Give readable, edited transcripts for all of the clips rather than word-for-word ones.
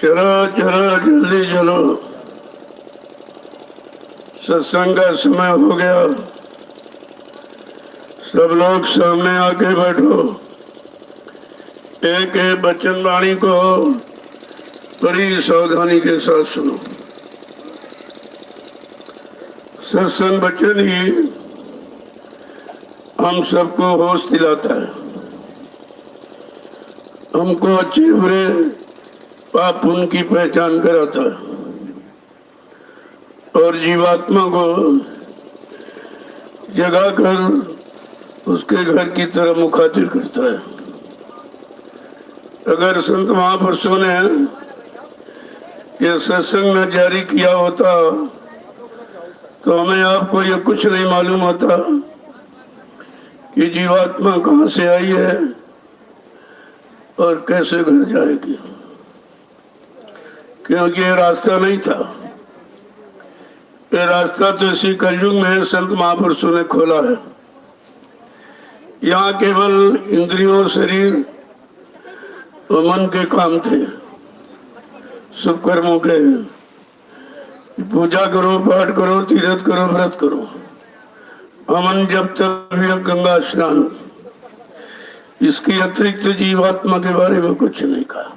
चलो चलो जल्दी चलो, सत्संग का समय हो गया। सब लोग सामने आके बैठो। एक एक वचन वाणी को बड़ी सावधानी के साथ सुनो। सत्संग वचन ही हम सबको होश दिलाता है, हमको अच्छे बुरे पाप पुण्य की पहचान कराता है और जीवात्मा को जगाकर उसके घर की तरफ मुखातिब करता है। अगर संत महापुरुषों ने यह सत्संग न जारी किया होता तो हमें आपको ये कुछ नहीं मालूम होता कि जीवात्मा कहाँ से आई है और कैसे घर जाएगी, क्योंकि ये रास्ता नहीं था। ये रास्ता तो इसी कलयुग में संत महापुरुषों ने खोला है। यहाँ केवल इंद्रियों, शरीर और मन के काम थे, शुभ कर्मों के। पूजा करो, पाठ करो, तीर्थ करो, व्रत करो, अमन जब तक गंगा स्नान। इसकी अतिरिक्त जीवात्मा के बारे में कुछ नहीं कहा।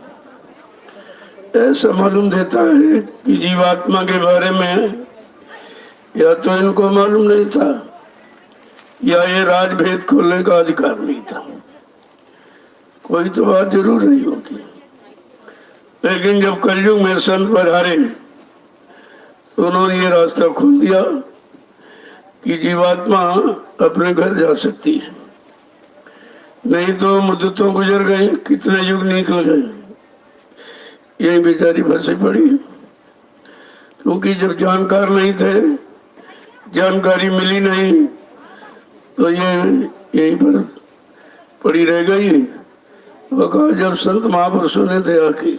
ऐसा मालूम देता है कि जीवात्मा के बारे में या तो इनको मालूम नहीं था या ये राजभेद खोलने का अधिकार नहीं था। कोई तो बात जरूर रही होगी। लेकिन जब कलयुग में संत पधारे तो उन्होंने ये रास्ता खोल दिया कि जीवात्मा अपने घर जा सकती है। नहीं तो मुद्दतों गुजर गई, कितने युग निकल गए, यही बेचारी फंसी पड़ी। क्योंकि जब जानकार नहीं थे, जानकारी मिली नहीं, तो ये यहीं पर पड़ी रह गई। वो कहा जब संत महापुरुषों ने दया की,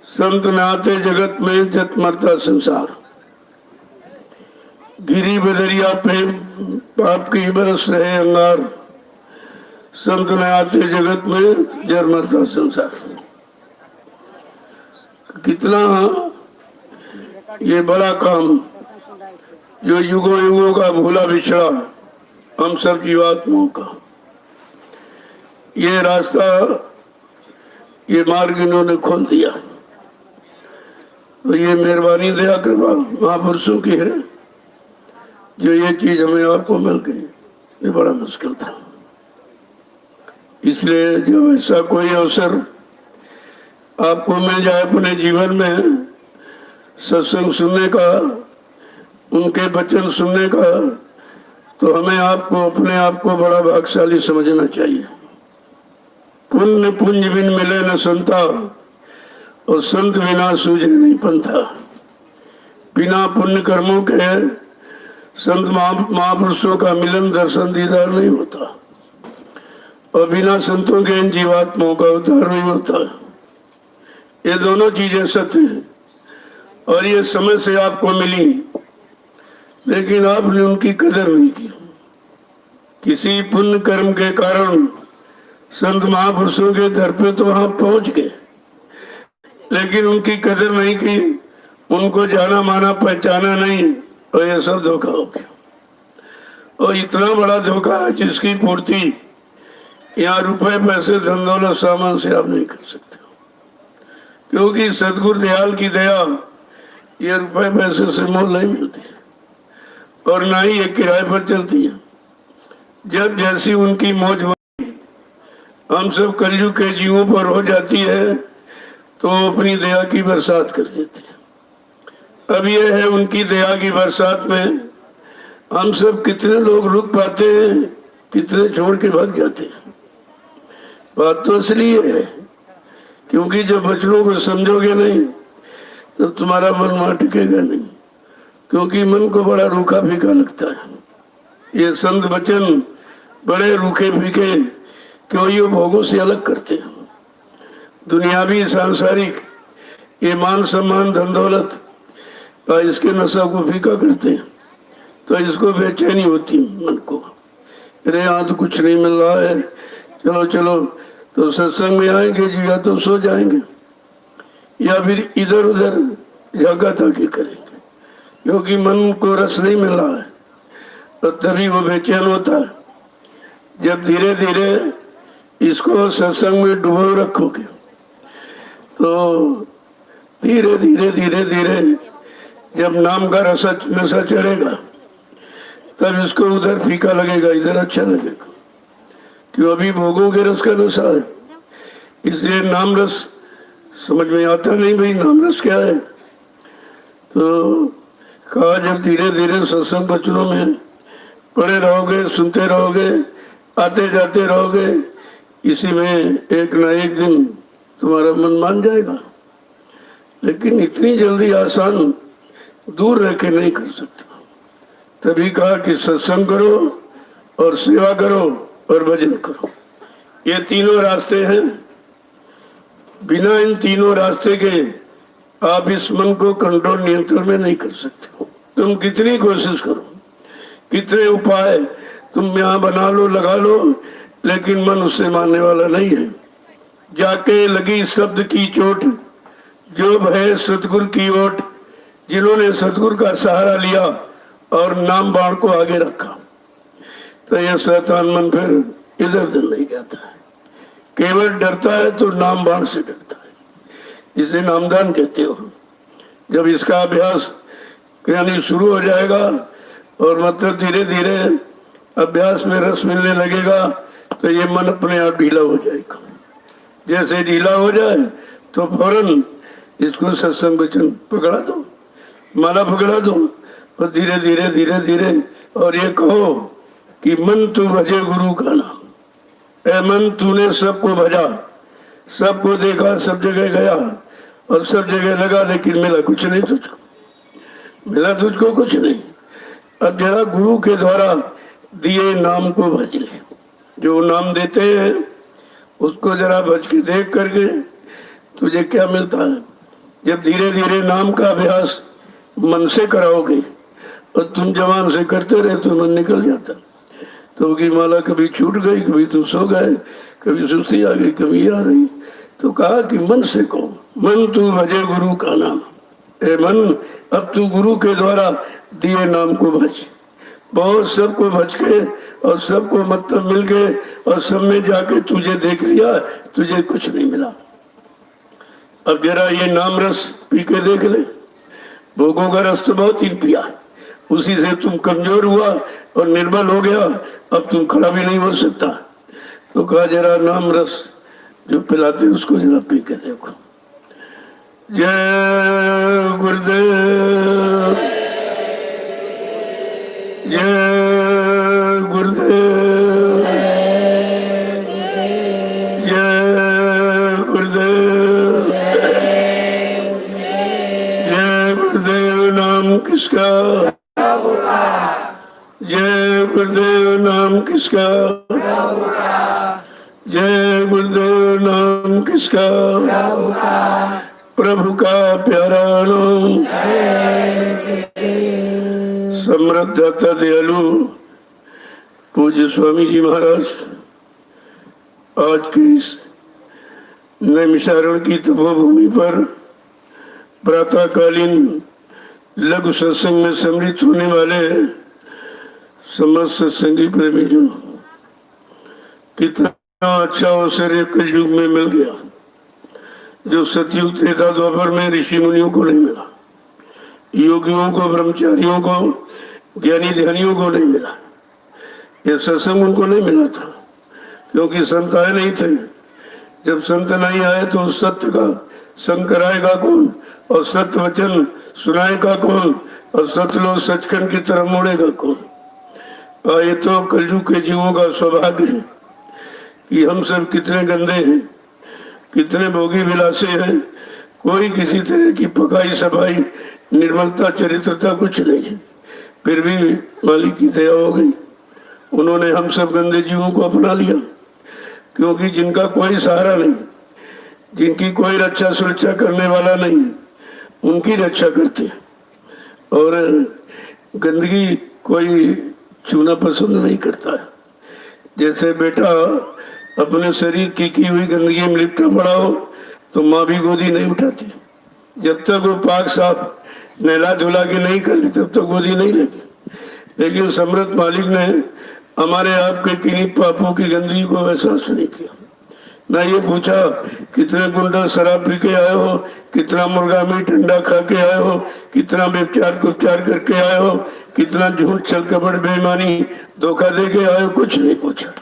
संत न आते जगत में जत मरता संसार, गिरी बदरिया पे पाप की बरस रहे अंगार, संत न आते जगत में जर मरता संसार। कितना ये बड़ा काम जो युगों युगों का भूला बिछड़ा हम सब जीवात्माओं का, ये रास्ता, ये मार्ग इन्होंने खोल दिया। तो ये मेहरबानी दया कृपा महापुरुषों की है जो ये चीज हमें आपको मिल गई। ये बड़ा मुश्किल था, इसलिए जब ऐसा कोई अवसर आपको मिल जाए अपने जीवन में सत्संग सुनने का, उनके वचन सुनने का, तो हमें आपको अपने आप को बड़ा भाग्यशाली समझना चाहिए। पुण्य पुंज बिन मिले न संता, और संत बिना सूझे नहीं पंथा। बिना पुण्य कर्मों के संत महापुरुषों का मिलन दर्शन दीदार नहीं होता, और बिना संतों के इन जीवात्माओं का उद्धार नहीं होता। ये दोनों चीजें सत्य हैं, और ये समय से आपको मिली, लेकिन आपने उनकी कदर नहीं की। किसी पुण्य कर्म के कारण संत महापुरुषों के दर पे तो वहां पहुंच गए, लेकिन उनकी कदर नहीं की, उनको जाना माना पहचाना नहीं, और ये सब धोखा हो गया। और इतना बड़ा धोखा है जिसकी पूर्ति यहाँ रुपए पैसे धन दौलत सामान से आप नहीं कर सकते, क्योंकि सतगुरु दयाल की दया ये रुपए पैसे से मोल नहीं मिलती, और ना ही ये किराए पर चलती है। जब जैसी उनकी मौज हम सब कलयुग के जीवों पर हो जाती है, तो अपनी दया की बरसात कर देते हैं। अब ये है उनकी दया की बरसात में हम सब कितने लोग रुक पाते हैं, कितने छोड़ के भाग जाते हैं। बात तो इसलिए है क्योंकि जब बचनों को समझोगे नहीं तो तुम्हारा मन वहां टिकेगा नहीं, क्योंकि मन को बड़ा रूखा फीका लगता है। ये संत वचन बड़े रूखे फीके क्यों ये भोगों से अलग करते हैं। दुनियावी सांसारिक ये मान सम्मान धन दौलत इसके नशा को फीका करते हैं, तो इसको बेचैनी होती मन को। अरे यहाँ तो कुछ नहीं मिल रहा है, चलो चलो तो सत्संग में आएंगे जी, या तो सो जाएंगे या फिर इधर उधर झाका ताकी करेंगे, क्योंकि मन को रस नहीं मिल रहा है, तो तभी वो बेचैन होता है। जब धीरे धीरे इसको सत्संग में डुबो रखोगे तो धीरे धीरे धीरे धीरे जब नाम का नशा चढ़ेगा तब इसको उधर फीका लगेगा, इधर अच्छा लगेगा, क्यों अभी भोगों के रस का नशा है। इसलिए नाम रस समझ में आता नहीं, भाई नाम रस क्या है। तो कहा जब धीरे धीरे सत्संग वचनों में पड़े रहोगे, सुनते रहोगे, आते जाते रहोगे, इसी में एक न एक दिन तुम्हारा मन मान जाएगा। लेकिन इतनी जल्दी आसान दूर रह के नहीं कर सकते। तभी कहा कि सत्संग करो और सेवा करो और भजन करो, ये तीनों रास्ते हैं। बिना इन तीनों रास्ते के आप इस मन को कंट्रोल नियंत्रण में नहीं कर सकते। तुम कितनी कोशिश करो, कितने उपाय तुम यहाँ बना लो, लगा लो, लेकिन मन उससे मानने वाला नहीं है। जाके लगी शब्द की चोट, जो भय सतगुरु की ओट, जिन्होंने सतगुरु का सहारा लिया और नाम बाण को आगे रखा, तो यह शैतान मन फिर इधर उधर नहीं जाता है। केवल डरता है तो नाम बाण से डरता है, जिसे नामदान कहते हो। जब इसका अभ्यास यानी शुरू हो जाएगा और मतलब धीरे धीरे अभ्यास में रस मिलने लगेगा, तो ये मन अपने आप ढीला हो जाएगा। जैसे ढीला हो जाए तो फौरन इसको सत्संग वचन पकड़ा दो, माला पकड़ा दो, और धीरे धीरे धीरे धीरे और ये कहो कि मन तू भजे गुरु का नाम। ए मन, तूने सबको भजा, सबको देखा, सब जगह गया और सब जगह लगा, लेकिन मिला कुछ नहीं तुझको। मिला तुझको कुछ नहीं। अब जरा गुरु के द्वारा दिए नाम को भज ले। जो नाम देते हैं उसको जरा भज के देख करके तुझे क्या मिलता है। जब धीरे धीरे नाम का अभ्यास मन से कराओगे और तुम जवान से करते रहे तो मन निकल जाता। तो की माला कभी छूट गई, कभी तुम सो गए, कभी सुस्ती आ गई, कभी आ रही। तो कहा कि मन से कहो, मन तू भजे गुरु का नाम। ए मन, अब तू गुरु के द्वारा दिए नाम को भज। बहुत सबको भज के और सबको मतलब मिल गए और सब में जाके तुझे देख लिया, तुझे कुछ नहीं मिला। अब जरा ये नाम रस पी के देख ले। भोगों का रस तो बहुत ही पिया, उसी से तुम कमजोर हुआ और निर्बल हो गया। अब तुम खड़ा भी नहीं हो सकता। तो कहा जरा नाम रस जो पिलाते उसको जरा पी के देखो। जय गुरुदेव, जय गुरुदेव, जय गुरुदेव, जय गुरुदेव। नाम किसका? जय गुरुदेव। नाम किसका? जय गुरुदेव। नाम किसका? प्रभु का प्यारा नाम। समृद्ध दयालु पूज्य स्वामी जी महाराज आज की इस नैमिषारण्य की तपोभूमि पर प्रातःकालीन लघु सत्संग में सम्मिलित होने वाले समस्त सत्संगी प्रेमी जो कितना अच्छा अवसर कलयुग में मिल गया, जो सतयुग त्रेता द्वापर में ऋषि मुनियों को नहीं मिला, योगियों को, ब्रह्मचारियों को, ज्ञानी ध्यानियों को नहीं मिला। ये सत्संग उनको नहीं मिला था क्योंकि संत आए नहीं थे। जब संत नहीं आए तो सत्य का संग कराएगा कौन, और सत्य वचन सुनाएगा कौन, और सतलोक सचखंड की तरफ मोड़ेगा कौन। ये तो कलयुग के जीवों का सौभाग्य है कि हम सब कितने गंदे हैं, कितने भोगी विलासी हैं। कोई किसी तरह की पकाई सफाई निर्मलता चरित्रता कुछ नहीं है। फिर भी मालिक की दया हो गई, उन्होंने हम सब गंदे जीवों को अपना लिया। क्योंकि जिनका कोई सहारा नहीं, जिनकी कोई रक्षा सुरक्षा करने वाला नहीं, उनकी रक्षा करते हैं। और गंदगी कोई छूना पसंद नहीं करता है। जैसे बेटा अपने शरीर की हुई गंदगी में लिपटा पड़ा हो तो माँ भी गोदी नहीं उठाती। जब तक वो पाक साफ नहला धुला के नहीं कर ली तब तक गोदी नहीं लगी। लेकिन समृद्ध मालिक ने हमारे आपके किन्हीं पापों की गंदगी को एहसास नहीं किया। ना ये पूछा कितने गुंडा शराब पी के आए हो, कितना मुर्गा मीट ठंडा खा के आए हो, कितना व्यभिचार उपचार करके आए हो, कितना झूठ छल कपट बेईमानी धोखा दे के आए हो, कुछ नहीं पूछा।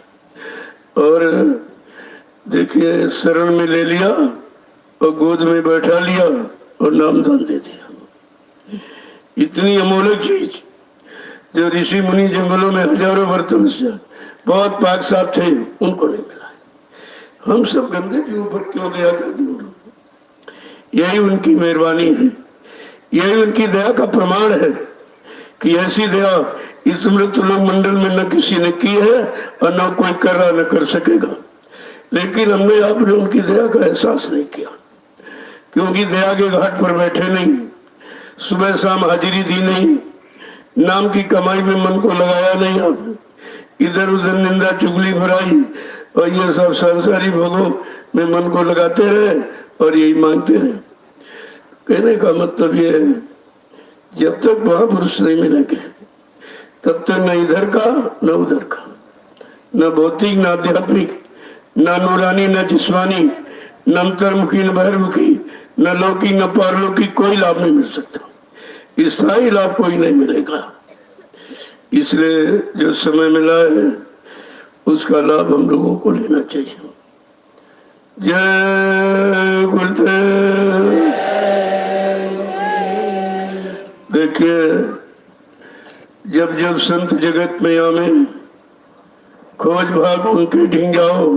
और देखिए शरण में ले लिया और गोद में बैठा लिया और नामदान दे दिया। इतनी अमोलक चीज जो ऋषि मुनि जंगलों में हजारों वर्ष तपस्या बहुत पाक साफ थे, उनको नहीं मिला। हम सब गंदे के ऊपर क्यों दया कर दी उन्होंने? यही उनकी मेहरबानी है, यही उनकी दया का प्रमाण है कि ऐसी दया इस मृत लोक मंडल में न किसी ने की है और न कोई कर रहा न कर सकेगा। लेकिन हमने आपने उनकी दया का एहसास नहीं किया क्योंकि दया के घाट पर बैठे नहीं, सुबह शाम हाजिरी दी नहीं, नाम की कमाई में मन को लगाया नहीं। आप इधर उधर निंदा चुगली बुराई और ये सब संसारी भोगों में मन को लगाते रहे और यही मांगते रहे। कहने का मतलब ये है जब तक महापुरुष नहीं मिलेंगे तब तक न इधर का न उधर का, न भौतिक न आध्यात्मिक, न नूरानी न जिस्मानी, न अंतर्मुखी न बहिर्मुखी, न लौकिक न पारलौकिक कोई लाभ नहीं मिल सकता। स्थायी लाभ कोई नहीं मिलेगा। इसलिए जो समय मिला है उसका लाभ हम लोगों को लेना चाहिए। जय गुरुदेव। देखिए जब जब संत जगत में आवे खोज भाग उनके ढिंग जाओ,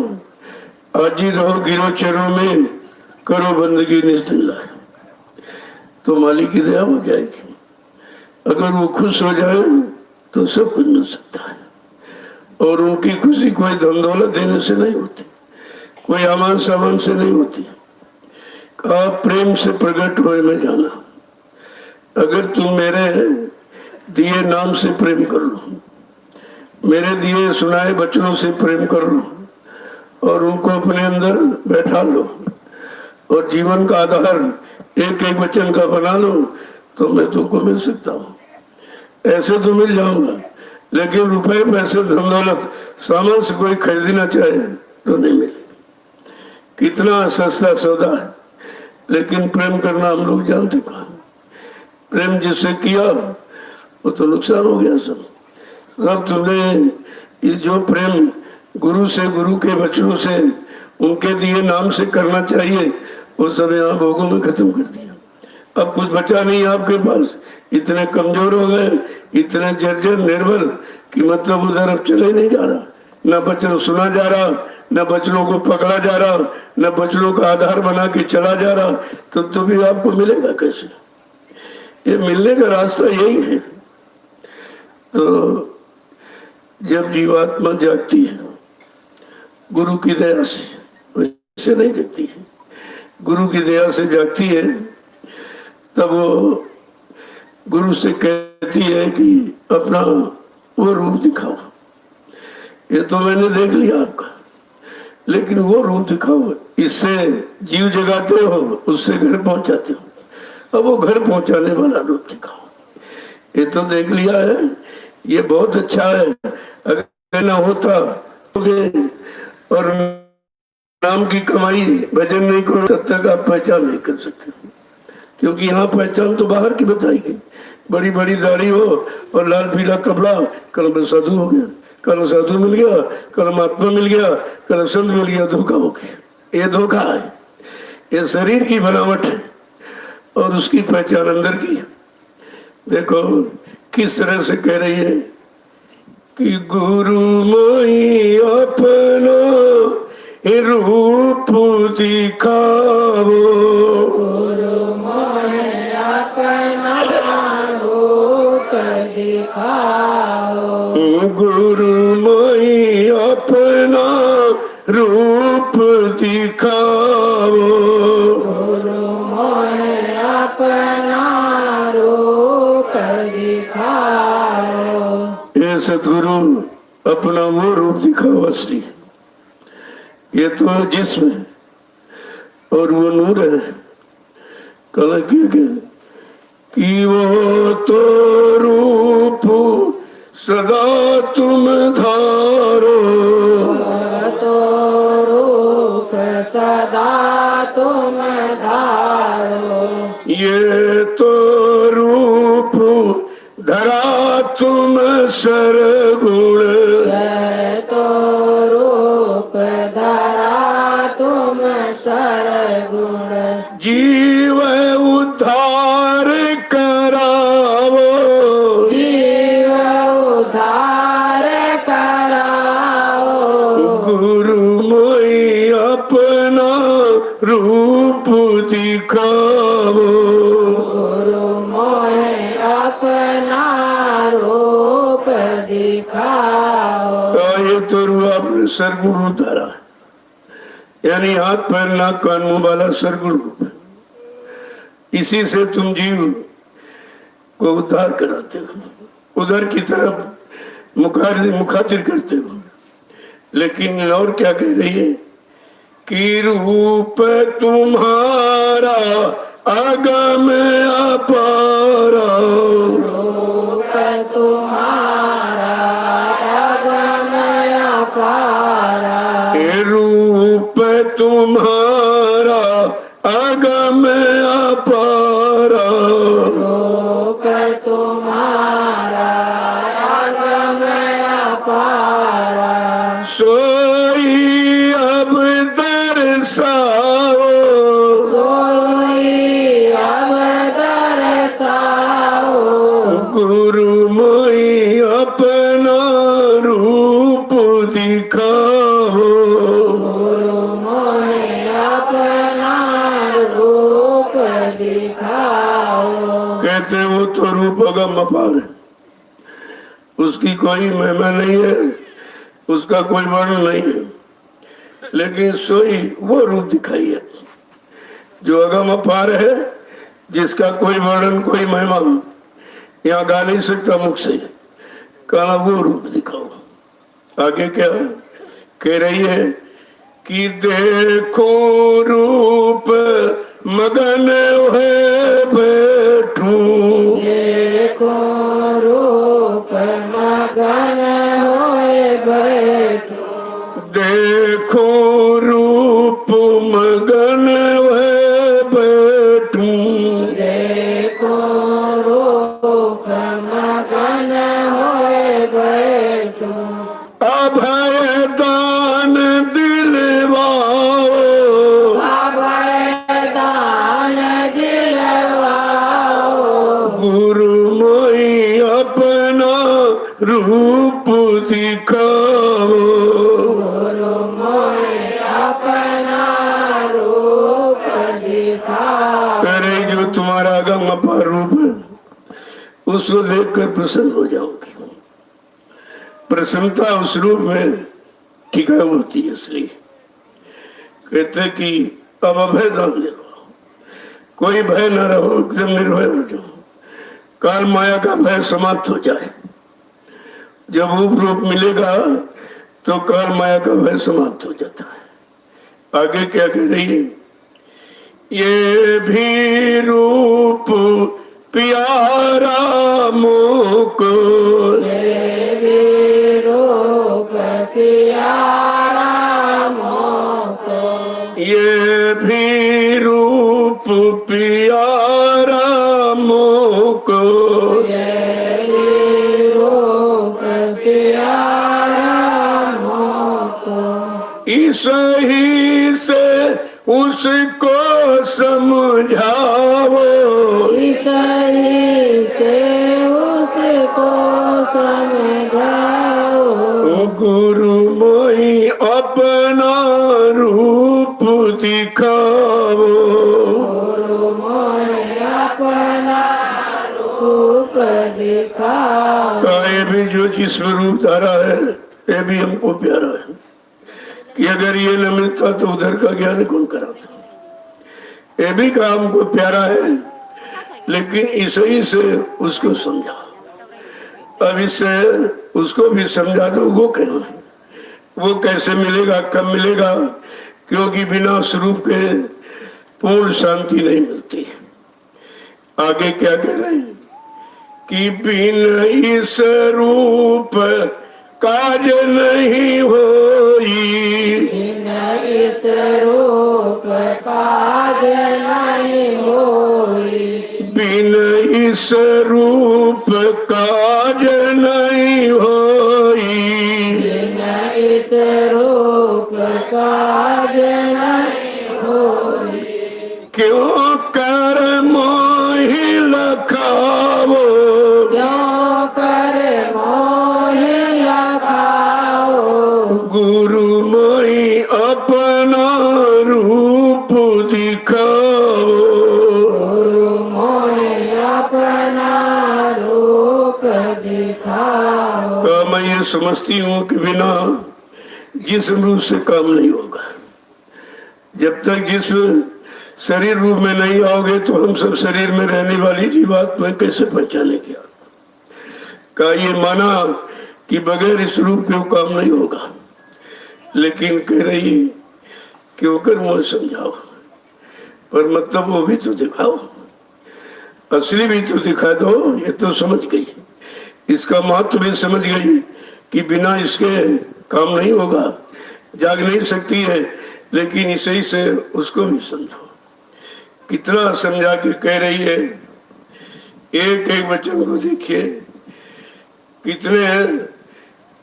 आजी रहो गिरो चरणों में, करो बंदगी निस्दिन लाए, तो मालिक की दया हो जाएगी। अगर वो खुश हो जाए तो सब कुछ मिल सकता है। और उनकी खुशी कोई धन दौलत देने से नहीं होती, कोई आमान सामान से नहीं होती। कहा प्रेम से प्रकट होए में जाना। अगर तुम मेरे दिए नाम से प्रेम कर लो, मेरे दिए सुनाए वचनों से प्रेम कर लो और उनको अपने अंदर बैठा लो और जीवन का आधार एक एक वचन का बना लो, तो मैं तुमको मिल सकता हूँ। ऐसे तो मिल जाऊंगा, लेकिन रुपए पैसे धन दौलत सामान से कोई खरीदना चाहे तो नहीं मिलेगी। कितना सस्ता सौदा है, लेकिन प्रेम करना हम लोग जानते कहाँ। प्रेम जिससे किया वो तो नुकसान हो गया। सब तुमने इस जो प्रेम गुरु से, गुरु के वचनों से, उनके दिए नाम से करना चाहिए, वो सब यहाँ भोगों में खत्म कर दिया। अब कुछ बचा नहीं आपके पास, इतने कमजोर हो गए, इतने जर्जर निर्बल कि मतलब उधर अब चले नहीं जा रहा, न वचन सुना जा रहा, न वचनों को पकड़ा जा रहा, न वचनों का आधार बना के चला जा रहा। तो भी आपको मिलेगा कैसे? ये मिलने का रास्ता यही है। तो जब जीवात्मा जागती है गुरु की दया से, वैसे नहीं जागती है, गुरु की दया से जागती है, तब वो गुरु से कहती है कि अपना वो रूप दिखाओ। ये तो मैंने देख लिया आपका, लेकिन वो रूप दिखाओ। इससे जीव जगाते हो, उससे घर पहुंचाते हो, अब वो घर पहुंचाने वाला रूप दिखाओ। ये तो देख लिया है, ये बहुत अच्छा है। अगर ना होता और नाम की कमाई भजन नहीं करो, तब तक आप पहचान नहीं कर सकते, क्योंकि यहाँ पहचान तो बाहर की बताई गई। बड़ी बड़ी दाढ़ी हो और लाल पीला कपड़ा, कल में साधु हो गया, कल साधु मिल गया, कल महात्मा मिल गया, कल संत मिल गया। धोखा हो गया। ये धोखा है, ये शरीर की बनावट है और उसकी पहचान अंदर की। देखो किस तरह से कह रही है कि गुरु मोई अपना रूप दिखाओ, गुरु मोहे अपना रूप दिखाओ, गुरु मोई अपना रूप दिखाओ, गुरु मोहे अपना रूप दिखाओ। ये सतगुरु अपना वो रूप दिखाओ असली। ये तो जिस्म है और वो नूर है। कल कि वो तो रूप सदा तुम धारो, तो रूप सदा तुम धारो, ये तो रूप धरा तुम सरगुण, यह तो रूप धरा तुम सरगुण, जीव उद्धार करावो, जीव उद्धार कराओ, गुरु मोई अपना रूप दिखाओ, गुरु मोहे अपना रूप दिखाओ। ये तो रूप आपने सरगुण उतारा, यानी हाथ पैर नाक कान मुंह वाला सरगुण रूप। इसी से तुम जीव को उद्धार कराते हो, उधर की तरफ मुखातिर करते हो। लेकिन और क्या कह रही है कि रूप तुम्हारा आगम अपारा, रूप तुम्हारा आगम अपारा, रूप तुम्हारा आगम अपारा, रूप तुम्हारा आगम अपारा, सोई अब दर्शाओ, सोई अब दर्शाओ, गुरु मोई अपना रूप दिखाओ, गुरु मोहे अपना रूप दिखाओ। कहते वो तो रूप अगम अपार है, उसकी कोई महिमा नहीं है, उसका कोई वर्णन नहीं है, लेकिन सोई वो रूप दिखाई है जो अगम अपार है, जिसका कोई वर्णन कोई महिमा यहाँ गा नहीं सकता मुख से। कहना वो रूप दिखाओ। आगे क्या कह रही है कि देखो रूप मगन है बैठूं, देखो रूप मगन होए बैठो, देखो रूप मगन है बैठूं, देखो रूप मगन होए बैठो, अभय दान दिलवाओ, अभय दान दिलवाओ, गुरु मोई अपना रूप दिखाओ। गुरु मोए अपना रूप दिखाओ। अरे जो तुम्हारा अगम अपार रूप है उसको देखकर प्रसन्न हो जाओगे। प्रसन्नता उस रूप में टिकाऊ होती है, इसलिए कहते कि अब अभय दान दे लो, कोई भय न रहो, एकदम निर्भय हो जाओ, काल माया का भय समाप्त हो जाए। जब रूप मिलेगा तो काल माया का भय समाप्त हो जाता है। आगे क्या कह रही है, ये भी रूप प्यारा मोको, देवी रूप प्यारा मोको, ये भी रूप प्यारा मोको, देवी रूप प्यारा मोको, इस ही से उसको समझाओ, ईसाई से उसको समझाओ, गुरु मोई अपना रूप दिखाओ। गुरु मोए अपना रूप दिखाओ। ये भी जो जिसमें रूप धारा है ये भी हमको प्यारा है कि अगर ये न मिलता तो उधर का ज्ञान कौन कराता। ये भी काम को प्यारा है, लेकिन इसी से उसको समझा। अब इससे उसको भी समझा दो। वो कहना वो कैसे मिलेगा, कब मिलेगा, क्योंकि बिना स्वरूप के पूर्ण शांति नहीं मिलती। आगे क्या कह रहे हैं कि बिन इस रूप काज नहीं होई, बिन इस रूप काज नहीं होई, बिन इस रूप काज नहीं होई, बिन इस रूप काज नहीं होई, क्यों कर मोहि लखावो, क्यों कर मोहि लखाओ, गुरु मोहि अपना रूप दिखाओ। गुरु मोहे अपना रूप दिखाओ। मैं ये समझती हूँ कि बिना जिस्म रूप से काम नहीं होगा। जब तक जिस्म शरीर रूप में नहीं आओगे तो हम सब शरीर में रहने वाली जीवात्मा कैसे पहचानेंगे। का ये माना कि बगैर इस रूप के वो काम नहीं होगा, लेकिन कह रही कि होकर मुझे समझाओ, पर मतलब वो भी तो दिखाओ, असली भी तो दिखा दो। ये तो समझ गई, इसका महत्व भी समझ गई कि बिना इसके काम नहीं होगा, जाग नहीं सकती है, लेकिन इसी से उसको भी समझो। कितना समझा के कह रही है, एक एक वचन को देखिए कितने,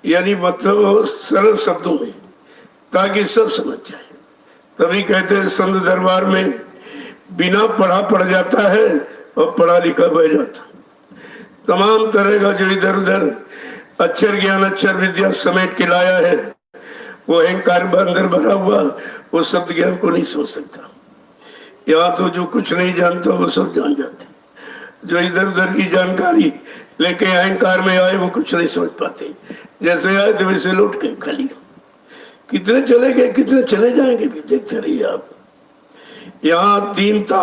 यानी मतलब सरल शब्दों में, ताकि सब समझ जाए। तभी कहते हैं संत दरबार में बिना पढ़ा पढ़ जाता है और पढ़ा लिखा बह जाता। तमाम तरह का जो इधर उधर अक्षर ज्ञान अक्षर विद्या समेट के लाया है, वो अहंकार अंदर भरा हुआ, वो शब्द ज्ञान को नहीं समझ सकता। यहाँ तो जो कुछ नहीं जानता वो सब जान जाते। जो इधर उधर की जानकारी लेके अहंकार में आए वो कुछ नहीं समझ पाते। जैसे आए तो वैसे लौट के खाली। कितने चले गए कितने चले जाएंगे भी देखते रहिए आप। यहाँ दीनता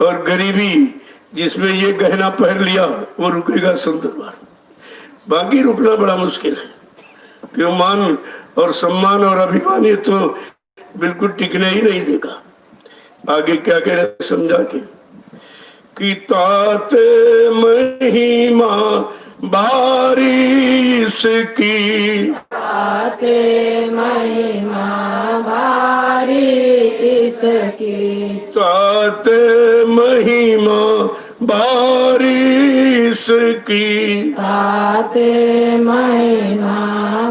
और गरीबी जिसमें ये गहना पहन लिया वो रुकेगा संदर्भार, बाकी रुकना बड़ा मुश्किल है। क्यों मान और सम्मान और अभिमान ये तो बिल्कुल टिकने ही नहीं देगा। आगे क्या कह रहे समझा के कि तात महिमा बारिश की, ताते महिमा भारी इसकी, तात महिमा बारिश की, ताते महिमा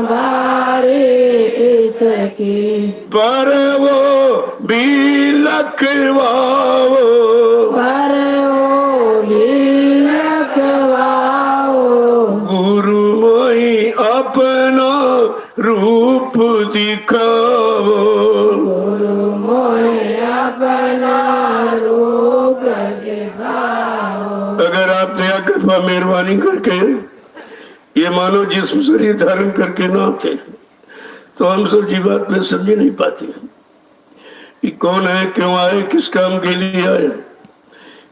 भारी इसकी, पर वो भी लखवाओ, पर वो भी रखवाओ, गुरु मोहि अपना रूप दिखाओ, गुरु मोहि अपना रूप दिखाओ। अगर आप दया कृपा मेहरबानी करके ये मानो जिस्म शरीर धारण करके ना आते तो हम सब जीवात में समझ नहीं पाती कि कौन है, क्यों आए, किस काम के लिए आए।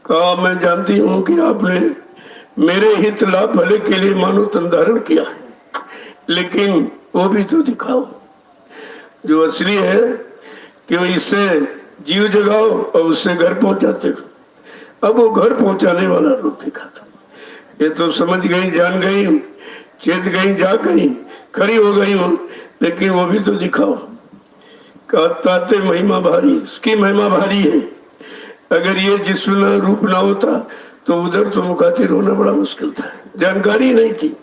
कहा मैं जानती हूँ कि आपने मेरे हित लाभ भले के लिए मानो तन धारण किया है, लेकिन वो भी तो दिखाओ जो असली है कि वो इससे जीव जगाओ और उससे घर पहुंचाते हो। अब वो घर पहुंचाने वाला रूप दिखाता। ये तो समझ गई, जान गई, चेत गई, जा गई, खड़ी हो गई हूँ, लेकिन वो भी तो दिखाओ। ताते महिमा भारी, इसकी महिमा भारी है। अगर ये जिस्म रूप ना होता तो उधर तो मुखातिब होना बड़ा मुश्किल था, जानकारी नहीं थी।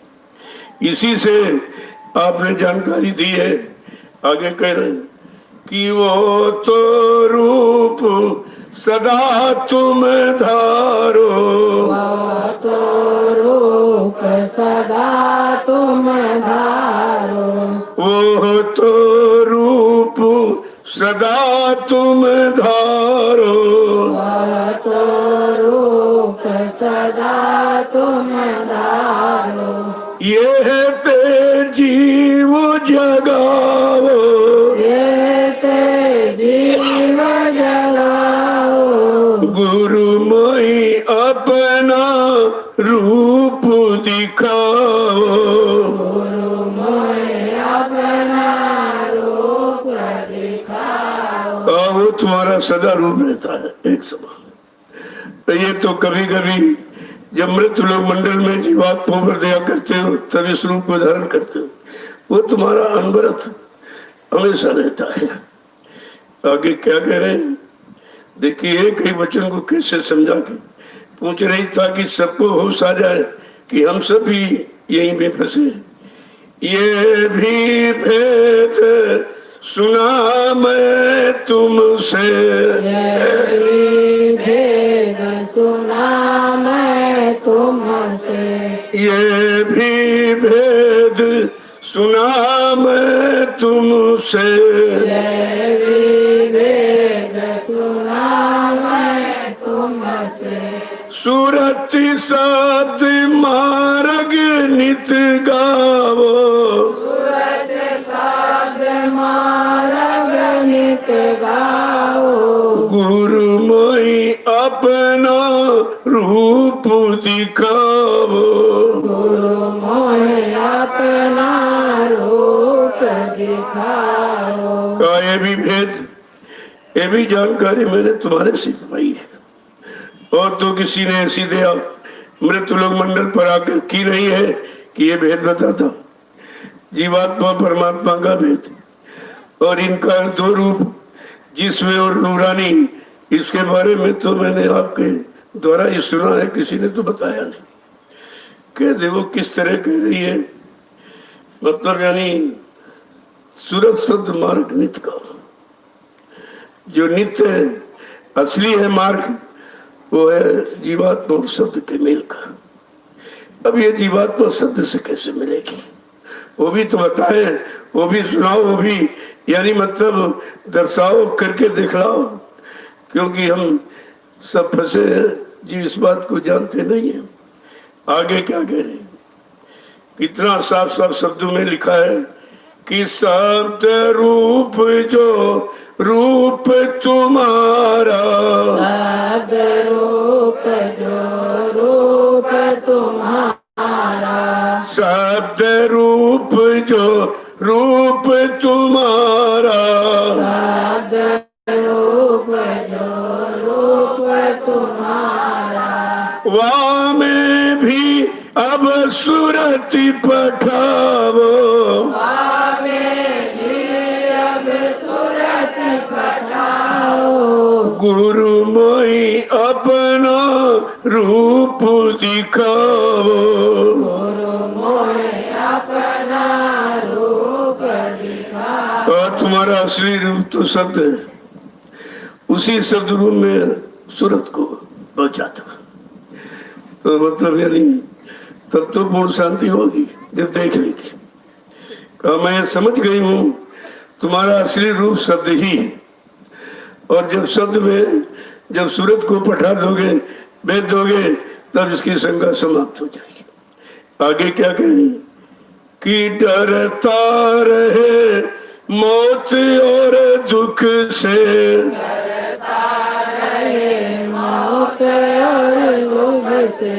इसी से आपने जानकारी दी है। आगे कह रहे कि वो तो रूप सदा तुम धारो, वो तो रूप सदा तुम धारो, वो तो रूप सदा तुम धारो, वो तो रूप सदा तुम धारो, ये ते जीव जगाओ, ये ते जीव जगाओ, गुरु मोहि अपना रूप दिखाओ, गुरु मोहि अपना रूप दिखाओ। वो तुम्हारा सदा रूप रहता है एक समान। तो ये तो कभी कभी जब मृत लोग मंडल में जीवात्मा पर दया करते हो तब इस रूप को धारण करते हो, वो तुम्हारा अनवरत हमेशा रहता है। आगे क्या कह रहे हैं देखिए, एक ही वचन को कैसे समझा के पूछ रही ताकि सबको होश आ जाए कि हम सब भी यहीं में फंसे। ये भी भेद सुना मैं तुमसे, ये भेद सुना मैं तुमसे, ये भी भेद सुना मैं तुमसे, ये भी भेद सुना मैं तुमसे, सूरत शब्द मार्ग नित गावो, सूरत साध मार्ग नित गाओ, गुरु मोहि अपना रूप दिखाओ, गुरु मोहि अपना रूप दिखाओ। ये भी भेद, ये भी जानकारी मैंने तुम्हारे से पाई है, और तो किसी ने ऐसी दया मृत लोग मंडल पर आकर की नहीं है कि ये भेद बताता। जीवात्मा परमात्मा का भेद और इनका दो रूप जिसमें और नूरानी, इसके बारे में तो मैंने आपके द्वारा ही सुना है, किसी ने तो बताया नहीं। कह दे वो किस तरह कह रही है, मतलब यानी सूरत शब्द मार्ग नित्य का, जो नित्य असली है मार्ग वो है जीवात्मा शब्द के मेल का। अब ये जीवात्मा शब्द से कैसे मिलेगी, वो भी तो बताए, वो भी सुनाओ, वो भी यानी मतलब दर्शाओ, करके दिखलाओ, क्योंकि हम सब फंसे जी इस बात को जानते नहीं है। आगे क्या कह रहे हैं, कितना साफ साफ शब्दों में लिखा है कि शब्द रूप जो रूप तुम्हारा, शब्द रूप जो रूप तुम्हारा, शब्द रूप जो रूप तुम्हारा, शब्द रूप जो रूप तुम्हारा, वहाँ में भी अब सूरत पठावो, अब सूरत पठाओ, गुरु मोई अपना रूप दिखाओ। गुरु मोहे अपना रूप दिखाओ। और तुम्हारा असली रूप तो शब्द है, उसी शब्द रूप में सूरत को पहुंचा दो। तो मतलब यानी तब तो पूर्ण शांति होगी जब देख लेगी। कहा मैं समझ गई हूँ तुम्हारा असली रूप शब्द ही है, और जब शब्द में जब सूरत को पठा दोगे, भेज दोगे, तब इसकी शंका समाप्त हो जाएगी। आगे क्या कहेंगे कि डरता रहे मौत और दुख से, मौत और दुख से,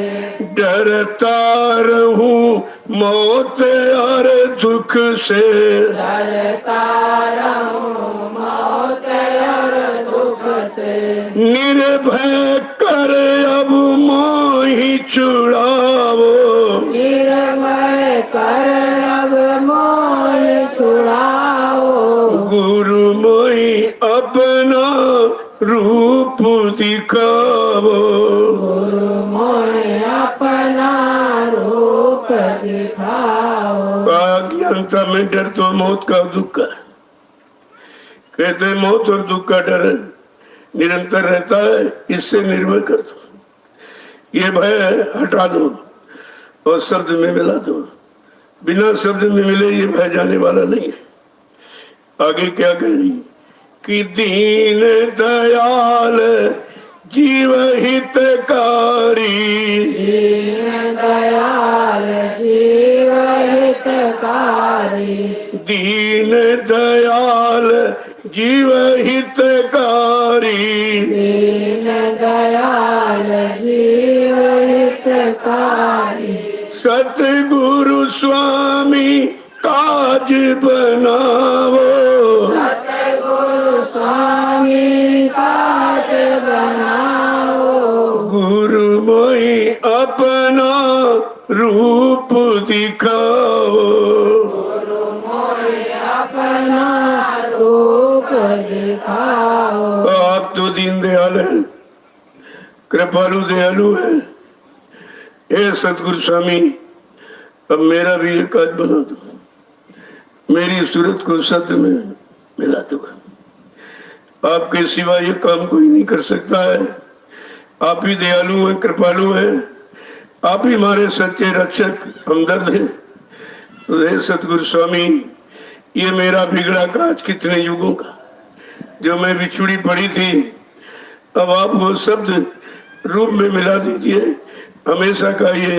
डरता रहूं मौत और दुख से, डरता रहूं मौत और दुख से, निर्भय कर अब मोहि छुड़ावो, निर्भय कर अब मोह छुड़ाओ, गुरु मोहि अपना रूप दिखावो। गुरु मोहे अपना रूप दिखाओ। अज्ञानता में डर तो मौत का दुख का, कहते हैं मौत और दुख का डर निरंतर रहता है, इससे निर्भय कर दो, ये भय हटा दो और शब्द में मिला दो। बिना शब्द में मिले ये भय जाने वाला नहीं है। आगे क्या कह रही कि दीन दयाल जीव हितकारी, दीन दयाल जीव हितकारी, दीन दयाल जीव हितकारी, दीन दयाल जीव हितकारी, सतगुरु स्वामी काज बनावो, सतगुरु स्वामी काज बनाओ, गुरु मोहि अपना रूप दिखाओ। गुरु मोहे अपना रूप दिखाओ। आप तो दीन दयाल हैं, कृपालु दयालु है। हे सतगुरु स्वामी, अब मेरा भी एक काज बना दो, मेरी सूरत को शब्द में मिला दो। आपके सिवा ये काम कोई नहीं कर सकता है। आप ही दयालु हैं, कृपालु हैं, आप ही हमारे सच्चे रक्षक हमदर्द हैं। तो हे सतगुरु स्वामी, ये मेरा बिगड़ा काज कितने युगों का जो मैं बिछुड़ी पड़ी थी, अब आप वो शब्द रूप में मिला दीजिए। हमेशा का ये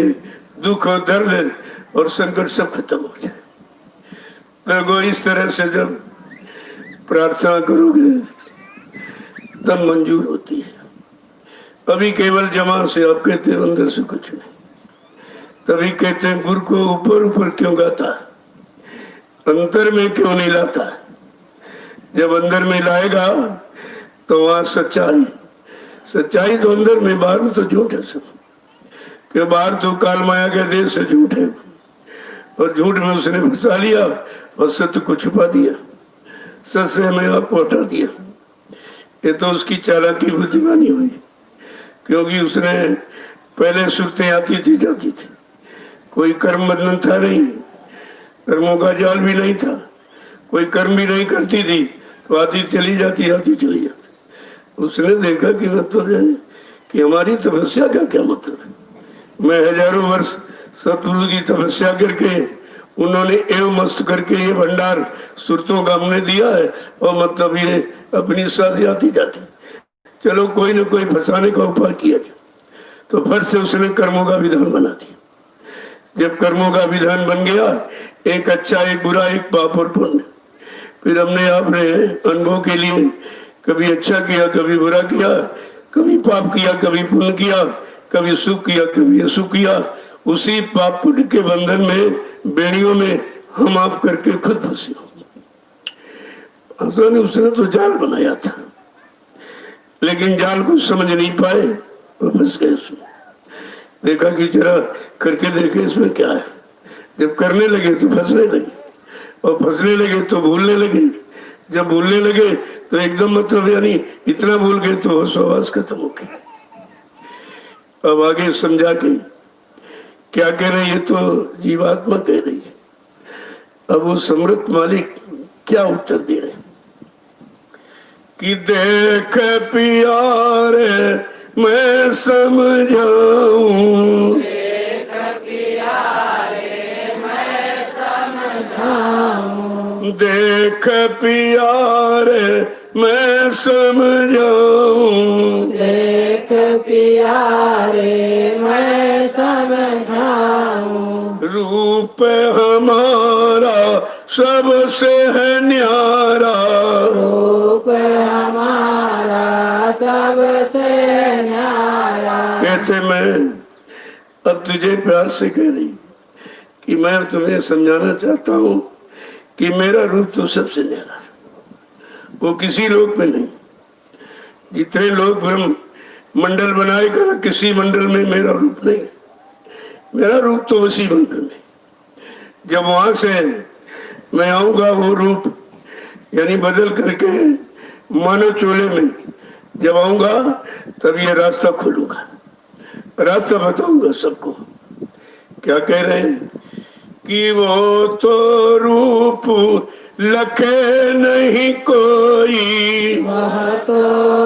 दुख और दर्द और संकट सब खत्म हो जाए। तो इस तरह से जब प्रार्थना करोगे तब मंजूर होती है। अभी केवल जमा से आप कहते हैं अंदर से कुछ नहीं। तभी कहते हैं गुरु को ऊपर ऊपर क्यों गाता, अंतर में क्यों नहीं लाता। जब अंदर में लाएगा तो वहां सच्चाई, सच्चाई तो अंदर में, बाहर में तो झूठ है सब। कि बाहर तो काल माया के देश से झूठ है, और झूठ में उसने फंसा लिया और सत्य को छुपा दिया, सत्य से हमें आपको हटा दिया। ये तो उसकी चालाकी बुद्धिमानी हुई, क्योंकि उसने पहले सुरतें आती थी जाती थी, कोई कर्म बंधन था नहीं, कर्मों का जाल भी नहीं था, कोई कर्म भी नहीं करती थी, तो आती चली जाती, आती चली जाती। उसने देखा कि मतलब कि हमारी तपस्या का क्या मतलब है। मैं हजारों वर्ष सतगुरु की तपस्या करके उन्होंने एवं मस्त करके ये भंडार सुरतों का हमने दिया है, और मतलब ये अपनी साथ आती जाती। चलो कोई न कोई फंसाने का उपाय किया जाए। तो फट से उसने कर्मों का विधान बना दिया। जब कर्मों का विधान बन गया, एक अच्छा एक बुरा, एक पाप और पुण्य, फिर हमने आपने अनुभव के लिए कभी अच्छा किया, कभी बुरा किया, कभी पाप किया, कभी पुण्य किया, कभी सुख किया, कभी असुख किया। उसी पाप पुण्य के बंधन में, बेड़ियों में हम आप करके खुद फंसे। असल में उसने तो जाल बनाया था, लेकिन जाल को समझ नहीं पाए, वो फंस गए उसमें। देखा कि जरा करके देखे इसमें क्या है। जब करने लगे तो फंसने लगे, और फंसने लगे तो भूलने लगे। जब भूलने लगे तो एकदम मतलब यानी इतना भूल गए तो होश खत्म हो गए। अब आगे समझा के क्या कह रही है, तो जीवात्मा कह रही है। अब वो समृत मालिक क्या उत्तर दे रहे हैं कि देख प्यारे मैं समझाऊं, देख प्यारे मैं समझाऊं, देख प्यारे मैं समझाऊं, देख प्यारे मैं समझाऊं, रूप हमारा सबसे है न्यारा, रूप हमारा सबसे न्यारा। कहते मैं अब तुझे प्यार से कह रही कि मैं तुम्हें समझाना चाहता हूँ कि मेरा रूप तो सबसे न्यारा है, वो किसी लोक में नहीं। जितने लोग ब्रह्म मंडल बनाए कर, किसी मंडल में मेरा रूप नहीं। मेरा रूप तो उसी मंडल में। जब वहां से मैं आऊंगा वो रूप यानी बदल करके मानव चोले में जब आऊंगा, तब ये रास्ता खोलूंगा, रास्ता बताऊंगा सबको। क्या कह रहे हैं कि वो तो रूप लखे नहीं कोई, वह तो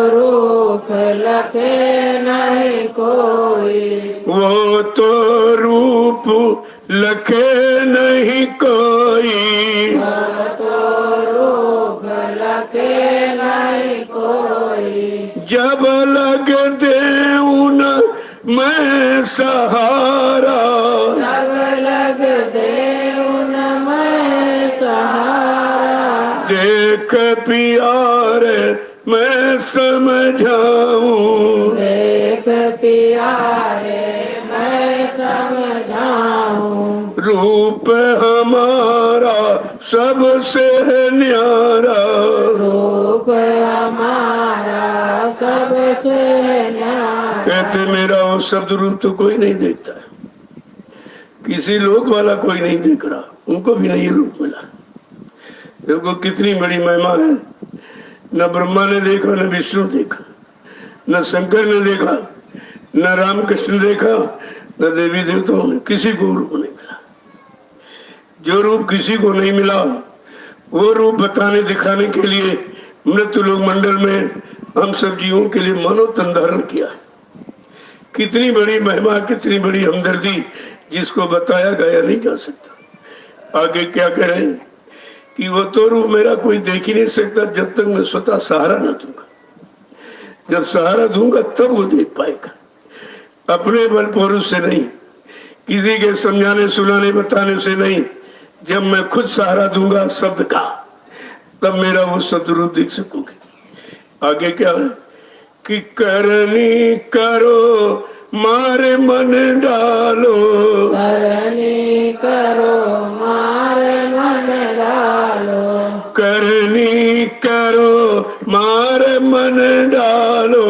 रूप लखे नहीं कोई, वो तो रूप लखे नहीं कोई, वह तो रूप लखे नहीं कोई। जब लग दे उन मैं सहारा, जब लग दे उनमें सहारा, देख प्यारे मैं समझाऊं, देख प्यारे मैं समझाऊं, रूप हमारा सबसे है न्यारा, रूप हमारा सबसे न्यारा। कहते मेरा वो शब्द रूप तो कोई नहीं देखता, किसी लोक वाला कोई नहीं देख रहा, उनको भी नहीं रूप मिला। देखो कितनी बड़ी महिमा है। न ब्रह्मा ने देखा, न विष्णु देखा, न शंकर ने देखा, न रामकृष्ण देखा, न देवी देवताओं ने, किसी को रूप नहीं मिला। जो रूप किसी को नहीं मिला, वो रूप बताने दिखाने के लिए मृत्यु लोक मंडल में हम सब जीवों के लिए मानव तन धारण किया। कितनी बड़ी महिमा, कितनी बड़ी हमदर्दी, जिसको बताया गया नहीं जा सकता। आगे क्या करें कि वो तो रूप मेरा कोई देख ही नहीं सकता जब तक मैं स्वतः सहारा न दूंगा। जब सहारा दूंगा तब वो देख पाएगा, अपने बल पुरुष से नहीं, किसी के समझाने सुनाने बताने से नहीं। जब मैं खुद सहारा दूंगा शब्द का, तब मेरा वो शब्द रूप देख सकोगे। आगे क्या है कि करनी करो मारे मन डालो, करनी करो मारे मन डालो, करनी करो मारे मन डालो,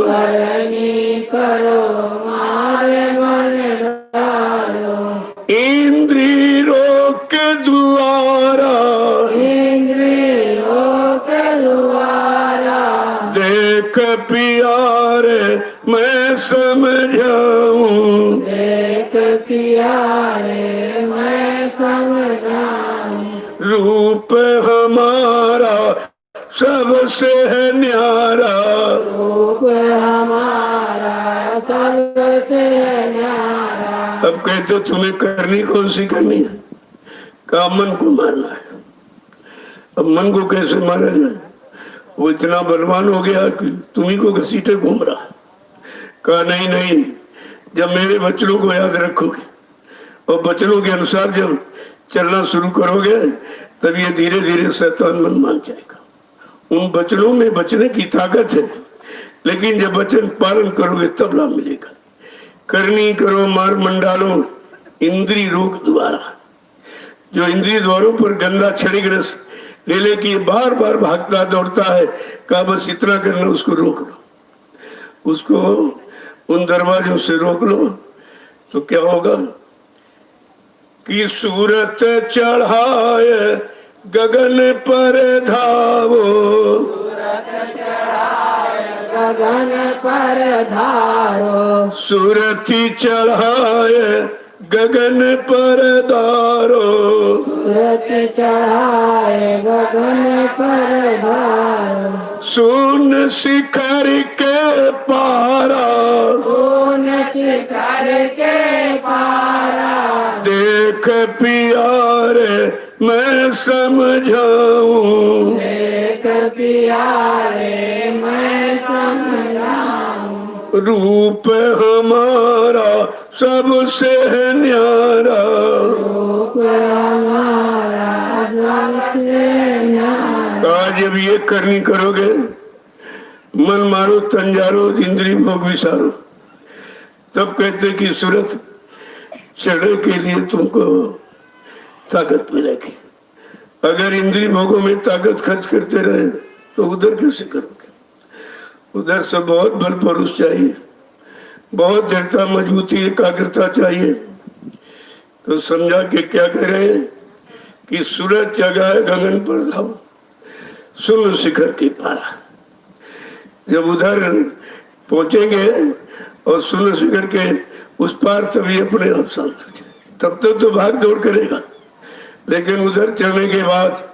करनी करो मारे मन डालो, इंद्री रोक के द्वारा, इंद्रियों के द्वारा, देख प्यारे मैं समझाऊं, देख प्यारे मैं समझाऊं, रूप हमारा सबसे है न्यारा, रूप हमारा सबसे न्यारा। अब कहते तुम्हें करनी कौन सी करनी है? कहा मन को मारना है। अब मन को कैसे मारा जाए? वो इतना बलवान हो गया कि तुम्ही को घसीटे घूम रहा। कहा नहीं नहीं, जब मेरे बच्चों को याद रखोगे और बच्चों के अनुसार जब चलना शुरू करोगे तब ये धीरे धीरे शैतान मन मान जाएगा। उन बचनों में बचने की ताकत है, लेकिन जब वचन पालन करोगे तब लाभ मिलेगा। करनी करो मार मंडालो इंद्री रोग द्वारा। जो इंद्रिय द्वारों पर गंदा क्षणिक रस ले लेके बार बार भागता दौड़ता है, कहा बस इतना करना, उसको रोक लो, उसको उन दरवाजों से रोक लो। तो क्या होगा कि सूरत चढ़ाए गगन पर धावो, गगन पर धारो, सूरती चढ़ाए गगन पर धारो, सूरत चढ़ाए गगन पर धारो, सुन शिखर के पारा, सुन शिखर के पारा, देख प्यारे मैं समझाऊं, देख प्यारे मैं समझाऊं, रूप हमारा सबसे न्यारा, रूप हमारा सबसे न्यारा। आज जब ये करनी करोगे, मन मारो तंजारो इंद्री भोग विसारो, तब कहते कि सूरत चढ़ने के लिए तुमको ताकत मिलेगी। अगर इंद्री भोगों में ताकत खर्च करते रहे तो उधर कैसे करोगे? उधर से बहुत बल परुष चाहिए, बहुत दृढ़ता, मजबूती, एकाग्रता चाहिए। तो समझा के क्या कह रहे हैं कि सूरज जगाए गगन पर धाव, सुन शिखर के पारा। जब उधर पहुंचेंगे और सुन शिखर के उस पार, तभी अपने आप शांत हो जाए। तब तक तो भाग दौड़ करेगा, लेकिन उधर चढ़ने के बाद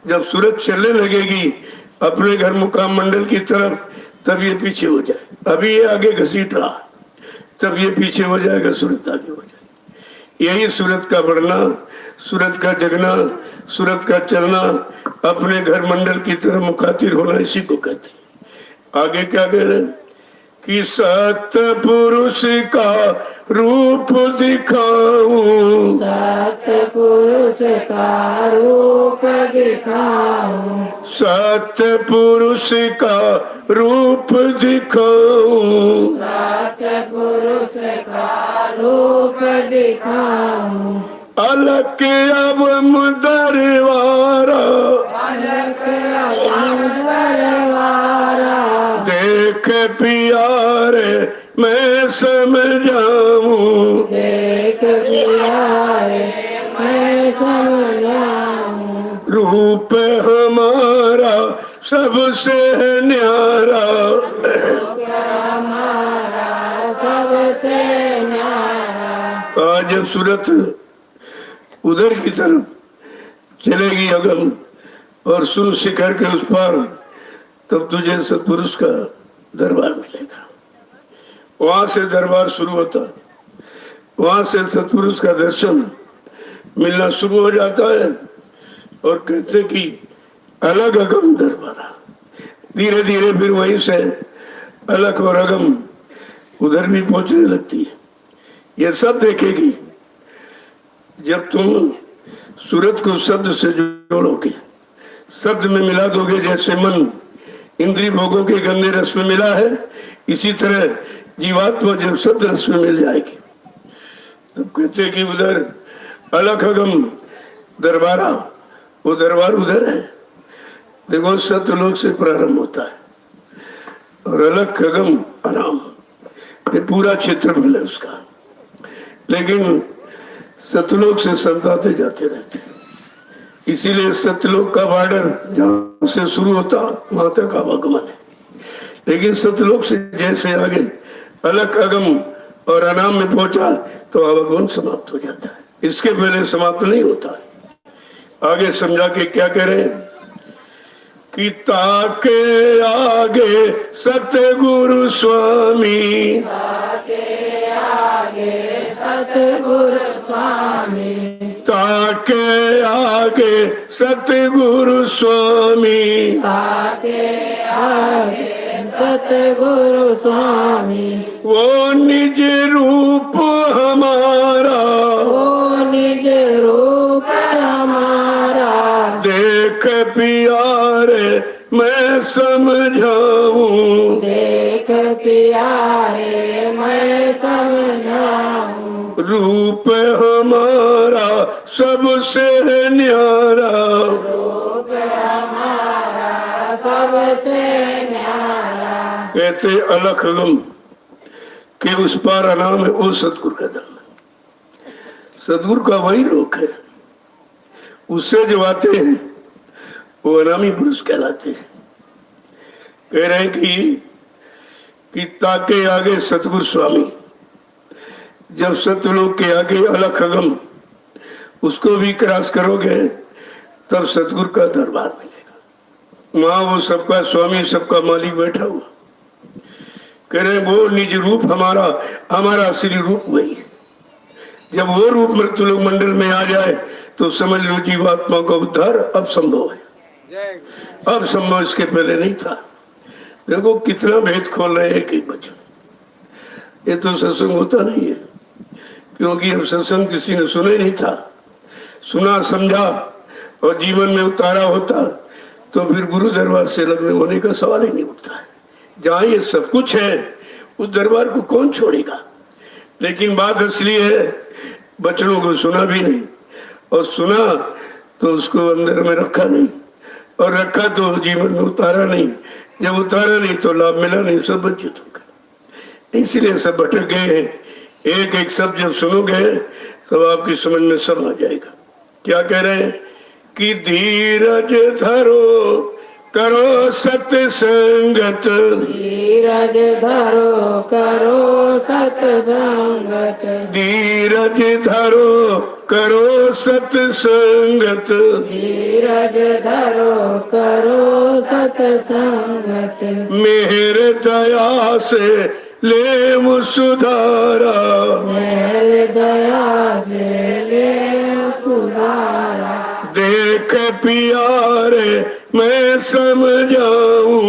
जब सूरज चलने लगेगी अपने घर मुकाम मंडल की तरफ, तब ये पीछे हो जाए। अभी ये आगे घसीट रहा, तब ये पीछे हो जाएगा, सूरत आगे हो जाएगी। यही सूरत का बढ़ना, सूरत का जगना, सूरत का चलना, अपने घर मंडल की तरफ मुखातिर होना, इसी को कहते हैं। आगे क्या कह रहे हैं कि सत्पुरुष का रूप दिखाऊं, सत्पुरुष का रूप दिखाऊं, सत्पुरुष का रूप दिखाऊं, सत्पुरुष का रूप दिखाऊं, अलग अब दरबारा, अलग दरबारा, देख प्यारे मैं समझाऊं, देख प्यारे मैं समझाऊं, रूप हमारा सबसे न्यारा, हमारा सबसे न्यारा। आज जब सूरत उधर की तरफ चलेगी अगम और सुन शिखर के उस पार, तब तुझे सत्पुरुष का दरबार मिलेगा। वहां से दरबार शुरू होता, वहां से सत्पुरुष का दर्शन मिलना शुरू हो जाता है। और कहते कि अलग अगम दरबार, धीरे धीरे फिर वहीं से अलग और अगम उधर भी पहुंचने लगती है। ये सब देखेगी जब तुम सूरत को शब्द से जोड़ोगे, शब्द में मिला दोगे। जैसे मन इंद्रिय भोगों के गंदे रस में मिला है, इसी तरह जीवात्मा जब शब्द रस में मिल जाएगी, तब कहते कि उधर अलग अगम दरबारा, वो दरबार उधर है। देखो सत्यलोक से प्रारंभ होता है और अलग अगम आराम, ये पूरा क्षेत्र है उसका। लेकिन सतलोक से संत आते जाते रहते, इसीलिए सतलोक का बॉर्डर जहां से शुरू होता वहां तक आवागमन है। लेकिन सतलोक से जैसे आगे अलग अगम और अनाम में पहुंचा तो आवागमन समाप्त हो जाता है, इसके पहले समाप्त नहीं होता है। आगे समझा के क्या कह रहे हैं कि ताके आगे सतगुरु स्वामी, ताके आगे सतगुरु स्वामी, ताके ताके आगे सतगुरु स्वामी, ताके आगे सतगुरु स्वामी, वो निज रूप हमारा, वो निज रूप हमारा, देख प्यारे मैं समझाऊं, देख प्यारे मैं समझाऊं, रूप हमारा सबसे न्यारा, रूप हमारा सबसे न्यारा। कहते अलख गम के उस पार नाम है वो सतगुरु का धाम है। सतगुरु का वही लोक है, उससे जो आते हैं वो अनामी पुरुष कहलाते हैं। कह रहे हैं कि ताके आगे सतगुरु स्वामी, जब सतलोक के आगे अलख गम उसको भी क्रॉस करोगे तब सतगुरु का दरबार मिलेगा। वहां वो सबका स्वामी सबका मालिक बैठा हुआ। कह रहे वो निज रूप हमारा, हमारा असली रूप वही है। जब वो रूप मृत्युलोक मंडल में आ जाए तो समझ लो जीवात्मा का उद्धार अब संभव है। अब संभव इसके पहले नहीं था। देखो कितना भेद खोल रहे हैं एक वचन। ये तो सत्संग होता नहीं है, क्योंकि अब सत्संग किसी ने सुना ही नहीं था। सुना समझा और जीवन में उतारा होता तो फिर गुरु दरबार से लगने होने का सवाल ही नहीं उठता है। जहाँ ये सब कुछ है उस दरबार को कौन छोड़ेगा। लेकिन बात असली है, बचनों को सुना भी नहीं, और सुना तो उसको अंदर में रखा नहीं, और रखा तो जीवन में उतारा नहीं। जब उतारा नहीं तो लाभ मिला नहीं, सब वंचित हो गए। इसलिए सब भटक गए हैं। एक एक शब्द जब सुनोगे तब आपकी समझ में सब आ जाएगा। क्या कह रहे हैं कि धीरज धरो करो सत्संगत, धीरज धरो करो सत्संगत, धीरज धरो करो सत्संगत, धीरज धरो करो सत्संगत, मेहर दया से ले सुधारा, मेरे दया से ले सुधारा, देख प्यारे मैं समझाऊं,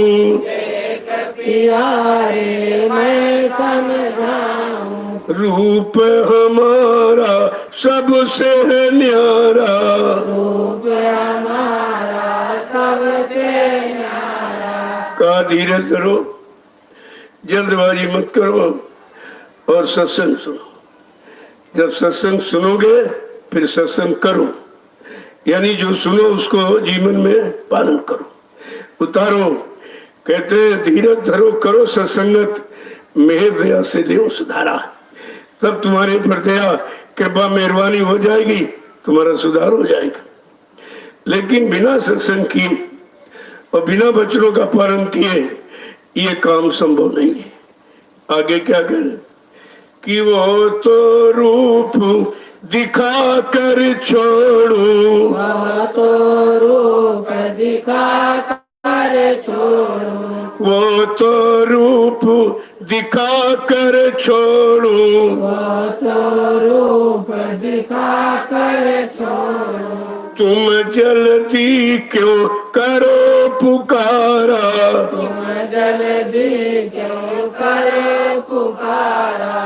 प्यारे मैं समझाऊं, रूप हमारा सबसे न्यारा, रूप हमारा सबसे न्यारा। का धीरज धरो, जल्दबाजी मत करो और सत्संग सुनो। जब सत्संग सुनोगे फिर सत्संग करो, यानी जो सुनो उसको जीवन में पालन करो, उतारो। कहते हैं धीरज धरो करो सत्संगत, मेहर दया से देव सुधारा। तब तुम्हारे पर दया कृपा मेहरबानी हो जाएगी, तुम्हारा सुधार हो जाएगा। लेकिन बिना सत्संग किए और बिना वचनों का पालन किए ये काम संभव नहीं है। आगे क्या करें कि वो तो रूप दिखा कर छोड़ू, वह तो रूप दिखा कर छोड़ू, वो तो रूप दिखा कर छोड़ू, वह तो रूप दिखा कर छोड़ू, तुम जल्दी क्यों करो पुकारा, तुम जल्दी क्यों करो पुकारा,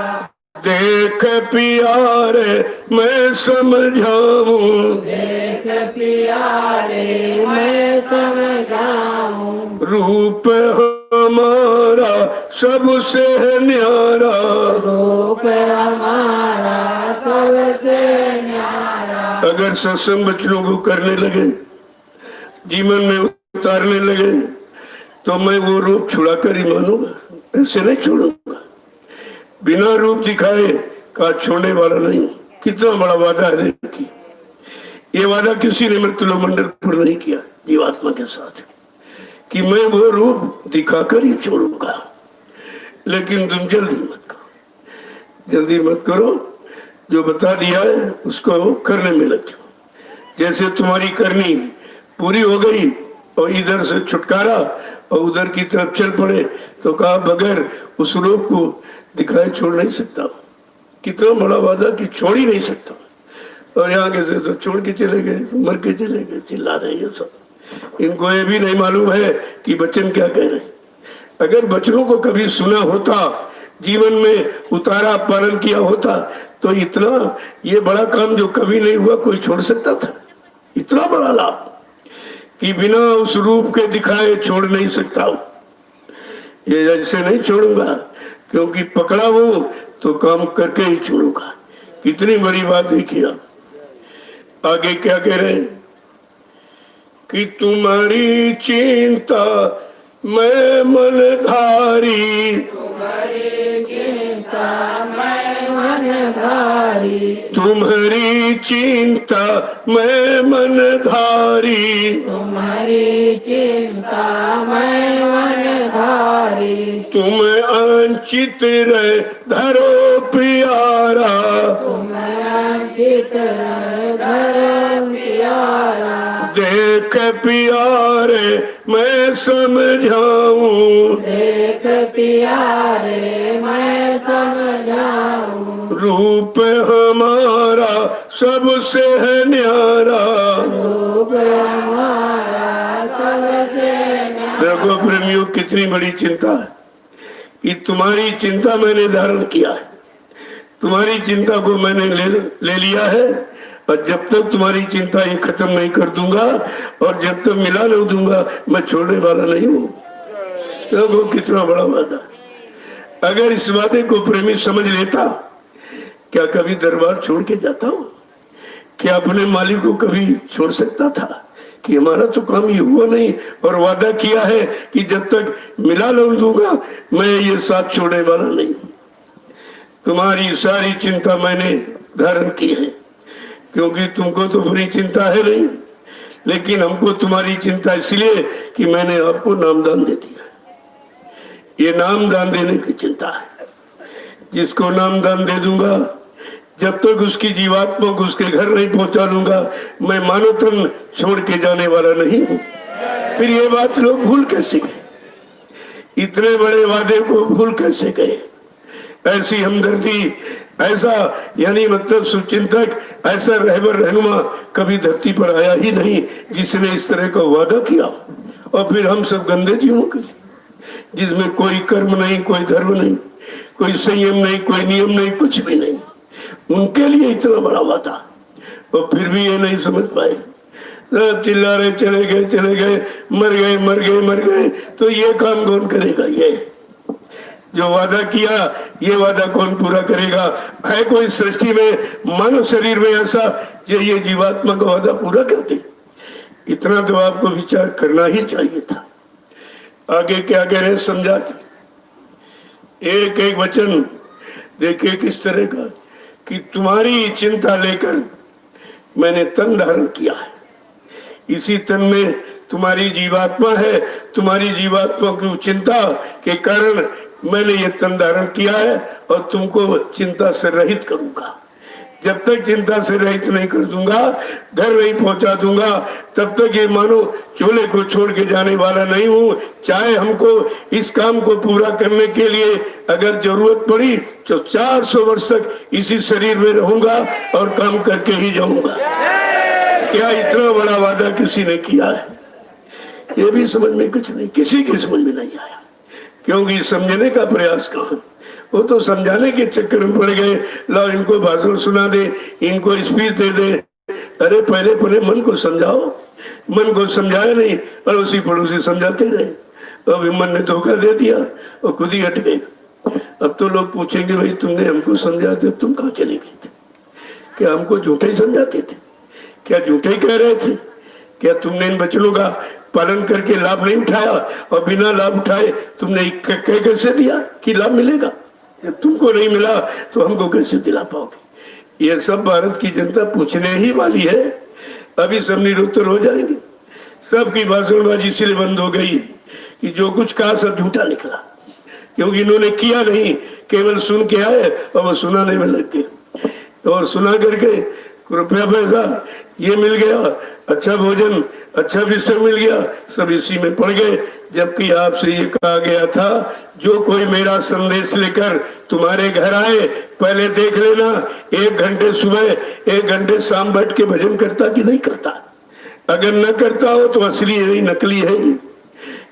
देख प्यारे मैं समझाऊं, देख प्यारे मैं समझाऊं, रूप हमारा सबसे न्यारा, रूप हमारा सबसे न्यारा। अगर सत्संग बच्चों को करने लगे, जीवन में उतारने लगे, तो मैं वो रूप छुड़ाकर ही मानूंगा, ऐसे नहीं छोड़ूंगा। बिना रूप दिखाए का छोड़ने वाला नहीं। कितना बड़ा वादा है देखिए, ये वादा किसी ने मृत्युलोक मंडल पर नहीं किया जीवात्मा के साथ कि मैं वो रूप दिखाकर ही छोड़ूंगा। लेकिन तुम जल्दी मत करो, जल्दी मत करो, जो बता दिया है उसको करने में लग जाओ। जैसे तुम्हारी करनी पूरी हो गई और इधर से छुटकारा और उधर की तरफ चल पड़े तो कहा बगैर उस रूप को दिखाए छोड़ नहीं सकता। कितना बड़ा वादा कि छोड़ ही नहीं सकता। और यहाँ के से तो छोड़ के चले गए, मर के चले गए, चिल्ला रहे हैं सब। इनको ये भी नहीं मालूम है कि वचन क्या कह रहे हैं। अगर वचनों को कभी सुना होता, जीवन में उतारा, पालन किया होता, तो इतना ये बड़ा काम जो कभी नहीं हुआ कोई छोड़ सकता था? इतना बड़ा लाभ कि बिना उस रूप के दिखाए छोड़ नहीं सकता हूं। ये ऐसे नहीं छोड़ूंगा, क्योंकि पकड़ा हूं तो काम करके ही छोड़ूंगा। कितनी बड़ी बात देखिए आप। आगे क्या कह रहे हैं कि तुम्हारी चिंता मैं मन धारी, तुम्हारी चिंता मैं मन धारी, तुम्हारी चिंता मैं मन धारी, तुम्हारी चिंता मैं मन धारी, तुम अंचित रह धरो प्यारा, तुम अंचित धर्म प्यारा, देख प्यारे मैं समझाऊं, देख प्यारे मैं समझाऊं, रूप हमारा सबसे है न्यारा। रूप हमारा सबसे देखो प्रेमियों, कितनी बड़ी चिंता है कि तुम्हारी चिंता मैंने धारण किया है, तुम्हारी चिंता को मैंने ले लिया है, और जब तक तुम्हारी चिंता ये खत्म नहीं कर दूंगा और जब तक मिला नहीं दूंगा, मैं छोड़ने वाला नहीं हूं। देखो कितना बड़ा वादा। अगर इस वादे को प्रेमी समझ लेता, क्या कभी दरबार छोड़ के जाता हूं? क्या अपने मालिक को कभी छोड़ सकता था? कि हमारा तो काम ये हुआ नहीं, और वादा किया है कि जब तक मिला नहीं दूंगा मैं ये साथ छोड़ने वाला नहीं हूं। तुम्हारी सारी चिंता मैंने धारण की है, क्योंकि तुमको तो बुरी चिंता है नहीं, लेकिन हमको तुम्हारी चिंता इसलिए कि मैंने आपको नामदान दे दिया। ये नामदान देने की चिंता है। जिसको नामदान दे दूंगा, जब तक उसकी जीवात्मा को उसके घर नहीं पहुंचा लूंगा, मैं मानव तन छोड़ के जाने वाला नहीं हूं। फिर ये बात लोग भूल कैसे गए? इतने बड़े वादे को भूल कैसे गए? ऐसी हमदर्दी, ऐसा यानी मतलब सुचिंतक, ऐसा रहबर रहनुमा कभी धरती पर आया ही नहीं जिसने इस तरह का वादा किया। और फिर हम सब गंदे जीवों के, जिसमें कोई कर्म नहीं, कोई धर्म नहीं, कोई संयम नहीं, कोई नियम नहीं, कुछ भी नहीं, उनके लिए इतना बड़ा वादा। और फिर भी ये नहीं समझ पाए, चिल्ला रहे चले गए चले गए, मर गए मर गए मर गए। तो ये काम कौन करेगा? ये जो वादा किया, ये वादा कौन पूरा करेगा? है कोई सृष्टि में, मानव शरीर में ऐसा जो ये जीवात्मा का वादा पूरा करते? इतना तो आपको विचार करना ही चाहिए था। आगे क्या कह रहे हैं समझा के, एक एक वचन देखिए किस तरह का, कि तुम्हारी चिंता लेकर मैंने तन धारण किया है। इसी तन में तुम्हारी जीवात्मा है, तुम्हारी जीवात्मा की चिंता के कारण मैंने ये तन धारण किया है, और तुमको चिंता से रहित करूंगा। जब तक चिंता से रहित नहीं कर दूंगा, घर नहीं पहुंचा दूंगा, तब तक ये मानो चूल्हे को छोड़ के जाने वाला नहीं हूं। चाहे हमको इस काम को पूरा करने के लिए अगर जरूरत पड़ी तो 400 वर्ष तक इसी शरीर में रहूंगा और काम करके ही जाऊंगा। क्या इतना बड़ा वादा किसी ने किया है? ये भी समझ में कुछ नहीं, किसी की समझ में नहीं आया, क्योंकि समझने का प्रयास कहाँ, वो तो समझाने के चक्कर में पड़ गए। लो इनको भाषण सुना दे, इनको स्पीच दे दे। अरे पहले पहले मन को समझाओ। मन को समझाया नहीं, अड़ोसी पड़ोसी समझाते रहे, अभी मन ने धोखा दे दिया और खुद ही हट गए। अब तो लोग पूछेंगे, भाई तुमने हमको समझाते, तुम कहाँ चले गए थे? क्या हमको झूठे ही समझाते थे? क्या झूठे ही कह रहे थे? क्या तुमने इन वचनों का पालन करके लाभ नहीं उठाया, और बिना लाभ उठाए तुमने कह कैसे दिया कि लाभ मिलेगा? जब तुमको नहीं मिला तो हमको कैसे दिला पाओगे? ये सब भारत की जनता पूछने ही वाली है। अभी सब निरुत्तर हो जाएंगे। सबकी भाषणबाजी इसलिए बंद हो गई कि जो कुछ कहा सब झूठा निकला, क्योंकि इन्होंने किया नहीं, केवल सुन के आए और वो सुनाने में लग गए। और सुना करके रुपया पैसा ये मिल गया, अच्छा भोजन, अच्छा विषय मिल गया, सब इसी में पड़ गए। जबकि आपसे ये कहा गया था जो कोई मेरा संदेश लेकर तुम्हारे घर आए पहले देख लेना 1 घंटे सुबह 1 घंटे शाम बैठ के भजन करता कि नहीं करता। अगर न करता हो तो असली है, नकली है,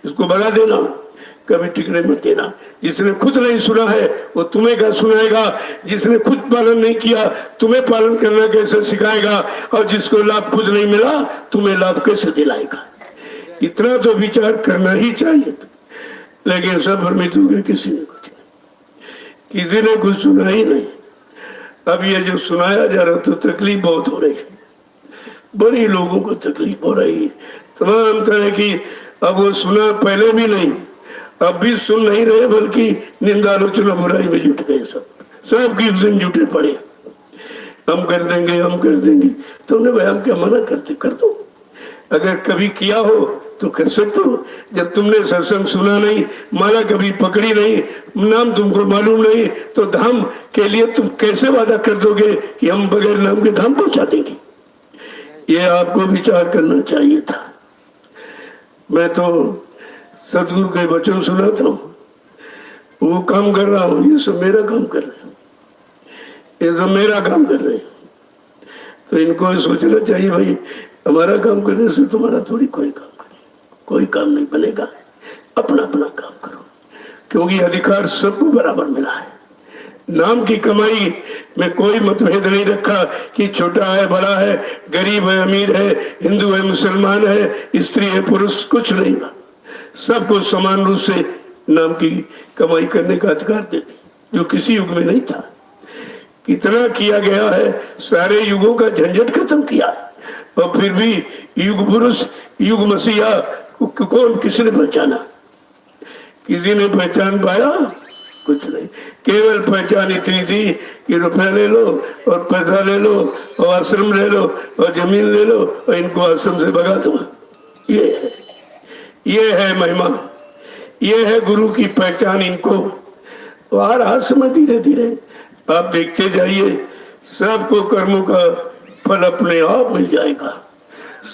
इसको भगा देना, कभी टिकने मत देना। जिसने खुद नहीं सुना है वो तुम्हें क्या सुनाएगा, जिसने खुद पालन नहीं किया तुम्हें पालन करना कैसे सिखाएगा, और जिसको लाभ खुद नहीं मिला तुम्हें लाभ कैसे दिलाएगा। इतना तो विचार करना ही चाहिए था। लेकिन सब भ्रमित हो गए, किसी ने कुछ नहीं, किसी ने कुछ सुना ही नहीं। अब ये जो सुनाया जा रहा तो तकलीफ बहुत हो रही है, बड़ी लोगों को तकलीफ हो रही है तमाम तरह की। अब वो सुना पहले भी नहीं, अब भी सुन नहीं रहे, बल्कि निंदा आलोचना बुराई में जुट गए। सब की दिन जुटे पड़े, हम कर देंगे हम कर देंगे। तुमने भाई हम क्या मना करते, कर दो। अगर कभी किया हो तो कर सकते हो। जब तुमने सत्संग सुना नहीं, माला कभी पकड़ी नहीं, नाम तुमको मालूम नहीं, तो धाम के लिए तुम कैसे वादा कर दोगे कि हम बगैर नाम के धाम पहुंचा देंगे। ये आपको विचार करना चाहिए था। मैं तो सतगुरु के वचन सुनाता हूँ, वो काम कर रहा हूँ, ये सब मेरा काम कर रहे हैं, ये सब मेरा काम कर रहे हैं। तो इनको सोचना चाहिए भाई हमारा काम करने से तुम्हारा थोड़ी कोई काम करे, कोई काम नहीं बनेगा। अपना अपना काम करो, क्योंकि अधिकार सबको बराबर मिला है। नाम की कमाई में कोई मतभेद नहीं रखा कि छोटा है बड़ा है, गरीब है अमीर है, हिंदू है मुसलमान है, स्त्री है पुरुष, कुछ नहीं। सबको समान रूप से नाम की कमाई करने का अधिकार देती, जो किसी युग में नहीं था। कितना किया गया है, सारे युगों का झंझट खत्म किया है, और फिर भी युग पुरुष युग मसीहा कौन किसने पहचाना? किसी ने पहचान पाया? कुछ नहीं। केवल पहचान इतनी थी कि रुपया ले लो और पैसा ले लो और आश्रम ले लो और जमीन ले लो और इनको आश्रम से भगा दो। ये है महिमा, ये है गुरु की पहचान। इनको आ रहा समय धीरे धीरे आप देखते जाइए, सबको कर्मों का फल अपने आप मिल जाएगा,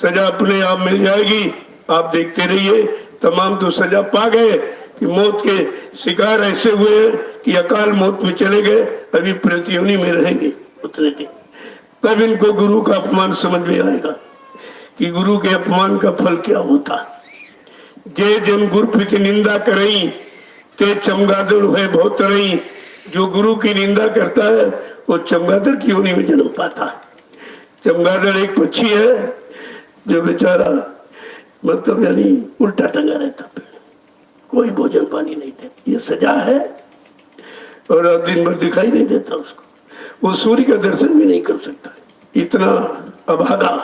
सजा अपने आप मिल जाएगी। आप देखते रहिए, तमाम तो सजा पा गए कि मौत के शिकार ऐसे हुए कि अकाल मौत में चले गए, अभी प्रतियोनी में रहेंगे उतने दिन। तब इनको गुरु का अपमान समझ में आएगा कि गुरु के अपमान का फल क्या होता। जे जन गुरु प्रीति निंदा करई ते चमगादड़ हुए बहुत तरई। जो गुरु की निंदा करता है वो चमगादड़ की योनि में जन्म पाता है। चमगादड़ एक पक्षी है जो बेचारा मतलब यानी उल्टा टंगा रहता है, कोई भोजन पानी नहीं देता, ये सजा है। और दिन भर दिखाई नहीं देता उसको, वो सूर्य का दर्शन भी नहीं कर सकता। इतना अभागा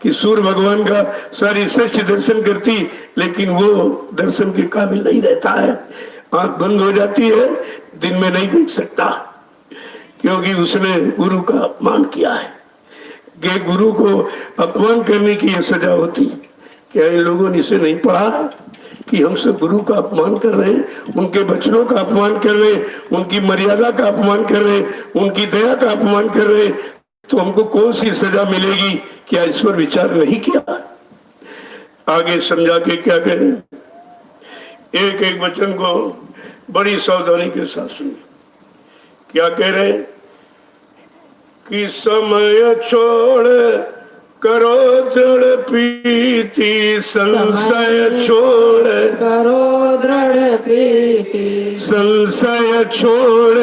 कि सूर्य भगवान का सारी सृष्टि दर्शन करती, लेकिन वो दर्शन के काबिल नहीं रहता है। आंख बंद हो जाती है, दिन में नहीं देख सकता, क्योंकि उसने गुरु का अपमान किया है। कि गुरु को अपमान करने की यह सजा होती। क्या इन लोगों ने इसे नहीं पढ़ा कि हमसे गुरु का अपमान कर रहे हैं, उनके वचनों का अपमान कर रहे हैं, उनकी मर्यादा का अपमान कर रहे हैं, उनकी दया का अपमान कर रहे हैं, तो हमको कौन सी सजा मिलेगी? क्या इस पर विचार नहीं किया? आगे समझा के क्या करें, एक एक वचन को बड़ी सावधानी के साथ सुनिए। क्या कह रहे हैं कि समय छोड़ करो दृढ़ प्रीति, संशय छोड़ करो दृढ़ प्रीति, संशय छोड़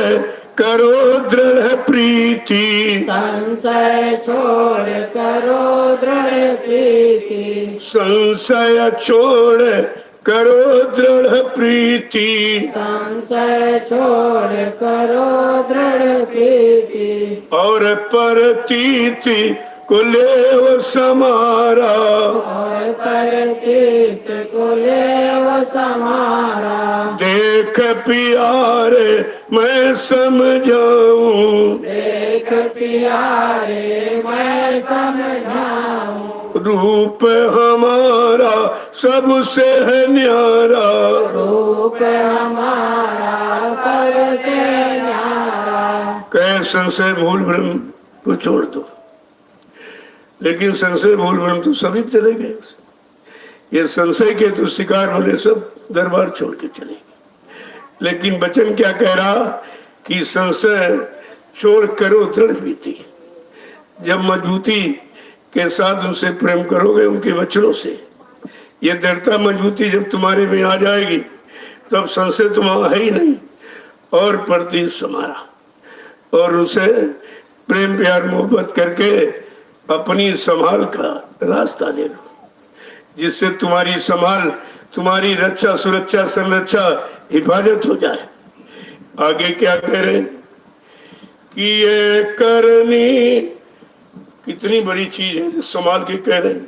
करो दृढ़ प्रीति, संशय छोड़ करो दृढ़ प्रीति, संशय छोड़ करो दृढ़ प्रीति, संशय छोड़ करो दृढ़ प्रीति, और परतीति को ले समारा, और परतीत को ले समारा। देख प्यारे मैं समझाऊं, देख प्यारे मैं समझाऊं, रूप हमारा सबसे है न्यारा, रूप हमारा सबसे न्यारा। कह संशय भूल भ्रम को छोड़ दो, लेकिन संशय भूल भ्रम तो सभी चले गए। ये संशय के तो शिकार होने सब दरबार छोड़ के चलेंगे। लेकिन वचन क्या कह रहा कि संशय छोड़ करो दृढ़ प्रीति। जब मजबूती के साथ उनसे प्रेम करोगे, उनके वचनों से, ये दृढ़ता मजबूती जब तुम्हारे में आ जाएगी तब संशय तो वहां है ही नहीं, और प्रति समारा, और उनसे प्रेम प्यार मोहब्बत करके अपनी संभाल का रास्ता ले लो, जिससे तुम्हारी संभाल, तुम्हारी रक्षा, सुरक्षा, संरक्षा, हिफाजत हो जाए। आगे क्या कह रहे हैं कि ये करनी कितनी बड़ी चीज है, संभाल के कह रहे हैं,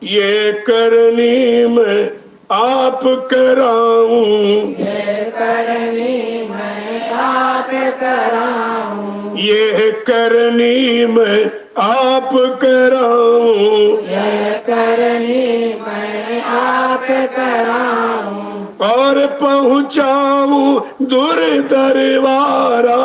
ये करनी मैं आप कराऊं, ये करनी मैं आप कराऊं, ये करनी मैं आप कराऊं, ये करनी मैं आप कराऊं, और पहुंचाऊं दूर दरबारा,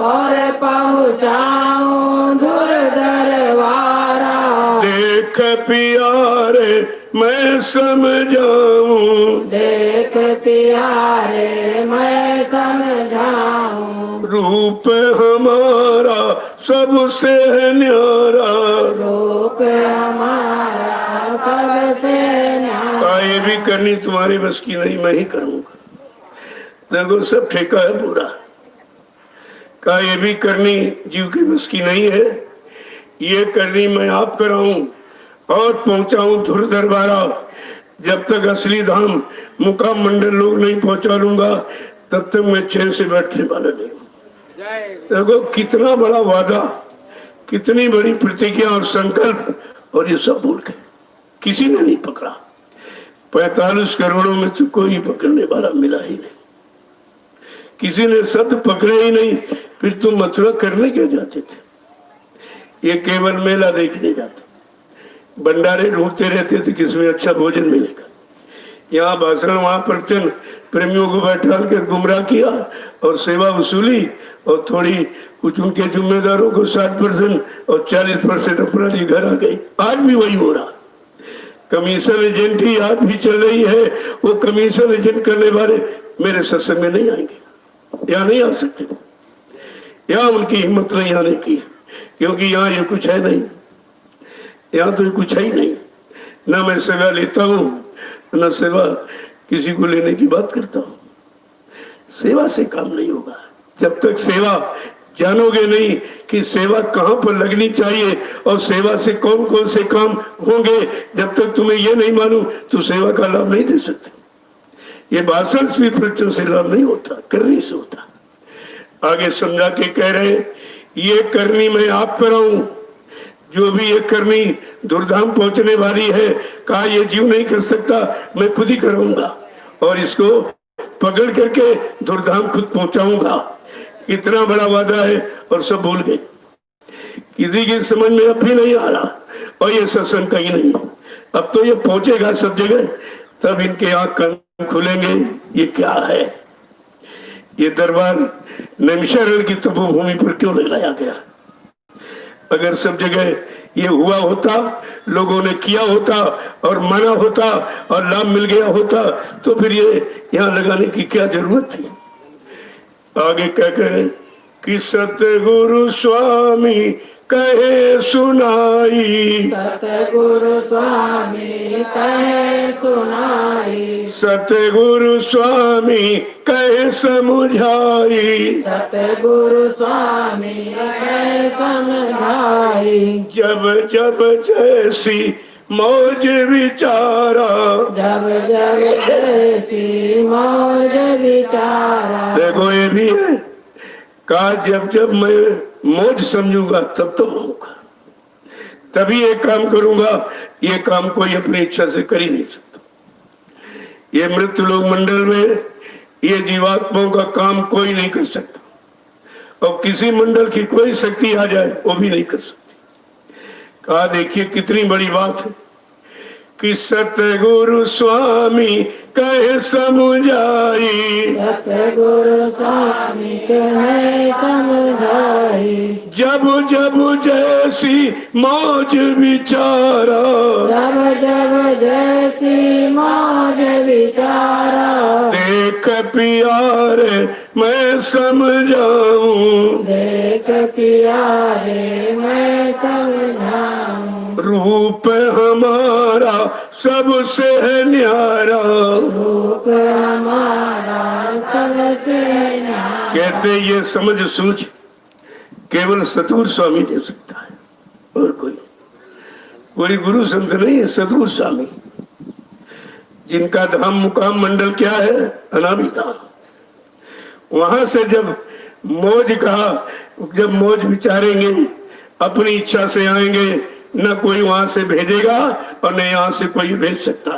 और पहुंचाऊं दूर दरबारा, देख प्यारे मैं समझाऊं, देख प्यारे मैं समझाऊं, रूप हमारा सबसे न्यारा, रूप हमारा सबसे न्यारा। ये भी करनी तुम्हारी बस की नहीं, मैं ही करूंगा। देखो सब ठेका है पूरा का, ये भी करनी जीव की बस की नहीं है, ये करनी मैं आप कराऊं और पहुंचाऊं धुर दरबारा। जब तक असली धाम मुकाम मंडल लोग नहीं पहुंचा लूंगा तब तक मैं चैन से बैठने वाला नहीं हूं। देखो कितना बड़ा वादा, कितनी बड़ी प्रतिज्ञा और संकल्प, और ये सब भूल गए, किसी ने नहीं पकड़ा। 45 करोड़ों में तो कोई पकड़ने वाला मिला ही नहीं, किसी ने सद पकड़े ही नहीं। फिर तुम मथुरा करने क्यों जाते थे? ये केवल मेला देखने जाते, भंडारे ढूंढते रहते थे किसमें अच्छा भोजन मिलेगा। यहाँ भाषण, वहां प्रवचन, प्रेमियों को बैठा कर गुमराह किया और सेवा वसूली, और थोड़ी कुछ उनके जिम्मेदारों को 60% और 40% अपना लिए घर आ गई। आज भी वही हो रहा। कमीशन एजेंट ही आज भी चल रही है। वो कमीशन एजेंट करने वाले मेरे सत्संग में नहीं आएंगे, यहाँ नहीं आ सकते, यहाँ उनकी हिम्मत नहीं आने की, क्योंकि यहाँ ये कुछ है नहीं, यहाँ तो ये कुछ है ही नहीं। ना मैं सेवा लेता हूँ, ना सेवा किसी को लेने की बात करता हूँ। सेवा से काम नहीं होगा जब तक सेवा जानोगे नहीं कि सेवा कहाँ पर लगनी चाहिए और सेवा से कौन कौन से काम होंगे। जब तक तुम्हें ये नहीं मालूम तो सेवा का लाभ नहीं दे सकते। ये भाषण भी प्रवचन से लाभ नहीं होता, करने से होता। आगे समझा के कह रहे, ये करनी मैं आप कराऊं, जो भी ये करनी दुर्धाम पहुंचने वाली है, कहा ये जीव नहीं कर सकता, मैं खुद ही कराऊंगा और इसको पकड़ करके दुर्धाम खुद पहुंचाऊंगा। इतना बड़ा वादा है और सब भूल गए, किसी की समझ में अब भी नहीं आ रहा। और ये सत्संग कहीं नहीं, अब तो ये पहुंचेगा सब जगह, तब इनके आंख कान खुलेंगे ये क्या है। ये दरबार नैमिषारण्य की तपोभूमि पर क्यों लगाया गया? अगर सब जगह ये हुआ होता, लोगों ने किया होता और माना होता और लाभ मिल गया होता, तो फिर ये यहाँ लगाने की क्या जरूरत थी। आगे क्या कहें कि सतगुरु स्वामी कहे सुनाई, सतगुरु स्वामी कहे सुनाई, सतगुरु स्वामी कहे समझाई, सतगुरु स्वामी कहे समझाई, जब जब जैसी मौज विचारा, जब जब जैसी मौज विचारा। देखो ये भी है, कहा जब जब मैं मौज समझूंगा तब तो होगा, तभी ये काम करूंगा। ये काम कोई अपनी इच्छा से कर ही नहीं सकता। ये मृत्यु लोक मंडल में ये जीवात्माओं का काम कोई नहीं कर सकता, और किसी मंडल की कोई शक्ति आ जाए वो भी नहीं कर सकती। कहा देखिए कितनी बड़ी बात है कि सतगुरु स्वामी कहे समझाई, सतगुरु स्वामी कहे समझाई, जब जब जैसी मौज विचारा, जब जब जैसी मौज विचारा, देख प्यारे मैं समझाऊं, देख प्यारे मैं समझाऊं, रूप हमारा सबसे न्यारा, रूप हमारा सबसे न्यारा। कहते ये समझ सूझ केवल सतगुरु स्वामी दे सकता है, और कोई गुरु संत नहीं है। सतगुरु स्वामी जिनका धाम मुकाम मंडल क्या है, अनामी धाम। वहां से जब मौज विचारेंगे, अपनी इच्छा से आएंगे, न कोई वहां से भेजेगा और न यहाँ से कोई भेज सकता।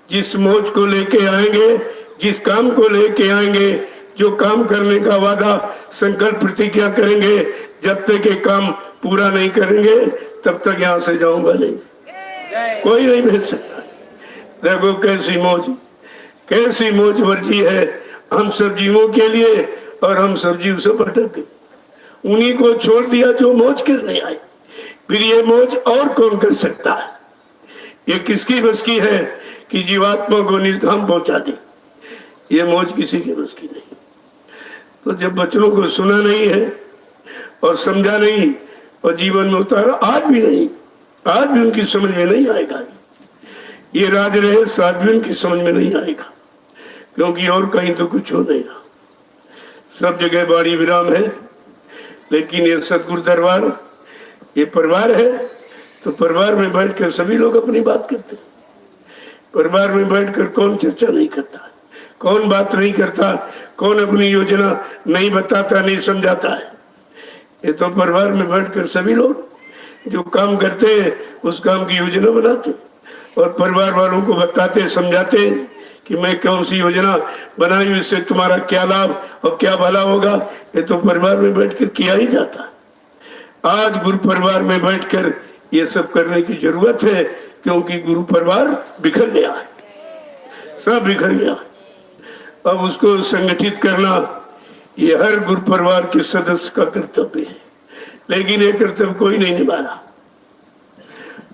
जिस मौज को लेके आएंगे, जिस काम को लेके आएंगे, जो काम करने का वादा संकल्प प्रतिज्ञा करेंगे, जब तक ये काम पूरा नहीं करेंगे तब तक यहाँ से जाऊंगा नहीं, कोई नहीं भेज सकता। देखो कैसी मौज मर्जी है हम सब जीवों के लिए, और हम सब जीव से भटक गए। उन्हीं को छोड़ दिया जो मौज करने आए। फिर ये मौज और कौन कर सकता है? ये किसकी बस की है कि जीवात्मा को निर्धाम पहुंचा दे? ये मौज किसी की बस की नहीं। तो जब बच्चों को सुना नहीं है और समझा नहीं और जीवन में उतारा, आज भी उनकी समझ में नहीं आएगा। ये राज रहे साथ भी उनकी समझ में नहीं आएगा, क्योंकि और कहीं तो कुछ हो नहीं रहा। सब जगह बाड़ी विराम है, लेकिन ये सतगुरु दरबार, ये परिवार है, तो परिवार में बैठकर सभी लोग अपनी बात करते। परिवार में बैठकर कौन चर्चा नहीं करता, कौन बात नहीं करता, कौन अपनी योजना नहीं बताता, नहीं समझाता है। ये तो परिवार में बैठकर सभी लोग जो काम करते हैं उस काम की योजना बनाते और परिवार वालों को बताते, समझाते कि मैं कौन सी योजना बनाई, इससे तुम्हारा क्या लाभ और क्या भला होगा। ये तो परिवार में बैठकर किया ही जाता है। आज गुरु परिवार में बैठकर ये सब करने की जरूरत है, क्योंकि गुरु परिवार बिखर गया है, सब बिखर गया। अब उसको संगठित करना ये हर गुरु परिवार के सदस्य का कर्तव्य है, लेकिन ये कर्तव्य कोई नहीं निभा रहा।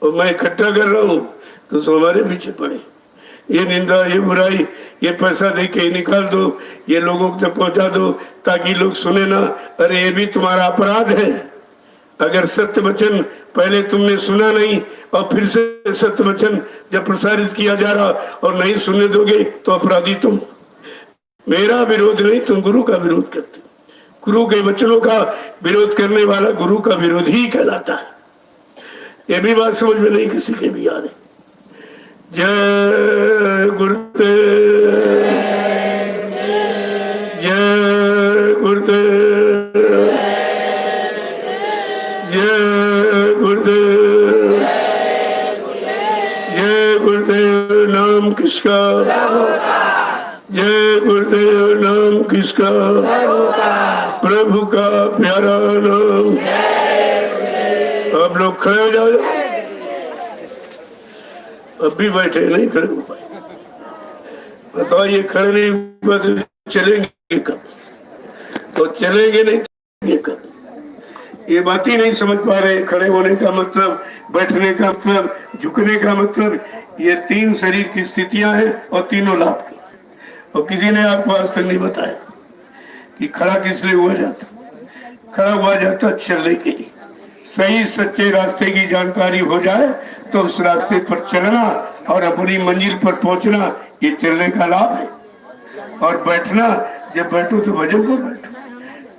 और मैं इकट्ठा कर रहा हूँ तो हमारे पीछे पड़े, ये निंदा, ये बुराई, ये पैसा दे के निकाल दो, ये लोगों तक पहुंचा दो ताकि लोग सुने ना। अरे ये भी तुम्हारा अपराध है। अगर सत्य वचन पहले तुमने सुना नहीं और फिर से सत्य वचन जब प्रसारित किया जा रहा और नहीं सुनने दोगे तो अपराधी तुम। मेरा विरोध नहीं, तुम गुरु का विरोध करते। गुरु के वचनों का विरोध करने वाला गुरु का विरोधी ही कहलाता है। ये भी बात समझ में नहीं किसी के भी आ रही। जय गुरुदेव, जय गुरुदेव, जय गुरुदेव, जय गुरुदेव। नाम किसका? जय गुरुदेव। नाम किसका? प्रभु का प्यारा नाम। अब लोग खड़े हो जाओ। अब भी बैठे नहीं खड़े हो पाए। बताओ, ये खड़े नहीं हुआ तो चलेंगे कब? तो चलेंगे नहीं कब? ये बात ही नहीं समझ पा रहे। खड़े होने का मतलब, बैठने का मतलब, झुकने का मतलब, ये तीन शरीर की स्थितियां हैं और तीनों लाभ की। और किसी ने आपको आज तक नहीं बताया कि खड़ा किस लिए हुआ जाता। खड़ा हुआ जाता चलने के लिए। सही सच्चे रास्ते की जानकारी हो जाए तो उस रास्ते पर चलना और अपनी मंजिल पर पहुंचना, ये चलने का लाभ है। और बैठना, जब बैठो तो भजन पर बैठो,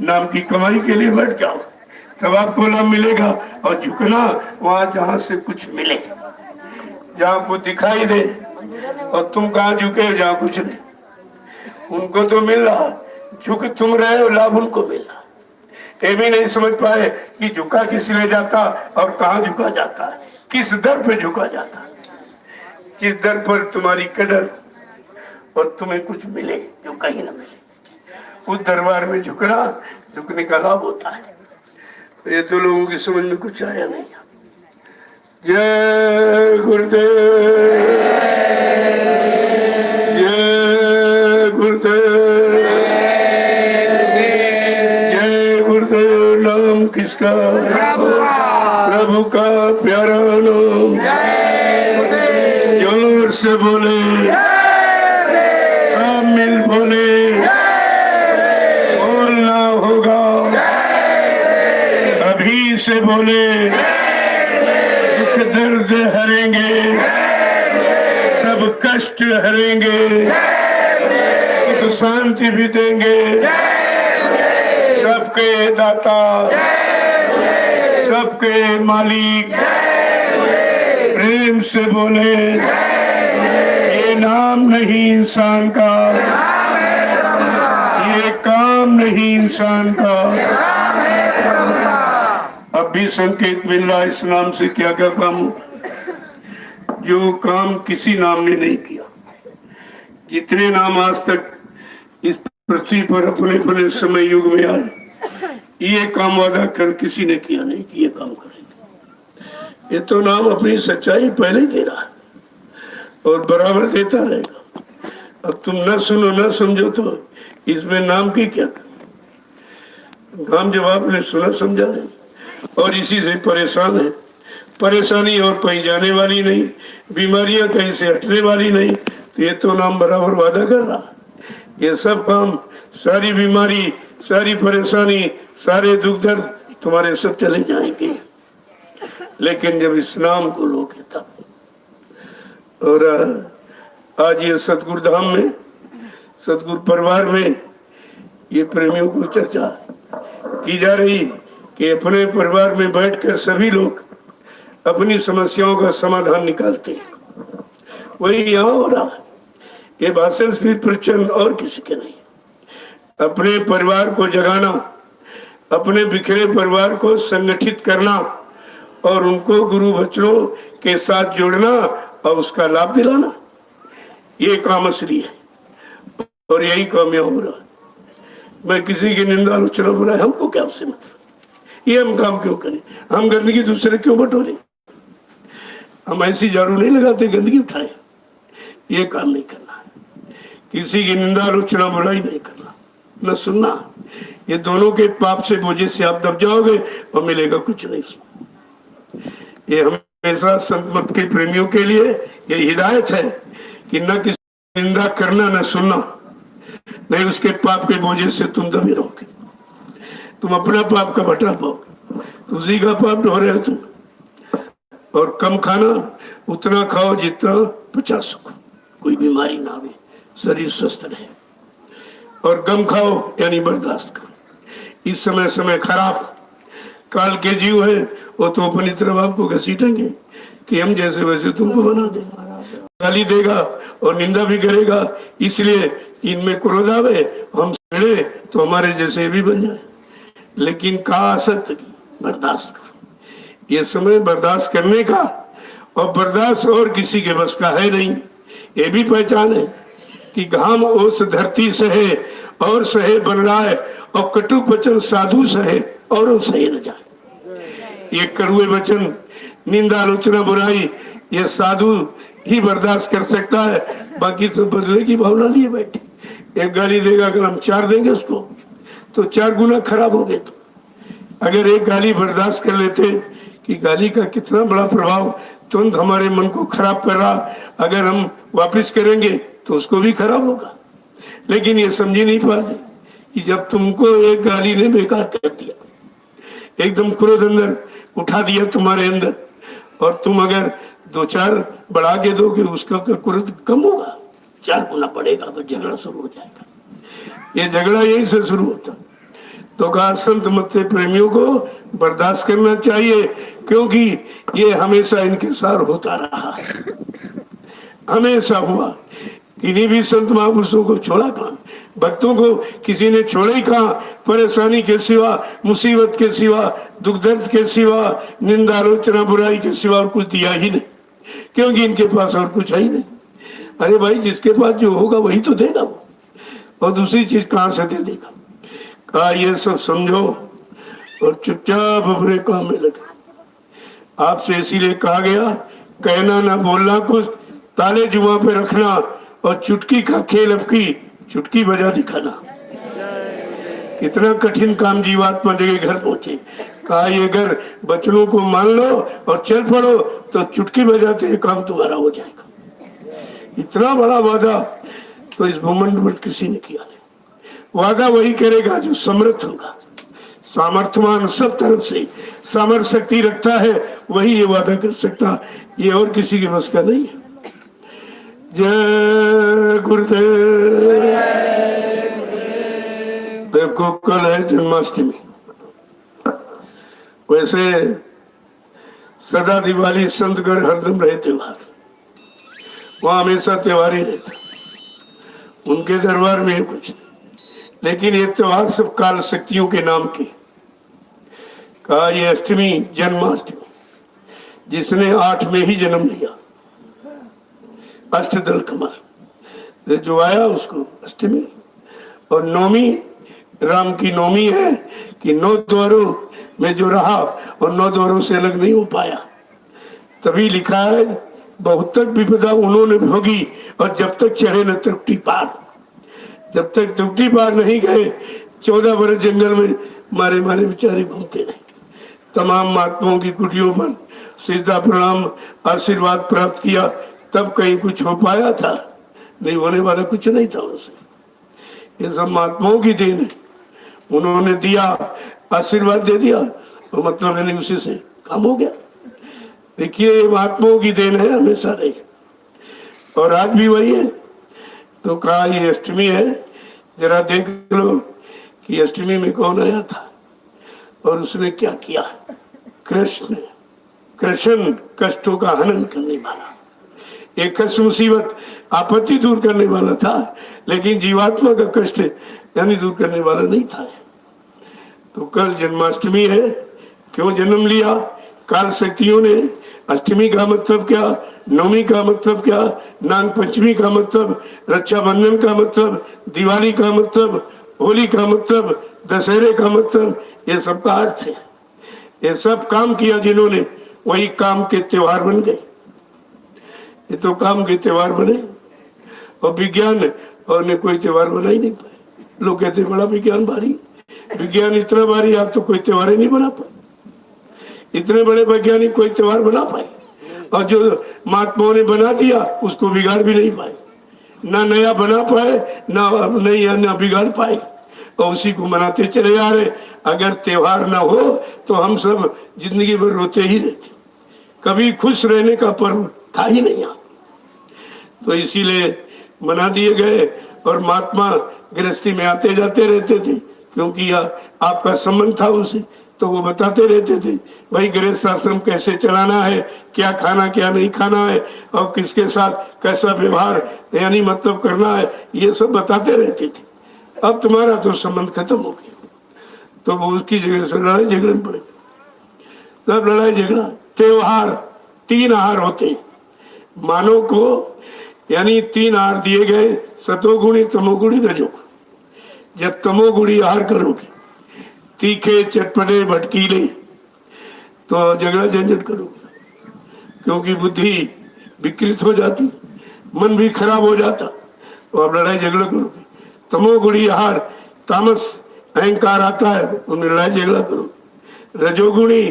नाम की कमाई के लिए बैठ जाओ, तब आपको लाभ मिलेगा। और झुकना वहां जहां से कुछ मिले, जहां कुछ दिखाई दे। और तुम कहाँ झुके? जहां कुछ नहीं। उनको तो मिल रहा, झुक तुम रहे हो, लाभ उनको मिल रहा। ये भी नहीं समझ पाए कि झुका किस लिए जाता और कहाँ झुका जाता है, किस दर पे झुका जाता है। जिस दर पर तुम्हारी कदर और तुम्हें कुछ मिले जो कहीं ना मिले, उस दरबार में झुकना, झुकने का लाभ होता है। तो ये तो लोगों की समझ में कुछ आया नहीं। जय गुरुदेव, जय गुरुदेव, जय गुरुदेव। नाम नाम किसका? प्रभु का प्यारा नाम। जोर से बोले, सब मिल बोले, बोलना होगा। अभी से बोले, दुख दर्द हरेंगे, सब कष्ट हरेंगे, सुख शांति भी देंगे। सबके दाता, सबके मालिक, प्रेम से बोले, ये नाम नहीं इंसान का, ये काम नहीं इंसान का। अब भी संकेत मिल रहा है इस नाम से क्या क्या काम हो, जो काम किसी नाम ने नहीं किया। जितने नाम आज तक इस पृथ्वी पर अपने अपने समय युग में आए, ये काम वादा कर किसी ने किया नहीं कि ये काम करेंगे। ये तो नाम अपनी सच्चाई पहले ही दे रहा है और बराबर देता रहेगा। अब तुम न सुनो न समझो तो इसमें नाम की क्या कमी? नाम जब आपने सुना समझा नहीं और इसी से परेशान है, परेशानी और कहीं जाने वाली नहीं, बीमारियां कहीं से हटने वाली नहीं, तो ये तो नाम बराबर वादा कर रहा। ये सब काम, सारी बीमारी, सारी परेशानी, सारे दुख दर्द तुम्हारे सब चले जाएंगे, लेकिन जब इस नाम को लोगे तब। और आज ये सतगुरु धाम में, सतगुरु परिवार में ये प्रेमियों को चर्चा की जा रही कि अपने परिवार में बैठकर सभी लोग अपनी समस्याओं का समाधान निकालते हैं। वही यहाँ हो रहा है। ये भाषण सिर्फ प्रचंड और किसी के नहीं। अपने परिवार को जगाना, अपने बिखरे परिवार को संगठित करना और उनको गुरु वचनों के साथ जोड़ना और उसका लाभ दिलाना, ये काम असली है और यही काम यहाँ हो रहा है। मैं किसी की निंदा आलोचना बुरा, हमको क्या उससे मतलब? ये हम काम क्यों करें? हम गंदगी दूसरे क्यों बटोरे? हम ऐसी झाड़ू नहीं लगाते गंदगी उठाए। ये काम नहीं करना है। किसी की निंदा आलोचना बुराई नहीं करना, न सुनना। ये दोनों के पाप से बोझे से आप दब जाओगे और मिलेगा कुछ नहीं। ये हमेशा संत मत के प्रेमियों के लिए ये हिदायत है कि न किसी निंदा करना, न सुनना, नहीं उसके पाप के बोझे से तुम दबे रहोगे। तुम अपना पाप का बटरा पाओगे, उसी का पाप ढो रहे हो तुम। और कम खाना, उतना खाओ जितना पचा सको, कोई बीमारी ना आवे, शरीर स्वस्थ रहे। और गम खाओ यानी बर्दाश्त करो। इस समय खराब काल के जीव है, वो तो अपनी तरफ आपको घसीटेंगे कि हम जैसे वैसे तुमको बना देंगे। गाली देगा और निंदा भी करेगा, इसलिए इनमें क्रोध आवे, हम सड़े तो हमारे जैसे भी बन जाए। लेकिन कहा असत्य की बर्दाश्त करो। ये समय बर्दाश्त करने का, और बर्दाश्त और किसी के बस का है नहीं। ये भी पहचान है कि घाम ओस धरती सहे और सहे बन रहा है, और कटु वचन साधु सहे और सहे न जाए। ये कड़ुए वचन, निंदा आलोचना बुराई, ये साधु ही बर्दाश्त कर सकता है, बाकी तो बदले की भावना लिए बैठे। एक गाली देगा, अगर हम 4 देंगे उसको तो 4 गुना खराब हो गए। तो अगर एक गाली बर्दाश्त कर लेते कि गाली का कितना बड़ा प्रभाव तुरंत हमारे मन को खराब कर रहा, अगर हम वापस करेंगे तो उसको भी खराब होगा। लेकिन ये समझ नहीं पाते कि जब तुमको एक गाली ने बेकार कर दिया, एकदम क्रोध अंदर उठा दिया तुम्हारे अंदर, और तुम अगर 2-4 बढ़ा के दोगे, उसका क्रोध कम होगा, 4 गुना बढ़ेगा, तो झगड़ा शुरू हो जाएगा। ये झगड़ा यहीं से शुरू होता। तो कहा संत मत प्रेमियों को बर्दाश्त करना चाहिए, क्योंकि ये हमेशा इनके साथ होता रहा है, हमेशा हुआ। किन्हीं भी संत महापुरुषों को छोड़ा कहाँ, भक्तों को किसी ने छोड़ा ही कहाँ? परेशानी के सिवा, मुसीबत के सिवा, दुख दर्द के सिवा, निंदा आलोचना बुराई के सिवा और कुछ दिया ही नहीं, क्योंकि इनके पास और कुछ है ही नहीं। अरे भाई, जिसके पास जो होगा वही तो देगा वो, और दूसरी चीज कहाँ से दे देगा? कहा ये सब समझो और चुपचाप अपने काम में लगे। आपसे इसीलिए कहा गया, कहना ना बोलना कुछ, ताले जुआ पे रखना, और चुटकी का खेल अब की चुटकी बजा दिखाना। कितना कठिन काम जीवात्मा जगह घर पहुंचे। कहा ये अगर बचनों को मान लो और चल पड़ो तो चुटकी बजाते ही काम तुम्हारा हो जाएगा। इतना बड़ा वादा तो इस भूमंड पर किसी ने किया नहीं। वादा वही करेगा जो समर्थ होगा, सामर्थ्यवान, सब तरफ से सामर्थ्य शक्ति रखता है, वही ये वादा कर सकता, ये और किसी के बस का नहीं है। जय गुरुदेव। देखो कल है जन्माष्टमी। वैसे सदा दिवाली संत घर हरदम रहे त्योहार, वहां हमेशा त्योहार ही रहता, उनके दरबार में कुछ नहीं। लेकिन ये त्योहार सब काल शक्तियों के नाम के। कहा ये अष्टमी जन्माष्टमी, जिसने 8 में ही जन्म लिया, अष्टदल कमल जो आया उसको अष्टमी। और नौमी राम की नौमी है कि 9 द्वारों में जो रहा और 9 द्वारों से अलग नहीं हो पाया। तभी लिखा है बहुत तक विपदा उन्होंने भोगी और जब तक चढ़े न तृप्ति पार। जब तक तृप्ति पार नहीं गए 14 बरस जंगल में मारे मारे बेचारे घूमते रहे। तमाम महात्माओं की कुटियों पर सिजदा प्रणाम आशीर्वाद प्राप्त किया, तब कहीं कुछ हो पाया था, नहीं होने वाला कुछ नहीं था उनसे। ये सब महात्माओं की देन है, उन्होंने दिया आशीर्वाद दे दिया तो मतलब नहीं उसी से काम हो गया। देखिए महात्माओं की देन है, हमेशा रही और आज भी वही है। तो कहा ये अष्टमी है, जरा देख लो कि अष्टमी में कौन आया था और उसने क्या किया। कृष्ण कष्टों का हनन करने वाला, एक कष्ट मुसीबत आपत्ति दूर करने वाला था, लेकिन जीवात्मा का कष्ट यानी दूर करने वाला नहीं था। तो कल जन्माष्टमी है, क्यों जन्म लिया काल शक्तियों ने। अष्टमी का मतलब क्या, नवमी का मतलब क्या, नाग पंचमी का मतलब, रक्षाबंधन का मतलब, दिवाली का मतलब, होली का मतलब, दशहरे का मतलब, ये सब का अर्थ है। ये सब काम किया जिन्होंने, वही काम के त्योहार बन गए। ये तो काम के त्योहार बने और विज्ञान और ने कोई त्योहार बना ही नहीं पाए। लोग कहते बड़ा विज्ञान भारी, विज्ञान इतना भारी आप तो कोई त्योहार ही नहीं बना पाए। इतने बड़े वैज्ञानिक कोई त्योहार बना पाए और जो महात्माओं ने बना दिया उसको बिगाड़ भी नहीं पाए, ना नया बना पाए ना बिगाड़ पाए और उसी को मनाते चले जा रहे। अगर त्योहार ना हो तो हम सब जिंदगी भर रोते ही रहते, कभी खुश रहने का पर्व था ही नहीं यहाँ। तो इसीलिए मना दिए गए और महात्मा गृहस्थी में आते जाते रहते थे, क्योंकि आपका संबंध था उनसे, तो वो बताते रहते थे भाई गृहस्थ आश्रम कैसे चलाना है, क्या खाना क्या नहीं खाना है और किसके साथ कैसा व्यवहार यानी मतलब करना है, ये सब बताते रहते थे। अब तुम्हारा तो संबंध खत्म हो गया, तो वो उसकी जगह से लड़ाई झगड़े में पड़े। तब लड़ाई झगड़ा त्योहार 3 आहार होते हैं मानव को, यानी 3 आहार दिए गए, सतोगुणी तमोगुणी रजोगुणी। जब तमोगुणी आहार करोगे, तीखे चटपटे भटकीले, तो झगड़ा झंझट करोगे, क्योंकि बुद्धि विकृत हो जाती, मन भी खराब हो जाता, तो आप लड़ाई झगड़ा करोगे। तमोगुणी आहार तामस अहंकार आता है, उनमें लड़ाई झगड़ा करोगे। रजोगुणी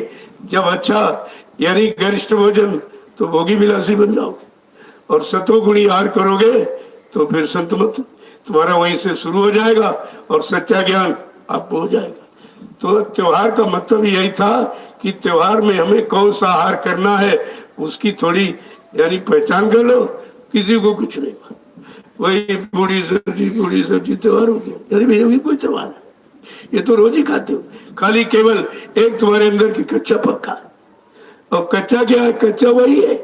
जब अच्छा यानी गरिष्ठ भोजन तो भोगी विलासी बन जाओगे, और सतोगुणी आहार करोगे तो फिर संत मत तुम्हारा वहीं से शुरू हो जाएगा और सच्चा ज्ञान आपको हो जाएगा। तो त्योहार का मतलब यही था कि त्योहार में हमें कौन सा आहार करना है उसकी थोड़ी यानी पहचान कर लो। किसी को कुछ नहीं, वही पूरी सब्जी त्योहार हो गया। अरे भैया कोई त्योहार है, ये तो रोज ही खाते हो। खाली केवल एक तुम्हारे अंदर की कच्चा पक्का, और कच्चा क्या है, कच्चा वही है,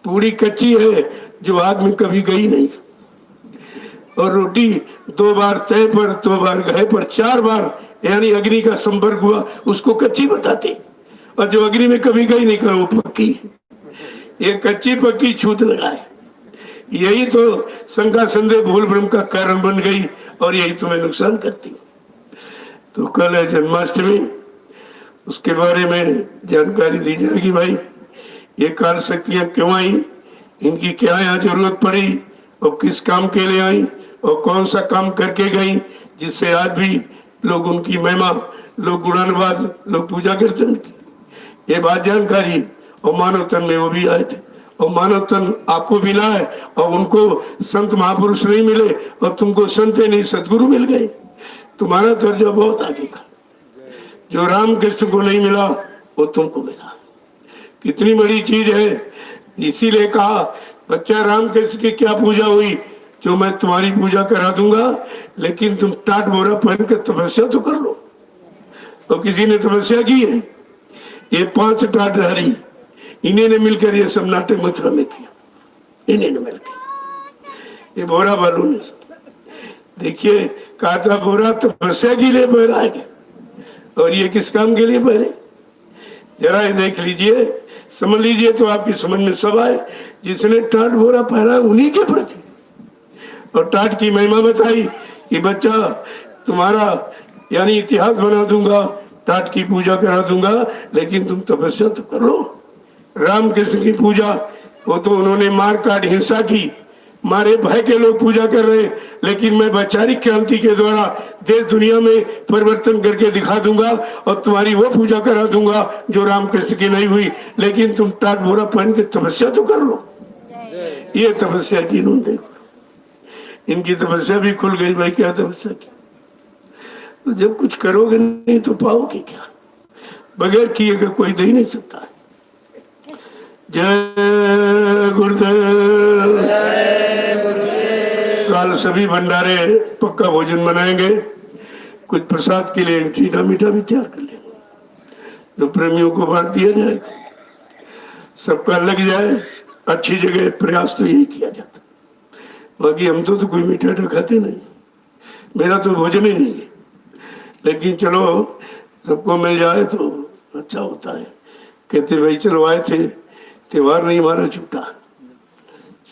पूरी कच्ची है जो आग में कभी गई नहीं, और रोटी 2 बार तय पर 2 बार गए पर 4 बार यानी अग्नि का संपर्क हुआ उसको कच्ची बताते, और जो अग्नि में कभी गई नहीं कर वो पक्की है। ये कच्ची पक्की छूत लगाए, यही तो शंका संदेह भूल भ्रम का कारण बन गई और यही तुम्हें नुकसान करती। तो कल है जन्माष्टमी, उसके बारे में जानकारी दी जाएगी। भाई ये काल शक्तियां क्यों आई, इनकी क्या यहाँ जरूरत पड़ी और किस काम के लिए आई और कौन सा काम करके गई जिससे आज भी लोग उनकी महिमा लोग गुणानुवाद लोग पूजा करते हैं उनकी, ये बात जानकारी। और मानव तन में वो भी आए थे, और मानव तन आपको मिला है, और उनको संत महापुरुष नहीं मिले, और तुमको संत नहीं सदगुरु मिल गए। तुम्हारा दर्जा बहुत आगे का। जो रामकृष्ण को नहीं मिला वो तुमको मिला, कितनी बड़ी चीज है। इसीलिए कहा बच्चा रामकृष्ण की क्या पूजा हुई, जो मैं तुम्हारी पूजा करा दूंगा, लेकिन तुम टाट बोरा पहन कर तपस्या तो कर लो। तो किसी ने तपस्या की है? ये 5 टाटधारी इन्हीं ने मिलकर ये सब नाटक मथुरा में किया, इन्हीं ने मिलकर। ये बोरा बालू ने देखिए कहा था बोरा तपस्या के लिए बहरा है, और ये किस काम के लिए बहरे? जरा ये देख लीजिए, समझ लीजिए तो आपकी समझ में सब आए। जिसने टाट बोरा पहना उन्हीं के प्रति, और टाट की महिमा बताई कि बच्चा तुम्हारा यानी इतिहास बना दूंगा, टाट की पूजा करा दूंगा, लेकिन तुम तपस्या तो कर लो। रामकृष्ण की पूजा वो तो उन्होंने मार काट हिंसा की, मारे भय के लोग पूजा कर रहे, लेकिन मैं वैचारिक क्रांति के द्वारा देश दुनिया में परिवर्तन करके दिखा दूंगा, और तुम्हारी वो पूजा करा दूंगा जो रामकृष्ण की नहीं हुई, लेकिन तुम टाट बोरा पहन के तपस्या तो कर लो। ये तपस्या की इन्होंने देखो, इनकी तपस्या भी खुल गई। भाई क्या तपस्या की? तो जब कुछ करोगे नहीं तो पाओगे क्या? बगैर किए का कोई दे ही नहीं सकता। जय गुरुदेव। कल सभी भंडारे पक्का भोजन बनाएंगे, कुछ प्रसाद के लिए मीठा मीठा भी तैयार कर लेंगे, जो प्रेमियों को बांट दिया जाएगा। सबका लग जाए, अच्छी जगह प्रयास तो यही किया जाता। बाकी हम तो कोई मीठा खाते नहीं, मेरा तो भोजन ही नहीं है, लेकिन चलो सबको मिल जाए तो अच्छा होता है। कहते भाई चलो आए थे, त्योहार नहीं हमारा छूटा,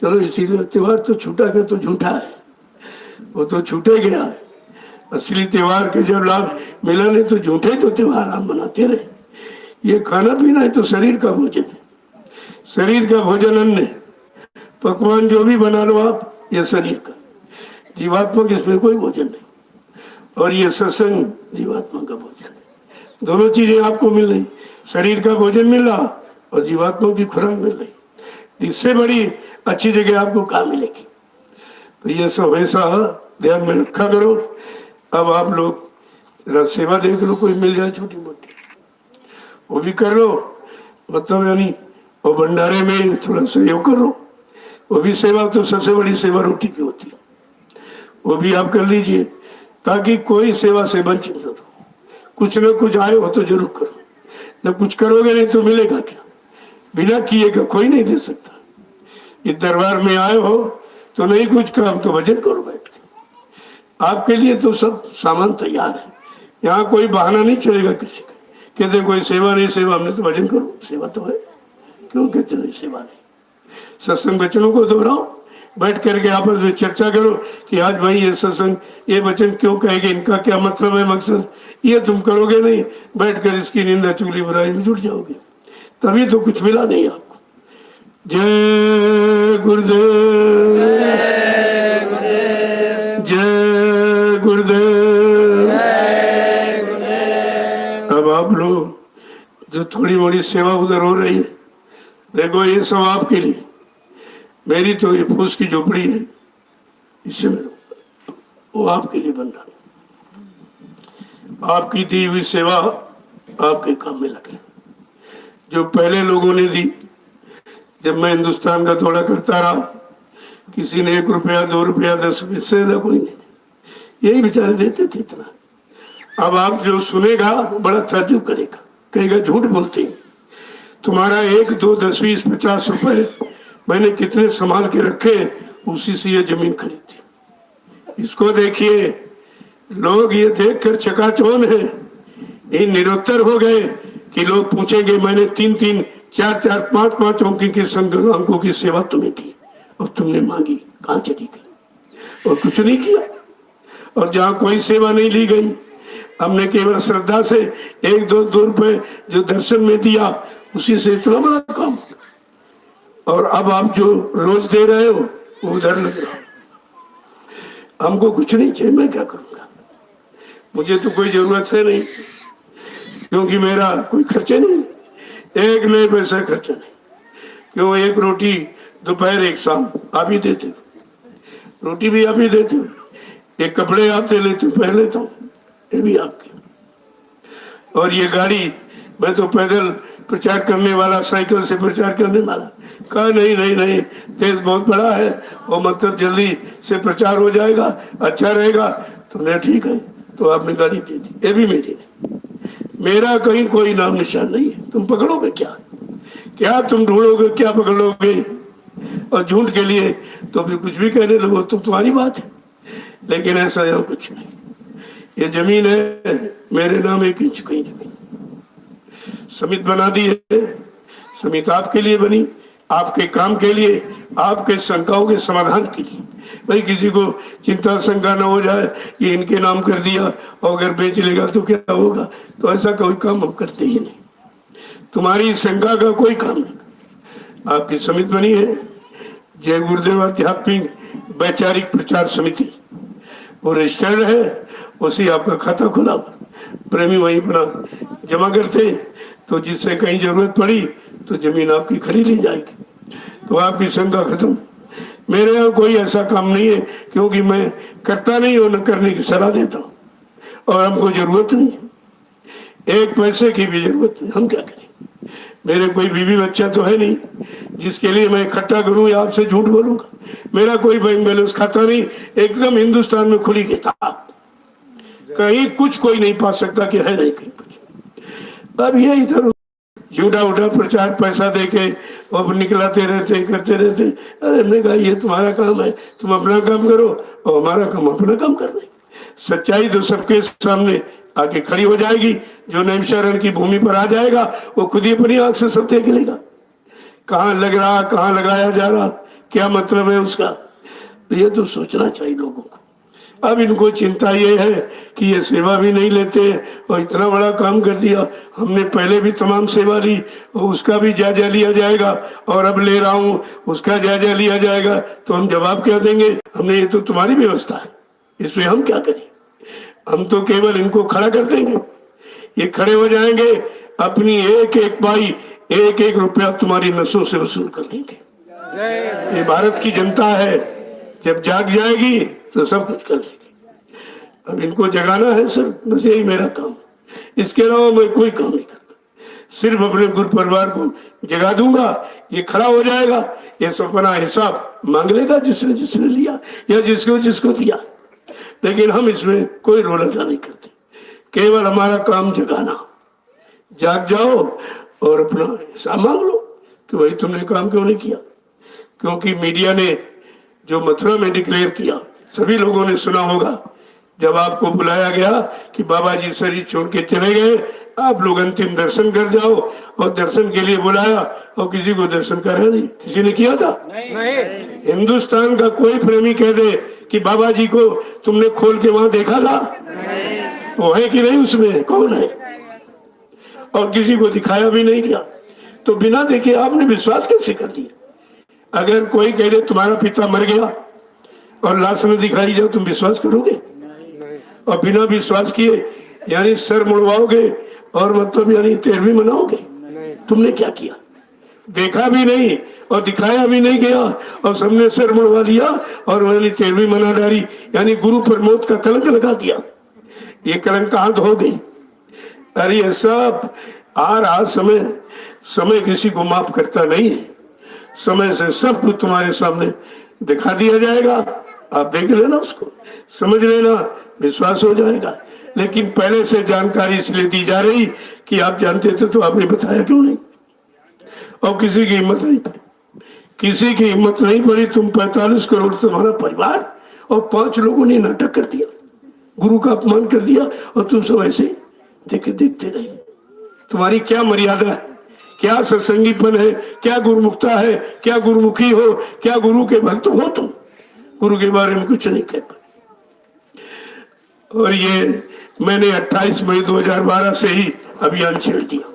चलो इसीलिए त्योहार तो छूटा का तो झूठा है, वो तो छूटे गया है। असली त्योहार के जब लाभ मिला नहीं तो झूठे तो त्योहार आप मनाते रहे। ये खाना पीना है तो शरीर का भोजन है, शरीर का भोजन अन्न है। पकवान जो भी बना लो आप, ये शरीर का, जीवात्मा के इसमें कोई भोजन नहीं। और ये सत्संग जीवात्मा का भोजन है। दोनों चीजें आपको मिल रही, शरीर का भोजन मिल रहा और जीवात्मा की खुराक मिल रही। इससे बड़ी अच्छी जगह आपको कहाँ मिलेगी? तो ये सब हमेशा ध्यान में रखा करो। अब आप लोग सेवा देख लो, कोई मिल जाए छोटी मोटी वो भी कर लो, मतलब यानी और भंडारे में थोड़ा सहयोग कर लो, वो भी सेवा। तो सबसे बड़ी सेवा रोटी की होती है, वो भी आप कर लीजिए, ताकि कोई सेवा से वंचित न रहो। कुछ न कुछ आए हो तो जरूर करो, जब कुछ करोगे नहीं तो मिलेगा क्या? बिना किए का कोई नहीं दे सकता। इस दरबार में आए हो तो नहीं कुछ काम तो भजन करो बैठ के, आपके लिए तो सब सामान तैयार है। यहाँ कोई बहाना नहीं चलेगा किसी का, कहते कोई सेवा नहीं, सेवा हमने तो भजन करो, सेवा तो है, क्यों कहते नहीं सेवा नहीं? सत्संग वचनों को दोहराओ, बैठ करके आपस में चर्चा करो कि आज भाई ये सत्संग ये वचन क्यों कहेंगे, इनका क्या मतलब है, मकसद। ये तुम करोगे नहीं, बैठ कर इसकी निंदा चुगली बुराई में जुट जाओगे, तभी तो कुछ मिला नहीं आपको। जय गुरुदेव, जय गुरुदेव। अब आप लोग जो थोड़ी मोड़ी सेवा उधर हो रही है, देखो ये सब आपके लिए। मेरी तो ये फूस की झोपड़ी है, इससे मैं रहूंगा, वो आपके लिए बन रहा। आपकी दी हुई सेवा आपके काम में लगे, जो पहले लोगों ने दी। जब मैं हिंदुस्तान का दौरा करता रहा, किसी ने 1 रुपया 2 रुपया 10 रुपये से ज्यादा कोई नहीं, यही बेचारे देते थे इतना। अब आप जो सुनेगा बड़ा ताज्जुब करेगा, कहेगा झूठ बोलते हैं, तुम्हारा 1 2 10 20 50 रुपए मैंने कितने संभाल के रखे, उसी से ये जमीन खरीदी। इसको देखिए, लोग ये देखकर चकाचौंध है, ये निरुत्तर हो गए कि लोग पूछेंगे मैंने 3 3 4 4 5 5 अंकों की सेवा तुम्हें की और तुमने मांगी, कहाँ चली गई? और कुछ नहीं किया। और जहाँ कोई सेवा नहीं ली गई, हमने केवल श्रद्धा से 1 2 2 रुपए जो दर्शन में दिया, उसी से इतना बड़ा काम। और अब आप जो रोज दे रहे हो वो उधर लग रहा। हमको कुछ नहीं चाहिए, मैं क्या करूंगा? मुझे तो कोई जरूरत है नहीं, क्योंकि मेरा कोई खर्चा नहीं, एक नए पैसा खर्चा नहीं। क्यों, एक रोटी दोपहर एक शाम आप ही देते, रोटी भी आप ही देते, एक कपड़े आप दे लेते, पहन लेता हूँ, ये भी आपके। और ये गाड़ी मैं तो पैदल प्रचार करने वाला, साइकिल से प्रचार करने वाला, कहा नहीं नहीं नहीं, देश बहुत बड़ा है और मतलब जल्दी से प्रचार हो जाएगा, अच्छा रहेगा। तो मैं ठीक है, तो आपने गाड़ी दे दी, ये भी मेरी नहीं, मेरा कहीं कोई नाम निशान नहीं है। तुम पकड़ोगे क्या, क्या तुम ढूंढोगे, क्या पकड़ोगे? और झूठ के लिए तो फिर कुछ भी कहने लगो तो तुम्हारी बात है, लेकिन ऐसा यहाँ कुछ नहीं। ये जमीन है मेरे नाम, 1 इंच कहीं जमीन। समिति बना दी है, समिति आपके लिए बनी, आपके काम के लिए, आपके शंकाओं के समाधान के लिए। भाई किसी को चिंता शंका न हो जाए, ये इनके नाम कर दिया और अगर बेच लेगा तो क्या होगा, तो ऐसा कोई काम हम करते ही नहीं। तुम्हारी शंका का कोई काम नहीं। आपकी समिति बनी है जय गुरुदेव आध्यात्मिक वैचारिक प्रचार समिति, वो रजिस्टर्ड है, उसी आपका खाता खुला, प्रेमी वहीं अपना जमा करते, तो जिससे कहीं जरूरत पड़ी तो जमीन आपकी खरीद ली जाएगी, तो आपकी शंका खत्म। मेरे यहाँ कोई ऐसा काम नहीं है, क्योंकि मैं करता नहीं हूँ, न करने की सलाह देता हूँ, और हमको जरूरत नहीं, एक पैसे की भी जरूरत नहीं। हम क्या करें, मेरे कोई बीवी बच्चा तो है नहीं जिसके लिए मैं इकट्ठा करूं या आपसे झूठ बोलूंगा। मेरा कोई बैंक बैलेंस खाता नहीं, एकदम हिंदुस्तान में खुली किताब, कहीं कुछ कोई नहीं पा सकता कि है नहीं कहीं कुछ। अब ये इधर झूठा उठा प्रचार पैसा देके और निकलाते रहते, करते रहते। अरे हमने कहा ये तुम्हारा काम है, तुम अपना काम करो और हमारा काम अपना काम करना है। सच्चाई तो सबके सामने आके खड़ी हो जाएगी, जो नैमिषारण्य की भूमि पर आ जाएगा वो खुद ही अपनी आंख से सब देख लेगा, कहाँ लग रहा, कहाँ लगाया जा रहा, क्या मतलब है उसका। तो ये तो सोचना चाहिए लोगों को। अब इनको चिंता ये है कि ये सेवा भी नहीं लेते और इतना बड़ा काम कर दिया, हमने पहले भी तमाम सेवा ली और उसका भी जायजा लिया जाएगा, और अब ले रहा हूँ उसका जायजा लिया जाएगा, तो हम जवाब क्या देंगे? हमने, ये तो तुम्हारी व्यवस्था है, इसमें हम क्या करें? हम तो केवल इनको खड़ा कर देंगे, ये खड़े हो जाएंगे, अपनी एक एक पाई, एक एक रुपया तुम्हारी नसों से वसूल कर लेंगे। ये भारत की जनता है, जब जाग जाएगी तो सब कुछ कर लेगी। अब इनको जगाना है सर, बस यही मेरा काम, इसके अलावा मैं कोई काम नहीं करता। सिर्फ अपने गुरु परिवार को जगा दूंगा, ये खड़ा हो जाएगा, ये अपना हिसाब मांग लेगा जिसने जिसने लिया या जिसको जिसको दिया। लेकिन हम इसमें कोई रोल अदा नहीं करते, केवल हमारा काम जगाना। जाग जाओ और अपना हिसाब मांग लो कि भाई तुमने काम क्यों नहीं किया। क्योंकि मीडिया ने जो मथुरा में डिक्लेयर किया, सभी लोगों ने सुना होगा, जब आपको बुलाया गया कि बाबा जी शरीर छोड़ के चले गए, आप लोग अंतिम दर्शन कर जाओ, और दर्शन के लिए बुलाया और किसी को दर्शन करा नहीं। किसी ने किया था? नहीं। हिंदुस्तान का कोई प्रेमी कह दे कि बाबा जी को तुमने खोल के वहां देखा था? नहीं। वो है कि नहीं, उसमें कौन है? और किसी को दिखाया भी नहीं गया, तो बिना देखे आपने विश्वास कैसे कर लिया? अगर कोई कह दे तुम्हारा पिता मर गया और लाश में दिखाई जाओ, तुम विश्वास करोगे? और बिना विश्वास किए यानी सर मुड़वाओगे और मतलब यानी 13वीं मनाओगे? तुमने क्या किया? देखा भी नहीं और दिखाया भी नहीं गया और सबने सर मुड़वा दिया और यानी 13वीं मना डाली, यानी गुरु पर मौत का कलंक लगा दिया। ये कलंक कहाँ हो गई? अरे ये सब आ रहा समय, समय किसी को माफ करता नहीं है। समय से सब कुछ तुम्हारे सामने दिखा दिया जाएगा, आप देख लेना, उसको समझ लेना, विश्वास हो जाएगा। लेकिन पहले से जानकारी इसलिए दी जा रही कि आप जानते थे तो आपने बताया क्यों नहीं? और किसी की हिम्मत नहीं पड़ी, किसी की हिम्मत नहीं पड़ी। तुम 45 करोड़ तुम्हारा परिवार और 5 लोगों ने नाटक कर दिया, गुरु का अपमान कर दिया, और तुम सब ऐसे देखते रहे। तुम्हारी क्या मर्यादा है, क्या सत्संगीपन है, क्या गुरुमुखता है, क्या गुरुमुखी हो, क्या गुरु के भक्त हो? तुम गुरु के बारे में कुछ नहीं कह पाए। और ये मैंने 28 मई 2012 से ही अभियान छेड़ दिया।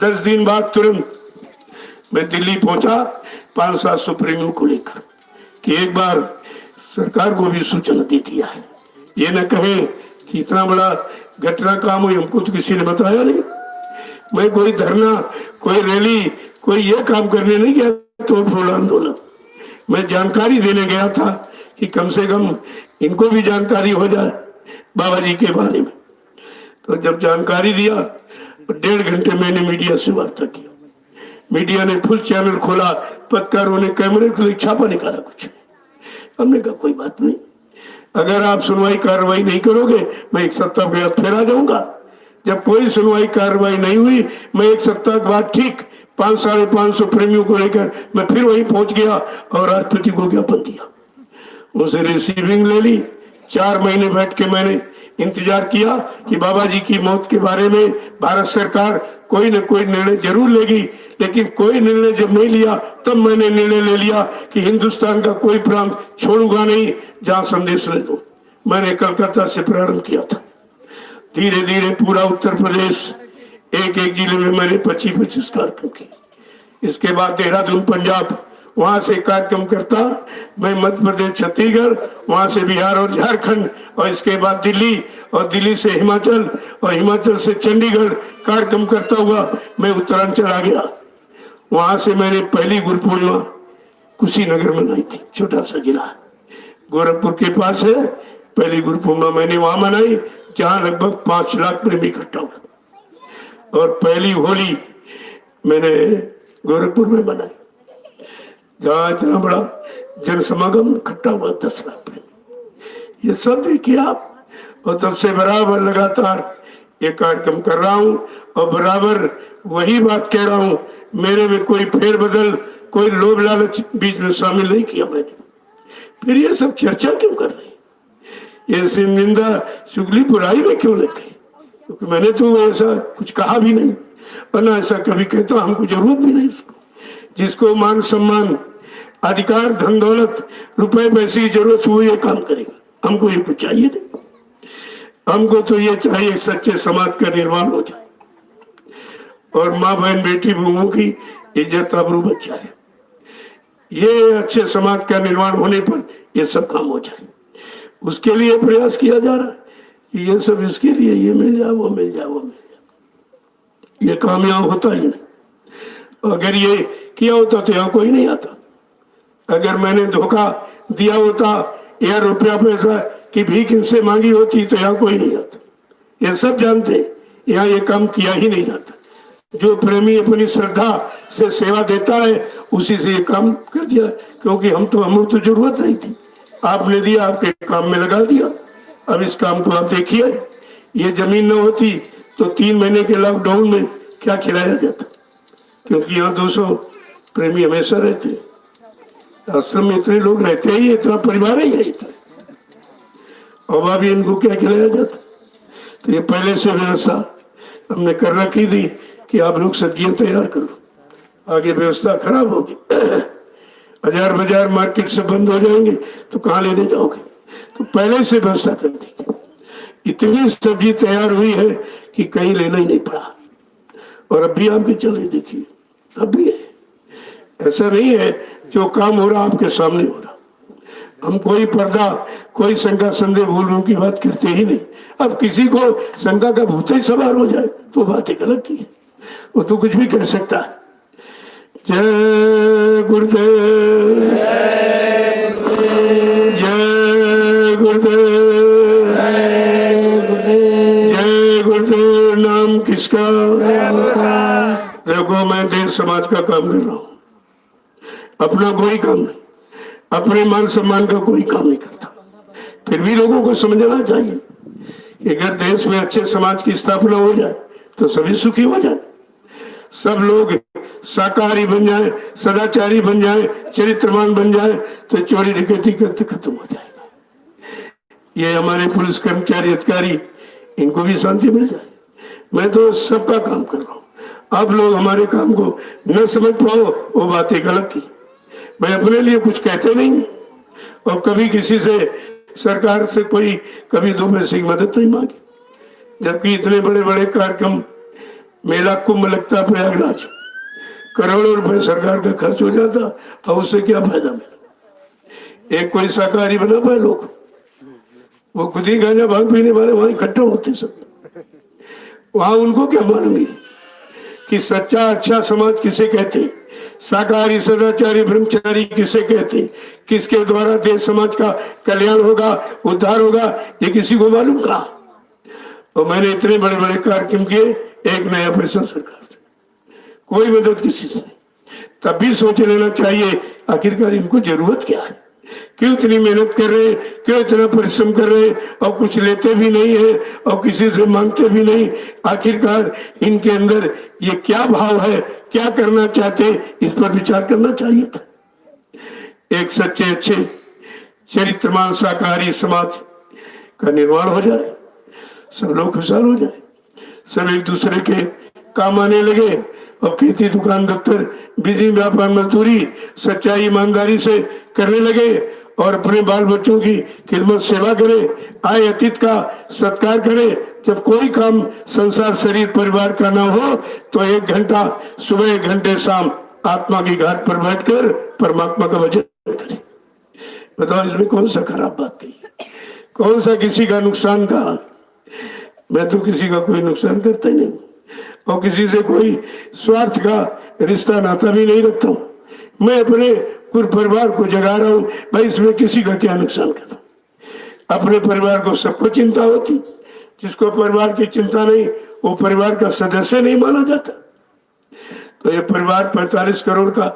10 दिन बाद तुरंत मैं दिल्ली पहुंचा 5-7 सुप्रीमों को लेकर कि एक बार सरकार को भी सूचना दे दिया है, ये न कहे कि इतना बड़ा घटना काम हुई हमको तो किसी ने बताया नहीं। मैं कोई धरना, कोई रैली, कोई ये काम करने नहीं गया, तोड़फोड़ आंदोलन। मैं जानकारी देने गया था कि कम से कम इनको भी जानकारी हो जाए बाबा जी के बारे में। तो जब जानकारी दिया तो 1.5 घंटे मैंने मीडिया से वार्ता की। मीडिया ने फुल चैनल खोला, पत्रकारों ने कैमरे के लिए छापा निकाला, कुछ नहीं। हमने कहा कोई बात नहीं, अगर आप सुनवाई कार्रवाई नहीं करोगे मैं 1 सप्ताह के बाद फिर आ जाऊंगा। जब कोई सुनवाई कार्रवाई नहीं हुई, मैं 1 सप्ताह के बाद ठीक 500-550 प्रेमियों को लेकर मैं फिर वहीं पहुंच गया और राष्ट्रपति को ज्ञापन दिया। उनसे रिसीविंग ले ली। 4 महीने बैठ के मैंने इंतजार किया कि बाबा जी की मौत के बारे में भारत सरकार कोई न कोई निर्णय जरूर लेगी, लेकिन कोई निर्णय जब नहीं लिया तब मैंने निर्णय ले लिया कि हिंदुस्तान का कोई प्रांत छोड़ूंगा नहीं जहां संदेश न दूं। मैंने कलकत्ता से प्रारंभ किया था, धीरे धीरे पूरा उत्तर प्रदेश, एक एक जिले में मैंने 25-25 कार्यक्रम किए। इसके बाद देहरादून पंजाब, वहां से कार्यक्रम करता मैं मध्य प्रदेश छत्तीसगढ़, वहां से बिहार और झारखंड, और इसके बाद दिल्ली, और दिल्ली से हिमाचल, और हिमाचल से चंडीगढ़ कार्यक्रम करता हुआ मैं उत्तरांचल आ गया। वहां से मैंने पहली गुरु पूर्णिमा कुशीनगर मनाई थी, छोटा सा जिला गोरखपुर के पास है। पहली गुरु पूर्णिमा मैंने वहां मनाई जहां लगभग 5 लाख प्रेमी इकट्ठा हुआ। और पहली होली मैंने गोरखपुर में मनाई जहां इतना बड़ा जन समागम इकट्ठा हुआ, 10 लाख प्रेमी। ये सब देखिए आप। और तब से बराबर लगातार ये कार्यक्रम कर रहा हूं और बराबर वही बात कह रहा हूं, मेरे में कोई फेरबदल, कोई लोभ लालच बीच में शामिल नहीं किया मैंने। फिर ये सब चर्चा क्यों कर रही, ये सिर्फ निंदा चुगली बुराई में क्यों लग गई? क्योंकि मैंने तो ऐसा कुछ कहा भी नहीं, और ना ऐसा कभी कहता, हमको जरूरत भी नहीं उसको। जिसको मान सम्मान, अधिकार, धन दौलत, रुपए पैसे की जरूरत हो ये काम करेगा। हमको ये कुछ चाहिए नहीं। हमको तो ये चाहिए सच्चे समाज का निर्माण हो जाए और माँ बहन बेटी बहुओं की इज्जत आबरू बच जाए। ये अच्छे समाज का निर्माण होने पर ये सब काम हो जाए, उसके लिए प्रयास किया जा रहा है कि ये सब इसके लिए, ये मिल जाए, वो मिल जाए, वो मिल जाए। ये कामयाब होता ही नहीं। अगर ये किया होता तो यहाँ कोई नहीं आता। अगर मैंने धोखा दिया होता या रुपया पैसा की भीख इनसे मांगी होती तो यहाँ कोई नहीं आता। ये सब जानते हैं यहाँ ये काम किया ही नहीं जाता। जो प्रेमी अपनी श्रद्धा से सेवा देता है उसी से ये काम कर दिया, क्योंकि हमको तो जरूरत नहीं थी, आपने दिया, आपके काम में लगा दिया। अब इस काम को आप देखिए, ये जमीन न होती तो 3 महीने के लॉकडाउन में क्या खिलाया जाता, क्योंकि यहाँ 200 प्रेमी हमेशा रहते। आश्रम में इतने लोग रहते ही, इतना परिवार ही है इतना, और अभी इनको क्या खिलाया जाता। तो ये पहले से व्यवस्था हमने कर रखी थी कि आप लोग सब्जियां तैयार करो, आगे व्यवस्था खराब होगी, हजार बाजार मार्केट से बंद हो जाएंगे तो कहाँ लेने जाओगे। तो पहले से व्यवस्था कर दी, इतनी सब्जी तैयार हुई है कि कहीं लेना ही नहीं पड़ा। और अब भी आपके चले देखिए, अब भी है, ऐसा नहीं है जो काम हो रहा आपके सामने हो रहा। हम कोई पर्दा, कोई शंका संदेह भूलों की बात करते ही नहीं। अब किसी को शंका का भूत ही सवार हो जाए तो बात एक अलग की है, वो तो कुछ भी कर सकता है। जय गुरुदेव, जय गुरुदेव, जय गुरुदेव। नाम किसका? देखो मैं देश समाज का काम कर रहा हूँ, अपना कोई काम नहीं, अपने मान सम्मान का कोई काम नहीं करता। फिर भी लोगों को समझना चाहिए कि अगर देश में अच्छे समाज की स्थापना हो जाए तो सभी सुखी हो जाए, सब लोग शाकाहारी बन जाए, सदाचारी बन जाए, चरित्रवान बन जाए तो चोरी डकैती करते खत्म हो जाएगा। ये हमारे पुलिस कर्मचारी, अधिकारी, इनको भी शांति मिल जाए। मैं तो सबका काम कर रहा हूँ। आप लोग हमारे काम को न समझ पाओ वो बात एक अलग की। मैं अपने लिए कुछ कहते नहीं, और कभी किसी से, सरकार से कोई कभी 2 पैसे की मदद नहीं मांगी, जबकि इतने बड़े बड़े कार्यक्रम, मेला कुंभ लगता प्रयागराज, करोड़ों रुपए सरकार का खर्च हो जाता, और उससे क्या फायदा मिला? एक कोई शाकाहारी बना पाए लोग, वो खुद ही गांजा भांग पीने वाले वहां इकट्ठे होते सब, वहां उनको क्या मालूम है कि सच्चा अच्छा समाज किसे कहते हैं, शाकाहारी सदाचारी ब्रह्मचारी किसे कहते हैं, किसके द्वारा देश समाज का कल्याण होगा, उद्धार होगा, ये किसी को मालूम कहा। और मैंने इतने बड़े बड़े कार्यक्रम किए, एक नया पैसा सरकार से, कोई मदद किसी से। तब भी सोच लेना चाहिए आखिरकार इनको जरूरत क्या है, क्यों इतनी मेहनत कर रहे हैं, क्यों इतना परिश्रम कर रहे हैं, और कुछ लेते भी नहीं है और किसी से मांगते भी नहीं। आखिरकार इनके अंदर ये क्या भाव है, क्या करना चाहते, इस पर विचार करना चाहिए था। एक सच्चे अच्छे चरित्रमान शाकाहारी समाज का निर्माण हो जाए, सब लोग खुशहाल हो जाए, सब एक दूसरे के काम आने लगे और खेती दुकान दफ्तर विधि व्यापार मजदूरी सच्चाई ईमानदारी से करने लगे और अपने बाल बच्चों की खिदमत सेवा करें, आए अतीत का सत्कार करें। जब कोई काम संसार शरीर परिवार का ना हो तो 1 घंटा सुबह 1 घंटे शाम आत्मा की घाट पर बैठकर परमात्मा का भजन करें। बताओ इसमें कौन सा खराब बात थी, कौन सा किसी का नुकसान कहा। मैं तो किसी का कोई नुकसान करता ही नहीं और किसी से कोई स्वार्थ का रिश्ता नाता भी नहीं रखता हूँ। मैं अपने पूरे परिवार को जगा रहा हूँ, भाई इसमें किसी का क्या नुकसान कर रहा हूँ। अपने परिवार को सबको चिंता होती, जिसको परिवार की चिंता नहीं वो परिवार का सदस्य नहीं माना जाता। तो ये परिवार 45 करोड़ का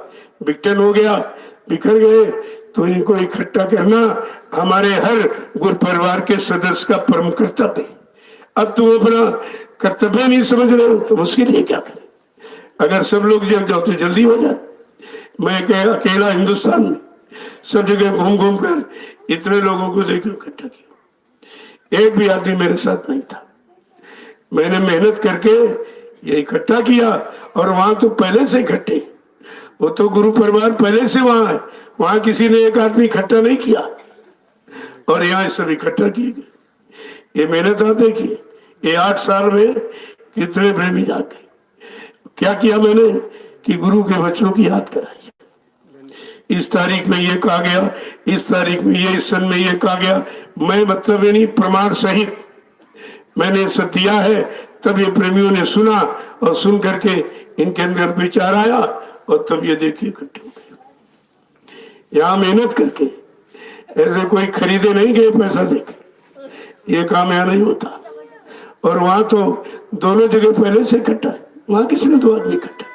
विघटन हो गया, बिखर गए, तो इनको इकट्ठा करना हमारे हर गुरु परिवार के सदस्य का परम कर्तव्य है। अब तुम अपना कर्तव्य नहीं समझ रहे हो तो उसके लिए क्या करें। अगर सब लोग जग जाओ तो जल्दी हो जाए। मैं अकेला हिंदुस्तान में सब जगह घूम घूम कर इतने लोगों को देखो इकट्ठा किया, एक भी आदमी मेरे साथ नहीं था। मैंने मेहनत करके ये इकट्ठा किया और वहां तो पहले से इकट्ठे, वो तो गुरु परिवार पहले से वहां है, वहां किसी ने एक आदमी इकट्ठा नहीं किया और यहाँ सब इकट्ठा किए गए। ये मेहनत आप देखिए, ये 8 साल में कितने प्रेमी जाग गए। क्या किया मैंने कि गुरु के वचनों की याद कराई। इस तारीख में ये कहा गया, इस तारीख में ये, इस सन में ये कहा गया। मैं मतलब ये नहीं, प्रमाण सहित मैंने सब दिया है। तब ये प्रेमियों ने सुना और सुन करके इनके अंदर विचार आया और तब ये देखिए इकट्ठे हो गए। यहाँ मेहनत करके ऐसे कोई खरीदे नहीं गए पैसा देके, ये काम यहाँ नहीं होता। और वहां तो दोनों जगह पहले से इकट्ठा है, वहां किसी ने 2 आदमी इकट्ठा।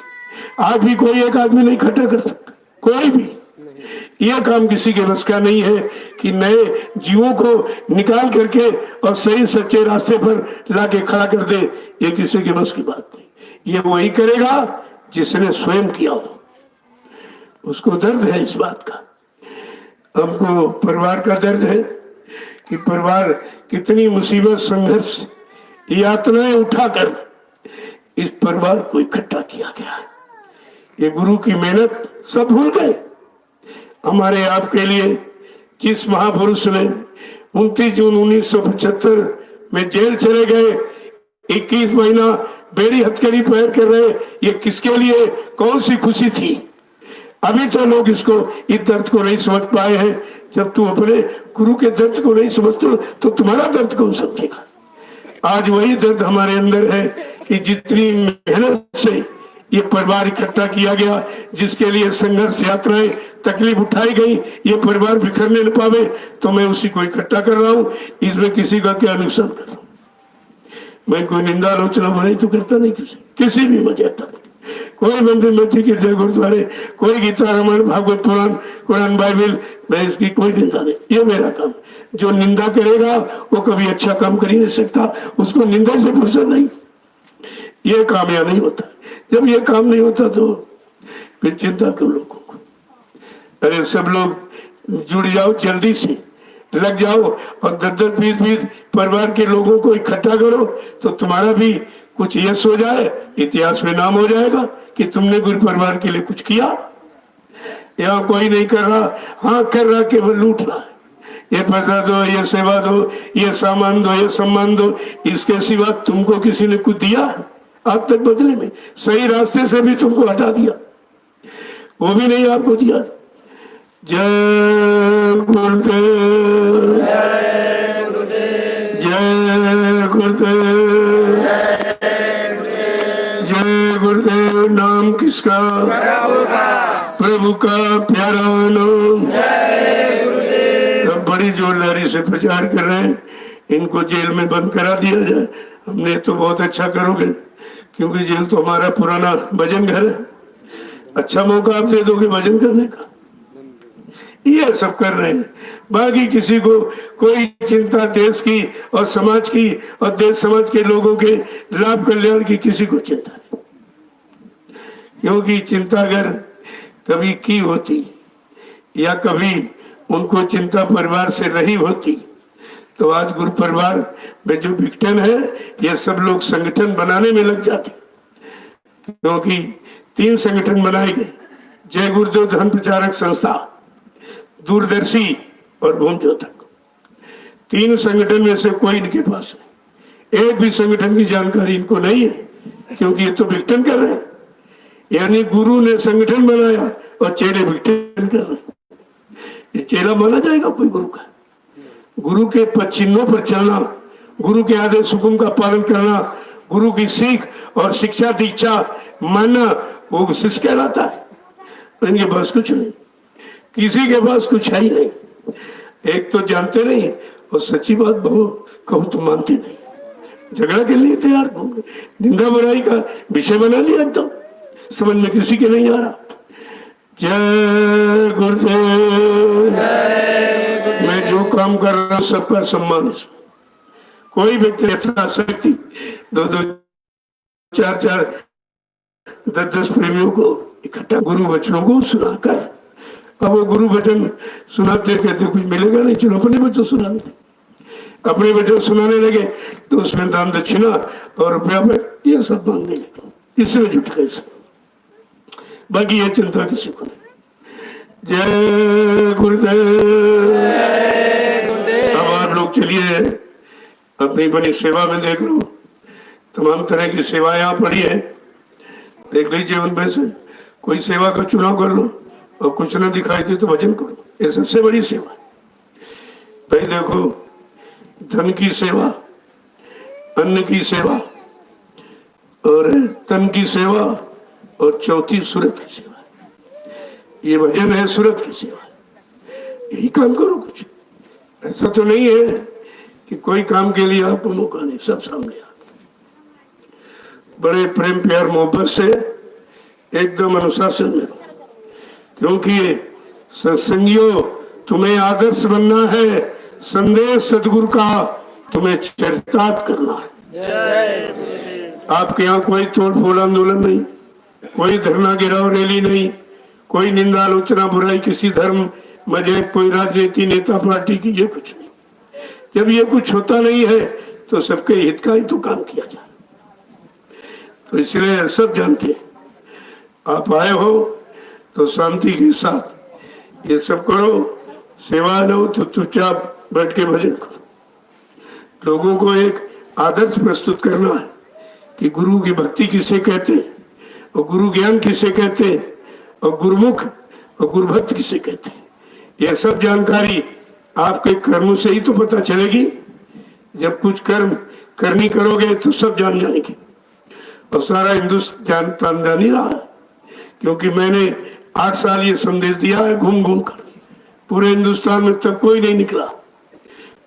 आज भी कोई एक आदमी नहीं इकट्ठा कर सकता, कोई भी। यह काम किसी के बस का नहीं है कि नए जीवों को निकाल करके और सही सच्चे रास्ते पर लाके खड़ा कर दे, ये किसी के बस की बात नहीं। ये वही करेगा जिसने स्वयं किया हो, उसको दर्द है इस बात का। हमको परिवार का दर्द है कि परिवार कितनी मुसीबत संघर्ष यातनाएं उठाकर इस परिवार को इकट्ठा किया गया। ये गुरु की मेहनत सब भूल गए। हमारे आपके लिए जिस महापुरुष ने 29 जून 1975 में जेल चले गए, 21 महीना बेड़ी हथकड़ी पैर कर रहे, ये किसके लिए, कौन सी खुशी थी। अभी तो लोग इसको, इस दर्द को नहीं समझ पाए हैं। जब तू अपने गुरु के दर्द को नहीं समझते तो तुम्हारा दर्द कौन समझेगा। आज वही दर्द हमारे अंदर है कि जितनी मेहनत से ये परिवार इकट्ठा किया गया, जिसके लिए संघर्ष यात्राएं तकलीफ उठाई गई, ये परिवार बिखरने न पावे, तो मैं उसी को इकट्ठा कर रहा हूँ। इसमें किसी का क्या नुकसान कर रहा हूँ। मैं कोई निंदा आलोचना बुराई तो करता नहीं किसी भी मजे तक। कोई मंदिर मस्जिद गिरजा गुरुद्वारे, कोई गीता रामायण भागवत पुराण कुरान बाइबल, मैं इसकी कोई निंदा नहीं, ये मेरा काम। जो निंदा करेगा वो कभी अच्छा काम कर ही नहीं सकता, उसको निंदा से फुर्सत नहीं। ये काम यहाँ नहीं होता। जब ये काम नहीं होता तो फिर चिंता क्यों लोगों को। अरे सब लोग जुड़ जाओ, जल्दी से लग जाओ और 10-10, 20-20 परिवार के लोगों को इकट्ठा करो तो तुम्हारा भी कुछ यश हो जाए, इतिहास में नाम हो जाएगा कि तुमने गुरु परिवार के लिए कुछ किया। यहाँ कोई नहीं कर रहा, हाँ कर रहा, केवल लूट रहा है। ये पैसा दो, ये सेवा दो, ये सामान दो, ये सम्मान दो, इसके सिवा तुमको किसी ने कुछ दिया आज तक बदले में? सही रास्ते से भी तुमको हटा दिया, वो भी नहीं आपको दिया। जय गुरुदेव, जय गुरुदेव, जय गुरुदेव। नाम किसका? प्रभु का प्यारा नाम। अब बड़ी जोरदारी से प्रचार कर रहे हैं, इनको जेल में बंद करा दिया जाए। हमने तो बहुत अच्छा करोगे, क्योंकि जेल तो हमारा पुराना भजन घर है। अच्छा मौका आप दे दोगे भजन करने का, ये सब कर रहे हैं। बाकी किसी को कोई चिंता देश की और समाज की और देश समाज के लोगों के लाभ कल्याण की किसी को चिंता नहीं, क्योंकि चिंता अगर कभी की होती या कभी उनको चिंता परिवार से नहीं होती तो आज गुरु परिवार में जो विघटन है ये सब लोग संगठन बनाने में लग जाते, क्योंकि 3 संगठन बनाए गए, जय गुरुदेव धर्म प्रचारक संस्था, दूरदर्शी और भूम ज्योतक। 3 संगठन में से कोई इनके पास नहीं, एक भी संगठन की जानकारी इनको नहीं है, क्योंकि ये तो विघटन कर रहे हैं। यानी गुरु ने संगठन बनाया और चेले विघटन कर रहे हैं। ये चेला माना जाएगा कोई गुरु का? गुरु के पचिन्हों पर चलना, गुरु के आदेश हुकुम का पालन करना, गुरु की सीख और शिक्षा दीक्षा मानना, वो शिष्य कहलाता है। तो इनके पास कुछ नहीं, किसी के पास कुछ है ही नहीं। एक तो जानते नहीं और सच्ची बात बहु कहूँ तो मानते नहीं, झगड़ा के लिए तैयार घूम गए, निंदा बुराई का विषय बना लिया, एकदम समझ में किसी के नहीं आ रहा। जय गुरुदेव। मैं जो काम कर रहा हूँ सबका सम्मान है। कोई व्यक्ति यथाशक्ति 2-2, 4-4, 10-10 प्रेमियों को इकट्ठा गुरु वचनों को सुनाकर, अब वो गुरु वचन सुनाते कहते कुछ मिलेगा नहीं, चलो अपने वचन सुनाने, अपने वचन सुनाने लगे तो उसमें दान दक्षिणा और रुपया में ये सब मांगने लगे, इसमें जुट गए सब। बाकी ये चिंता किसी को नहीं। जय गुरुदेव। अब आप लोग चलिए अपनी बनी सेवा में देख लो, तमाम तरह की सेवाएं यहाँ पड़ी है, देख लीजिए उनमें से कोई सेवा का चुनाव कर लो, और कुछ ना दिखाई दे तो भजन करो, ये सबसे बड़ी सेवा। भाई देखो, धन की सेवा, अन्न की सेवा और तन की सेवा और चौथी सूरत की सेवा, ये भजन है सूरत की सेवा। यही काम करो कुछ, ऐसा तो नहीं है कि कोई काम के लिए आपको मौका नहीं, सब सामने आ बड़े प्रेम प्यार मोहब्बत से एकदम अनुशासन में रहो, क्योंकि सत्संगियों तुम्हें आदर्श बनना है, संदेश सदगुरु का तुम्हें चरितार्थ करना है। आपके यहाँ कोई तोड़ फोड़ आंदोलन नहीं, कोई धरना गिराव रैली नहीं, कोई निंदा आलोचना बुराई किसी धर्म मजहब कोई राजनीति नेता पार्टी की, ये कुछ नहीं। जब ये कुछ होता नहीं है तो सबके हित का ही तो काम किया जाए। तो इसलिए सब जानते हैं, आप आए हो तो शांति के साथ ये सब करो, सेवा लो तो चुपचाप बैठ के भजन करो। लोगों को एक आदर्श प्रस्तुत करना है कि गुरु की भक्ति किसे कहते हैं और गुरु ज्ञान किसे कहते हैं और गुरुमुख और गुरुभक्त किसे कहते हैं। यह सब जानकारी आपके कर्मों से ही तो पता चलेगी। जब कुछ कर्म करनी करोगे तो सब जान जाएंगे, और सारा हिंदुस्तान जान ही रहा है, क्योंकि मैंने 8 साल ये संदेश दिया है घूम घूम कर पूरे हिंदुस्तान में, तब कोई नहीं निकला,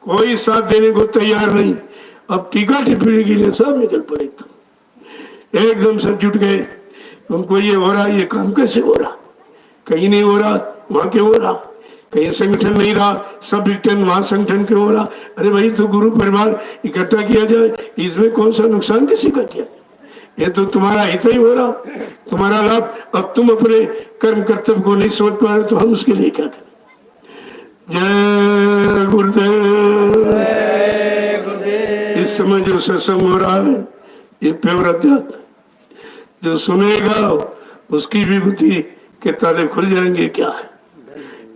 कोई साथ देने को तैयार नहीं। अब टीका टिप्पणी के लिए सब निकल पड़े, एकदम सब जुट गए। उनको ये हो रहा, ये काम कैसे हो रहा, कहीं नहीं हो रहा, वहां क्यों हो रहा, कहीं संगठन नहीं रहा, सब विघटन, वहां संगठन क्यों हो रहा। अरे भाई, तो गुरु परिवार इकट्ठा किया जाए, इसमें कौन सा नुकसान किसी का किया, ये तो तुम्हारा हित ही हो रहा, तुम्हारा लाभ। अब तुम अपने कर्म कर्तव्य को नहीं समझ पा रहे तो हम उसके लिए क्या करें। जय गुरुदेव। इस समय जो सत्संग हो रहा है ये प्योर अध्यात्म, जो सुनेगा उसकी विभूति के ताले खुल जाएंगे। क्या है,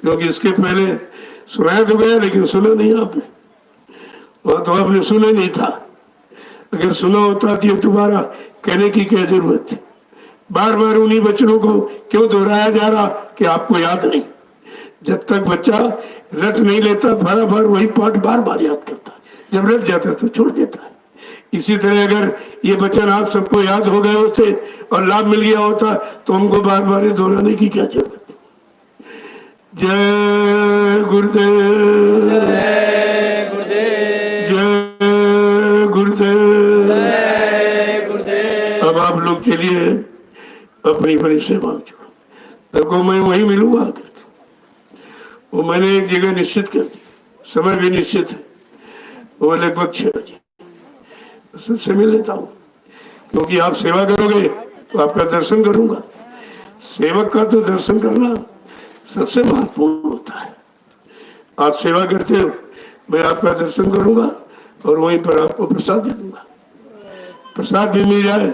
क्योंकि इसके पहले सुनाया तो गया लेकिन सुना नहीं आपने, वहां तो आपने सुना नहीं था। अगर सुना होता तो दोबारा कहने की क्या जरूरत थी। बार बार उन्हीं वचनों को क्यों दोहराया जा रहा कि आपको याद नहीं। जब तक बच्चा रट नहीं लेता बार बार वही पाठ बार बार याद करता, जब रट जाता तो छोड़ देता है। इसी तरह अगर ये वचन आप सबको याद हो गए होते और लाभ मिल गया होता तो हमको बार बार दोहराने की क्या जरूरत। जय गुरुदेव, जय गुरुदेव, जय गुरुदेव। जय गुरुदेव। अब आप लोग चलिए अपनी अपनी सेवा छोड़ो। देखो मैं वहीं मिलूंगा आकर, वो मैंने एक जगह निश्चित कर दी, समय भी निश्चित है, वो लगभग 6 बजे सबसे मिल लेता हूँ, क्योंकि आप सेवा करोगे तो आपका दर्शन करूंगा। सेवक का तो दर्शन करना सबसे महत्वपूर्ण होता है। आप सेवा करते हो, मैं आपका दर्शन करूंगा और वहीं पर आपको प्रसाद दे दूंगा। प्रसाद भी मिल जाए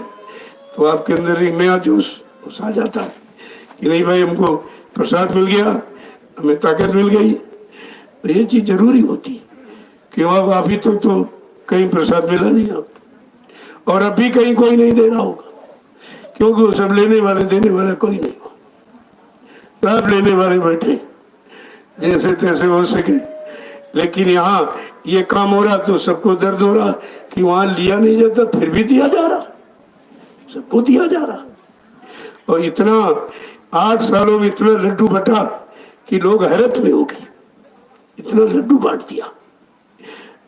तो आपके अंदर एक नया जोश आ जाता है कि नहीं भाई हमको प्रसाद मिल गया, हमें ताकत मिल गई। तो ये चीज जरूरी होती है, क्यों अब अभी तक तो कहीं प्रसाद मिला नहीं आपको, और अभी कहीं कोई नहीं दे रहा होगा, क्योंकि वो सब लेने वाले देने वाला कोई नहीं हो, सब लेने वाले बैठे जैसे तैसे हो सके। लेकिन यहाँ ये काम हो रहा तो सबको दर्द हो रहा कि वहां लिया नहीं जाता, फिर भी दिया जा रहा, सबको दिया जा रहा। और इतना 8 सालों में इतना लड्डू बटा कि लोग हैरत में हो गए, इतना लड्डू बांट दिया।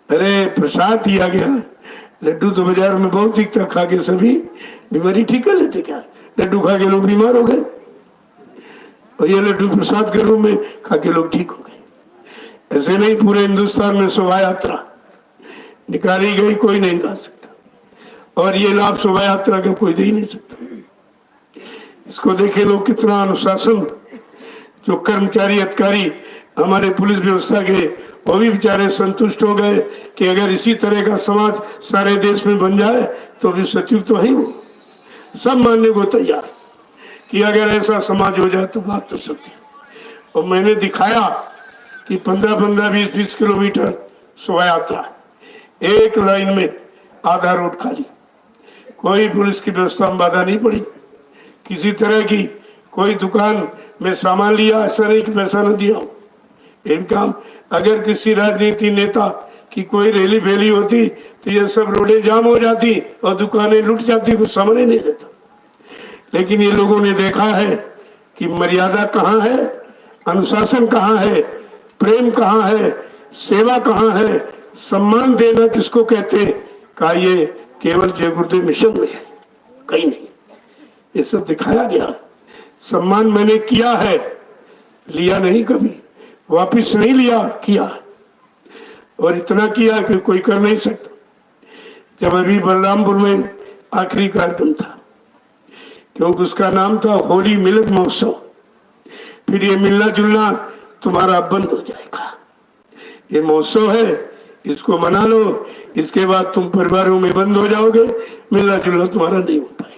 अरे प्रसाद दिया गया, लड्डू तो बाजार में बहुत दिखता, खा के सभी बीमारी ठीक कर लेते। क्या लड्डू खा के लोग बीमार हो गए, और ये लड्डू प्रसाद के रूप में खा के लोग ठीक हो गए। ऐसे नहीं, पूरे हिंदुस्तान में शोभा यात्रा निकाली गई, कोई नहीं गा सकता, और ये लाभ शोभा यात्रा का कोई दे ही नहीं सकता। इसको देखे लोग कितना अनुशासन, जो कर्मचारी अधिकारी हमारे पुलिस व्यवस्था के, वो भी बेचारे संतुष्ट हो गए कि अगर इसी तरह का समाज सारे देश में बन जाए तो भी सचिव तो है ही, वो सब मानने को तैयार कि अगर ऐसा समाज हो जाए तो बात तो सत्य। और मैंने दिखाया कि 15-15, 20-20 किलोमीटर शोभा यात्रा, एक लाइन में आधा रोड खाली, कोई पुलिस की व्यवस्था में बाधा नहीं पड़ी, किसी तरह की कोई दुकान में सामान लिया ऐसा नहीं कि पैसा न दिया हो। इनका अगर किसी राजनीति नेता की कोई रैली फैली होती तो ये सब रोडें जाम हो जाती और दुकानें लूट जाती, कुछ सामने नहीं रहता। लेकिन ये लोगों ने देखा है कि मर्यादा कहाँ है, अनुशासन कहाँ है, प्रेम कहाँ है, सेवा कहाँ है, सम्मान देना किसको कहते हैं, का ये केवल जय गुरुदेव मिशन में है, कहीं नहीं। ये सब दिखाया गया। सम्मान मैंने किया है, लिया नहीं कभी, वापिस नहीं लिया, किया, और इतना किया कि कोई कर नहीं सकता। जब अभी बलरामपुर में आखिरी कार्यक्रम था, क्योंकि उसका नाम था होली मिलन महोत्सव, फिर ये मिलना जुलना तुम्हारा बंद हो जाएगा, ये महोत्सव है, इसको मना लो, इसके बाद तुम परिवारों में बंद हो जाओगे, मिलना जुलना तुम्हारा नहीं हो पाएगा।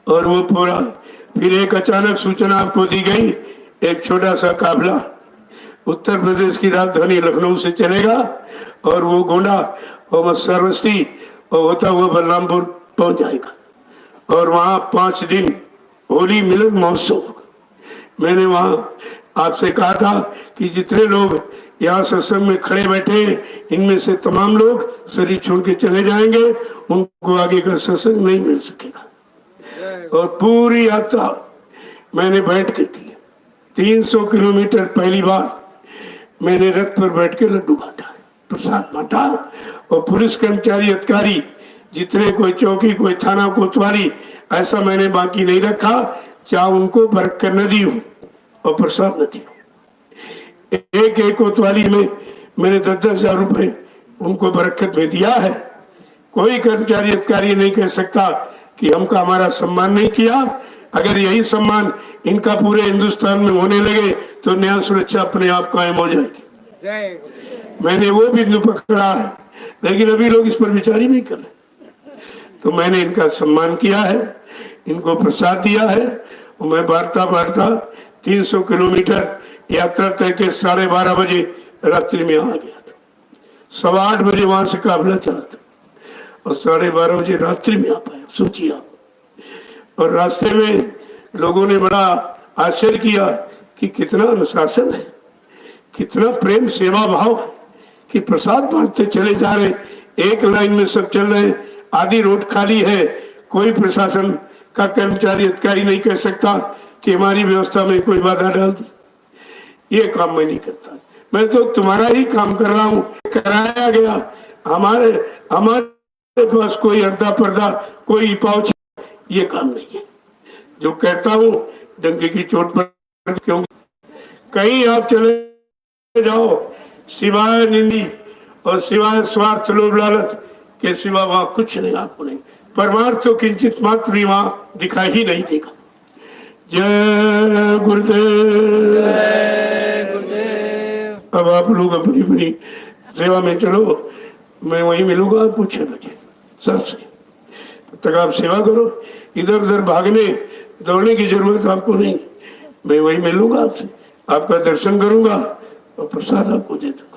और वो पूरा फिर एक अचानक सूचना आपको दी गई, एक छोटा सा काफिला उत्तर प्रदेश की राजधानी लखनऊ से चलेगा और वो गोंडा और सरवस्ती और होता हुआ बलरामपुर पहुंच जाएगा, और वहाँ 5 दिन होली मिलन महोत्सव होगा। मैंने वहाँ आपसे कहा था कि जितने लोग यहाँ सत्संग में खड़े बैठे, इनमें से तमाम लोग शरीर छोड़ के चले जाएंगे, उनको आगे का सत्संग नहीं मिल सकेगा। और पूरी यात्रा मैंने बैठ कर की, 300 किलोमीटर पहली बार मैंने रथ पर बैठ के लड्डू बांटा, प्रसाद बांटा, और पुलिस कर्मचारी अधिकारी जितने, कोई चौकी, कोई थाना कोतवाली, ऐसा मैंने बाकी नहीं रखा, चाहे उनको बरकत न दी हो और प्रसाद न दी हो। एक एक कोतवाली में मैंने 10-10 हजार रुपए उनको बरकत में दिया है। कोई कर्मचारी अधिकारी नहीं कह सकता कि हमका हमारा सम्मान नहीं किया। अगर यही सम्मान इनका पूरे हिंदुस्तान में होने लगे तो न्याय सुरक्षा अपने आप कायम हो जाएगी। मैंने वो बिंदु पकड़ा है, लेकिन अभी लोग इस पर विचार ही नहीं कर रहे। तो मैंने इनका सम्मान किया है, इनको प्रसाद दिया है, और मैं बांटता 300 किलोमीटर यात्रा तय के 12:30 बजे रात्रि में आ गया था। 8:15 बजे वहां से काफिला चला था और 12:30 बजे रात्रि में आ पाया, सोचिए आप। और रास्ते में लोगों ने बड़ा आश्चर्य किया कि कितना अनुशासन है, कितना प्रेम सेवा भाव है कि प्रसाद बांटते चले जा रहे, एक लाइन में सब चल रहे हैं, आधी रोड खाली है, कोई प्रशासन का कर्मचारी अधिकारी नहीं कह सकता कि हमारी व्यवस्था में कोई बाधा डाल दी। ये काम मैं नहीं करता, मैं तो तुम्हारा ही काम कर रहा हूँ। कराया गया, हमारे हमारे पास कोई अर्धा पर्दा, कोई पाउच, ये काम नहीं है। जो कहता हूँ डंके की चोट पर, क्यों कहीं आप चले जाओ, सिवाय निंदी और सिवाय स्वार्थ लोभ लालच के सिवा वहां कुछ नहीं, आपको नहीं। परमार्थ तो किंचित मात्र भी वहां दिखाई ही नहीं देगा। जय गुरुदेव। अब आप लोग अपनी अपनी सेवा में चलो, मैं वहीं मिलूंगा आपको 6 बजे सबसे। तब तक आप सेवा करो, इधर उधर भागने दौड़ने की जरूरत आपको नहीं। मैं वहीं मिलूंगा आपसे, आपका दर्शन करूंगा और प्रसाद आपको दे दूंगा।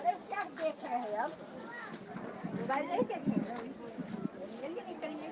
अरे क्या देख रहे हैं अब? मोबाइल नहीं देख रहे हैं? जल्दी निकलिए।